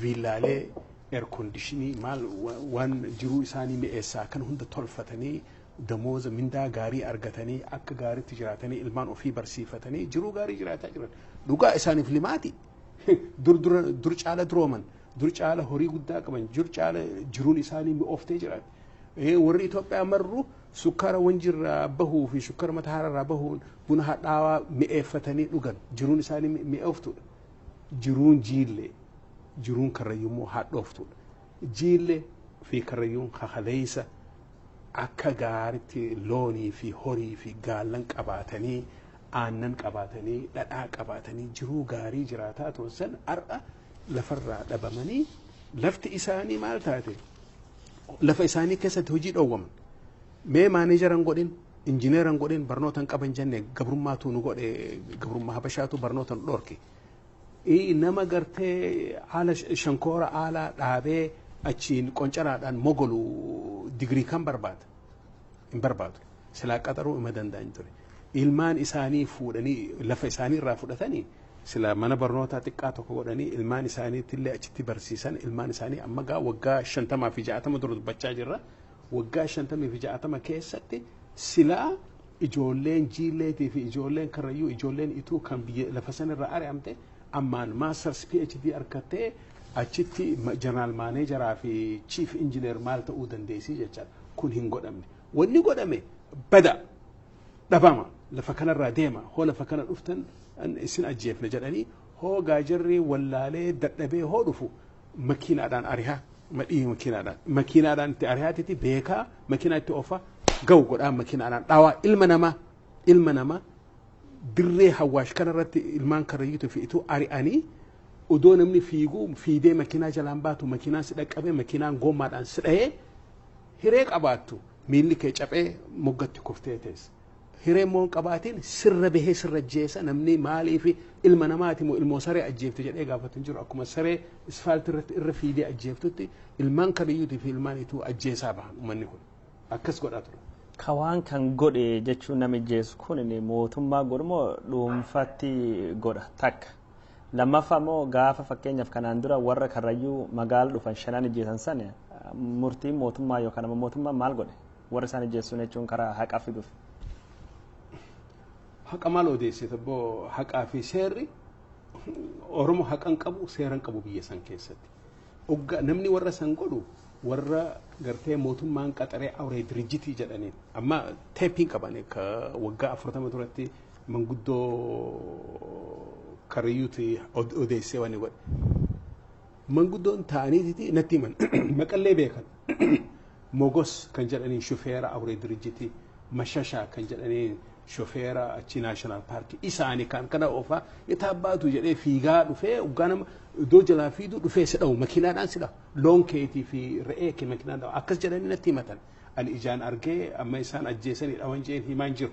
viillaalee air conditionii maal waan jiruu isaanii mi'eessaa kan hunda tolfatanii damooza mindaa gaarii argatanii akka gaariitti jiraatanii ilmaan ofii barsiifatanii jiruu gaarii jiraataa jiran dhugaa isaaniif limaati. Dur caala durooman dur caala horii guddaa qaban dur caala jiruun isaanii mi'ooftee jiraate. Warri Itoophiyaa marru sukkaara wanjirraa bahuu fi sukkaara Matahararraa bahuun buna hadhaawaa mi'eeffatanii dhugan jiruun isaanii mi'ooftudha. Jiruun Jiilee jiruun karrayyummoo hadhooftudha. Jiilee fi karrayyuun kakaleessa akka gaariitti loonii fi horii fi gaallan qabaatanii aannan qabaatanii dhadhaa qabaatanii jiruu gaarii jiraataa to'an har'a lafarraa dhabamanii lafti isaanii maal taate lafa isaanii keessatti hojii dhoowwaman. Mee maanejaran godhin injineeran godhin barnootan qaban jenne gabrummaatu nu godhe gabrummaa habashaatu barnootan dhorke. Nama gartee haala shankoora haala dhaabee achiin qoncaraadhaan mogolu digirii kan barbaada hin barbaadu silaa qaxaruu ima danda'an ture. Ilmaan isaanii fuudhanii lafa isaanii irraa fudhatanii sila mana barnootaa xiqqaa tokko godhanii ilmaan isaaniitillee achitti barsiisan ilmaan isaanii amma gaa waggaa 50 fi 60 dura dubbachaa jirra. Waggaa 50 fi 60 keessatti silaa ijoolleen Jiileetii fi ijoolleen karrayyuu ijoolleen ituu kan biyya lafa sanarraa ari'amte ammaan maasters PhD argattee achitti jeneraal maaneejaraa fi chief injineer maal ta'uu dandeessii jechaadha. Kun hin godhamne. Wanni godhame bada dhabama lafa kanarraa deema hoo lafa kana dhuftan isin ajjeefne jedhanii hoo gaajarri wallaalee dadhabee hoo dhufu makiinaadhaan arihaa madhii makiinaadhaan itti arihaatitti beekaa makiinaa itti ofa gahu godhaa makiinaadhaan dhaawaa ilma namaa dirree hawaash kanarratti ilmaan karrayyuutu fi ituu ari'anii odoo namni fiidee makiinaa jalaan baatu makiinaan si dhaqqabee makiinaan gommaadhaan si dhahee hiree qabaattu miilli kee caphee moggatti kuftee teessa. Hiree moon qabaatiin sirra bahee sirra jeessa namni maaliif ilma namaati moo ilmoo saree ajjeeftu jedhee gaafatu jiru akkuma saree isfaaltii irratti irra fiidee ajjeeftutti ilmaan karrayyuutii fi ilmaan ituu ajjeesaa bahan uummanni kun akkas godhaa ture. Kawaan kan godhe jechuun nami jeessu kun mootummaa godhumoo dhuunfatti godha takka. Lammaffaa immoo gaafa fakkeenyaaf kanaan dura warra karrayyuu magaala dhufan shanan ijjeesan sana murtiin mootummaa yookaan mootummaa maal godhe warra isaan ijjeessuun jechuun karaa haqaa fiduuf. Haqa maal odeessite boo haqaa fi seerri Oromoo haqan qabu seeran qabu biyya san keessatti. Namni warra san godhu warra gartee mootummaan qaxaree awree dirijjitii jedhaniin amma teeppiin qaban ka waggaa 40 duratti manguddoo karrayyuuti odeessee waan godhe. Manguddoon ta'aniiti natti himan maqallee beekan mogos kan jedhaniin shufeera awuree dirijjitii mashashaa kan jedhaniin shofeera achi naashinaal paarkii isaanii kan kana oofaa itti abbaatu jedhee fiigaa dhufee waggaa nama iddoo jalaa fiidu dhufee si dhawu makiinaadhaan si dhawu loon keetii fi re'ee kee makiinaan dhawu akkas jedhanii natti himatan ani ijaan argee amma isaan ajjeesanii dhawan jeen himaan jiru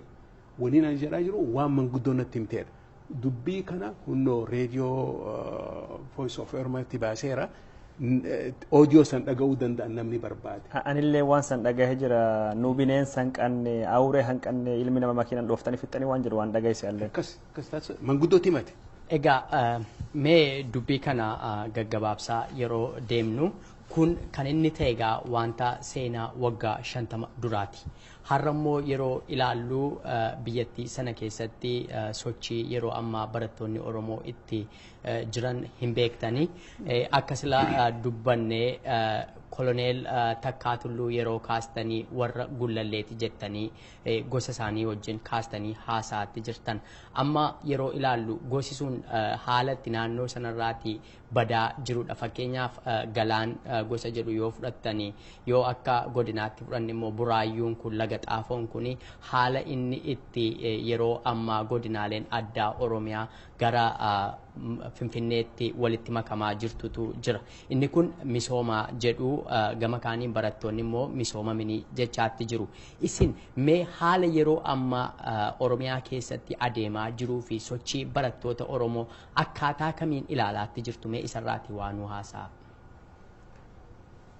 waliin an jedhaa jiru waan manguddoo natti himteedha dubbii kana hunnoo reediyoo voice of oromatti baaseera audio san dhaga'uu danda'an namni barbaade. Anillee waan san dhagahee jira nu bineensa hanqanne awuree hanqanne ilmi nama makiinaan dhooftanii fixxanii waan jiru waan dhagayeesse allee. Akkas taasisa manguddootti himate. Egaa mee dubbii kana gaggabaabsaa yeroo deemnu kun kan inni ta'e egaa wanta seenaa waggaa 50 duraati. Har'ammoo yeroo ilaallu biyyattii sana keessatti sochii yeroo ammaa barattoonni Oromoo itti jiran hin beektanii akka sila dubbannee koloneel Takkaa Tulluu yeroo kaastanii warra gullalleeti jettanii gosa isaanii wajjin kaastanii haasaatti jirtan amma yeroo ilaallu gosi sun haalatti naannoo sanarraati badaa jirudha fakkeenyaaf galaan gosa jedhu yoo fudhattanii yoo akka godinaatti fudhanne immoo buraayyuun kun laga xaafoon kun haala inni itti yeroo ammaa godinaaleen addaa Oromiyaa gara Finfinneetti walitti makamaa jirtutu jira inni kun misooma jedhu gama kaaniin barattoonni immoo misooma mini jechaatti jiru isin mee haala yeroo ammaa Oromiyaa keessatti adeemaa jiruu fi sochii barattoota Oromoo akkaataa kamiin ilaalaatti jirtu mee isarraati waan nu haasaa.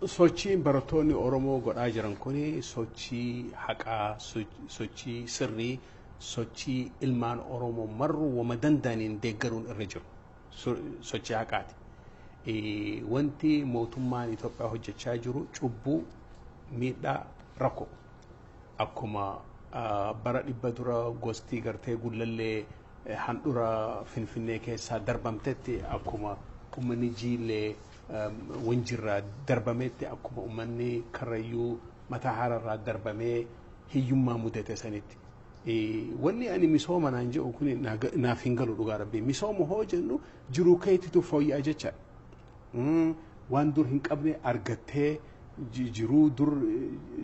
Sochiin barattoonni Oromoo godhaa jiran kuni sochii haqaa sochii sirrii sochii ilmaan Oromoo marru wama danda'aniin deeggaruun irra jiru sochii haqaati. Wanti mootummaan Itoophiyaa hojjechaa jiru cubbuu miidhaa rakkoo akkuma bara dhibba dura gosti gartee gullallee handura Finfinnee keessaa darbamtetti akkuma ummanni jiillee wanjirraa darbametti akkuma ummanni karrayyuu mataa hararraa darbamee hiyyummaa mudate sanitti. Wanni ani misooma naan jedhu kun naaf hin galu dhugaa rabbii misooma hoo jennu jiruu keetitu fooyya'aa jecha waan dur hin qabne argattee jiruu dur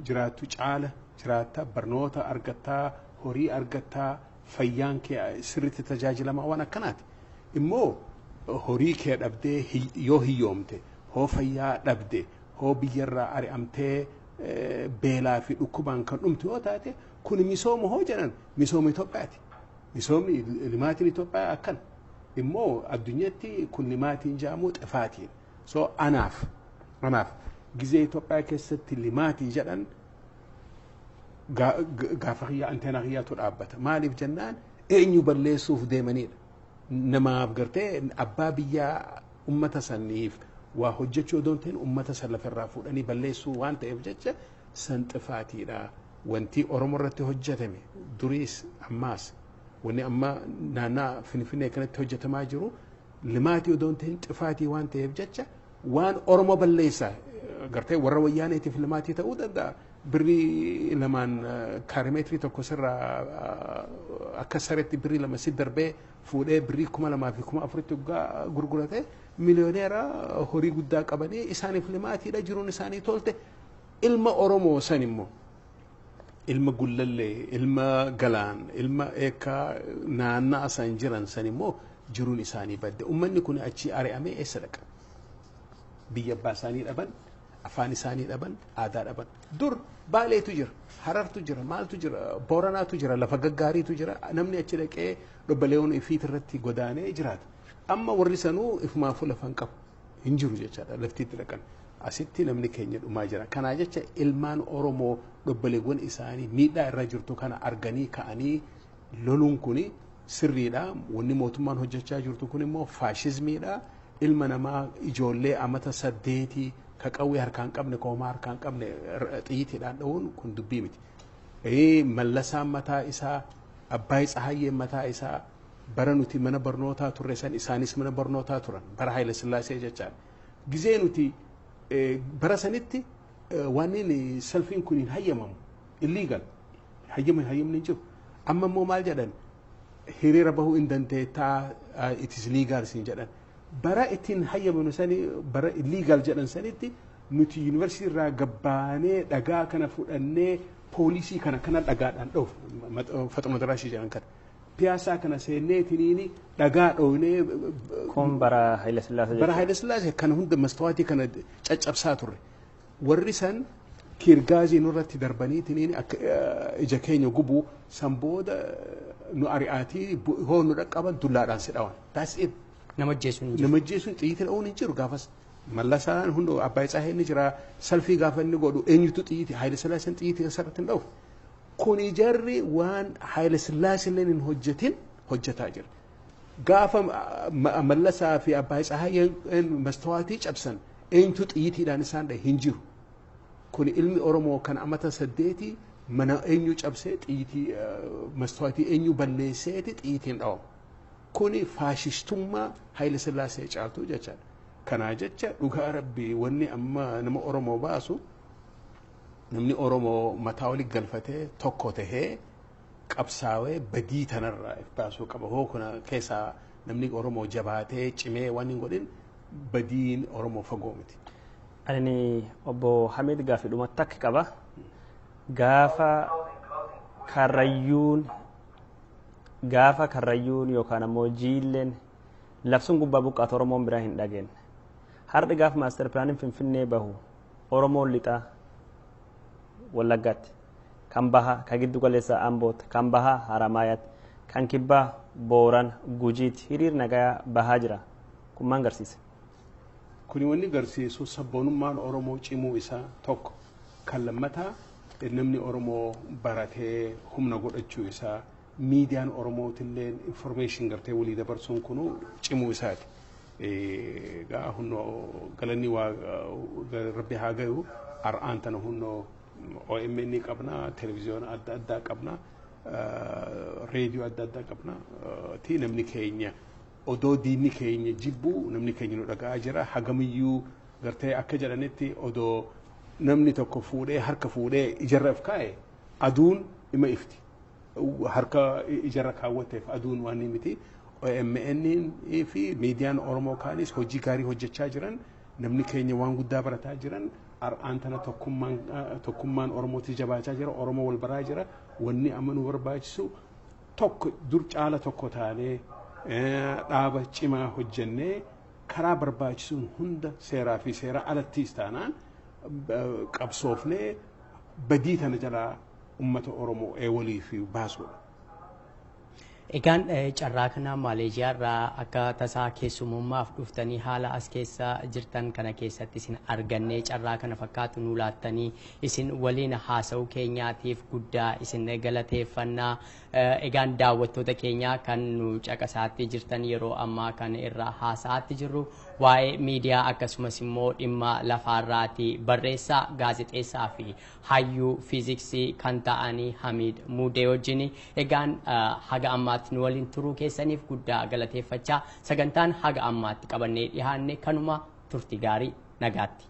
jiraattu caala jiraatta barnoota argattaa horii argattaa fayyaan kee sirriitti tajaajilamaa waan akkanaati immoo horii kee dhabdee yoo hiyyoomte hoo fayyaa dhabde hoo biyyarraa ari'amtee beelaa fi dhukkubaan kan dhumtu yoo taate kun misooma hoo jedhan misooma Itoophiyaati. Misoomni limaatiin Itoophiyaa akkan immoo addunyaatti kun limaatiin jedhamu xifaatiin. So anaaf gizee Itoophiyaa keessatti limaatii jedhan gaafa xiyyaa anteenaa xiyyaatu dhaabbata. Maaliif jennaan eenyu balleessuuf deemanidha. Namaaf gartee abbaa biyyaa ummata saniif waa hojjechuu odoon ta'in ummata san lafarraa fuudhanii balleessuu waan ta'eef jecha san xifaatiidha. Wanti Oromoo irratti hojjetame duriis ammaas wanni amma naannaa Finfinnee kanatti hojjetamaa jiru limaatii odoon ta'in xifaatii waan ta'eef jecha waan Oromoo balleessa gartee warra wayyaaneetiif limaatii ta'uu danda'a. Birrii lamaan kaarimeetirii tokko sirraa akka sareetti birrii lama si darbee fuudhee birrii 2,000 fi 4,000 gurgurate miliyooneera horii guddaa qabanii isaaniif limaatiidha jiruun isaanii tolte ilma Oromoo san immoo ilma gullallee ilma galaan ilma eekaa naannaa san jiran san immoo jiruun isaanii badde ummanni kun achi ari'amee eessa dhaqa biyya abbaa isaanii dhaban afaan isaanii dhaban aadaa dhaban dur baaleetu jira harartu jira maaltu jira booranaatu jira lafa gaggaariitu jira namni achi dhaqee dhobbaleewwan ifiit irratti godaanee jiraata amma warri sanuu ifumaafuu lafan qabu hin jiru jechaadha laftiitti dhaqan asitti namni keenya dhumaa jira kanaa jecha ilmaan Oromoo dhobbaleewwan isaanii miidhaa irra jirtu kana arganii ka'anii loluun kuni sirriidha wanni mootummaan hojjechaa jirtu kun immoo faashizmiidha ilma namaa ijoollee amata 8 ka qawwee harkaan qabne koomaa harkaan qabne xiyyiitiidhaan dha'uun kun dubbii miti. Mallasaan mataa isaa Abbaay Tsahayyeen mataa isaa bara nuti mana barnootaa turre san isaanis mana barnootaa turan bara Haayile Sillaasee jechaadha. Gizee nuti bara sanitti waan inni salfiin kun hin hayyamamu illegal hayyamni hin jiru. Amma immoo maal jedhan hiriira bahuu hin dandeettaa it is legal sin jedhan. Bara ittiin hayyamanu sani bara illegal jedhan sanitti nuti yuunivarsiitii irraa gabbaanee dhagaa kana fudhannee poolisii kana dhagaadhaan dhoof Faxuma Daraashii jedhan kana. Piyaasaa kana seennee tiniini dhagaa dhownee. Kun bara Haile Sillaasee. Bara Haile Sillaasee kana hunda mastawaatii kana caccabsaa turre. Warri san kiirgaazii nurratti darbanii tiniini akka ija keenya gubuu san booda nu ari'aatii hoo nu dhaqqaban dullaadhaan si dhawan. That's it. Nama jeesuun jiru. Nama jeesuun xiyyiitii dha'uun hin jiru gaafas. Mallasaan hundi Abbaay Tsaahee ni jira salfii gaafa inni godhu eenyutu xiyyiitii Haile Sillaaseen xiyyiitii asirratti hin dha'u. Kuni jarri waan Haile Sillaaseen hin hojjetin hojjetaa jira. Gaafa Mallasaa fi Abbaay Tsaahee mastawaatii cabsan eenyutu xiyyiitiidhaan isaan dhahe hin jiru. Kuni ilmi Oromoo kan amata 8 mana eenyu cabsee xiyyiitii mastawaatii eenyu balleesseeti xiyyiitiin dhawamu. Kuni faashistummaa Haile Sillaasee caaltuu jechaadha. Kanaa jecha dhugaa rabbii wanni amma nama Oromoo baasu namni Oromoo mataa olii galfatee tokko tahee qabsaawee badii tanarraa if baasuu qaba. Hoo kuna keessaa namni Oromoo jabaatee cimee waan hin godhin badiin Oromoo fagoo miti. Ani obbo Hamid gaafi dhumatti akka qaba. Gaafa karrayyuun yookaan ammoo jiilleen labsuun gubbaa buqqaatu Oromoon biraa hin dhageen. Har'i gaafa maaster pilaaniin Finfinnee bahu Oromoon lixaa Wallaggaatti kan baha kan giddu galeessaa Ambooti kan baha Haramaayaatti kan kibbaa Booran Gujiitti hiriir nagayaa bahaa jira. Kun maal garsiisa? Kuni wanni garsiisu sabboonummaan Oromoo cimuu isaa tokko kan lammataa namni Oromoo baratee humna godhachuu isaa miidiyaan Oromootillee information gartee walii dabarsuun kunu cimuu isaati. Gaa hunnoo galanni waa rabbi haa gayu ar'aan tana hunnoo OMN qabna televiziyoona adda addaa qabna reediyoo adda addaa qabna ti namni keenya odoo diinni keenya jibbu namni keenya nu dhaga'aa jira hagamiyyuu gartee akka jedhanitti odoo namni tokko fuudhee harka fuudhee ijarra of kaa'e aduun ima ifti harka ijarra kaawwateef aduun waan miti. OMN fi miidiyaan Oromoo kaanis hojii gaarii hojjechaa jiran namni keenya waan guddaa barataa jiran ar'aan tana tokkummaan Oromootti jabaachaa jira Oromoo wal baraa jira wanni amma nu barbaachisu tokko dur caala tokko taanee dhaaba cimaa hojjennee karaa barbaachisuun hunda seeraa fi seera alattiis taanaan qabsoofnee badii tana jalaa ummata Oromoo walii fi baasuudha. Egaan carraa kana Maaleeshiyaa irraa akka tasaa keessummaaf dhuftanii haala as keessa jirtan kana keessatti isin argannee carraa kana fakkaatu nu laattanii isin waliin haasa'uu keenyaatiif guddaa isin galateeffannaa. Egaan daawwattoota keenya kan nu caqasaatti jirtan yeroo ammaa kan irraa haasa'aatti jirru waa'ee miidiyaa akkasumas immoo dhimma lafaarraati barreessaa gaazexeessaa fi hayyuu fiiziksii kan ta'anii Hamid Muudee wajjin. Egaan haga ammaatti nu waliin turuu keessaniif guddaa galateeffachaa sagantaan haga ammaatti qabannee dhiyaanne kanuma turtii gaarii nagaatti.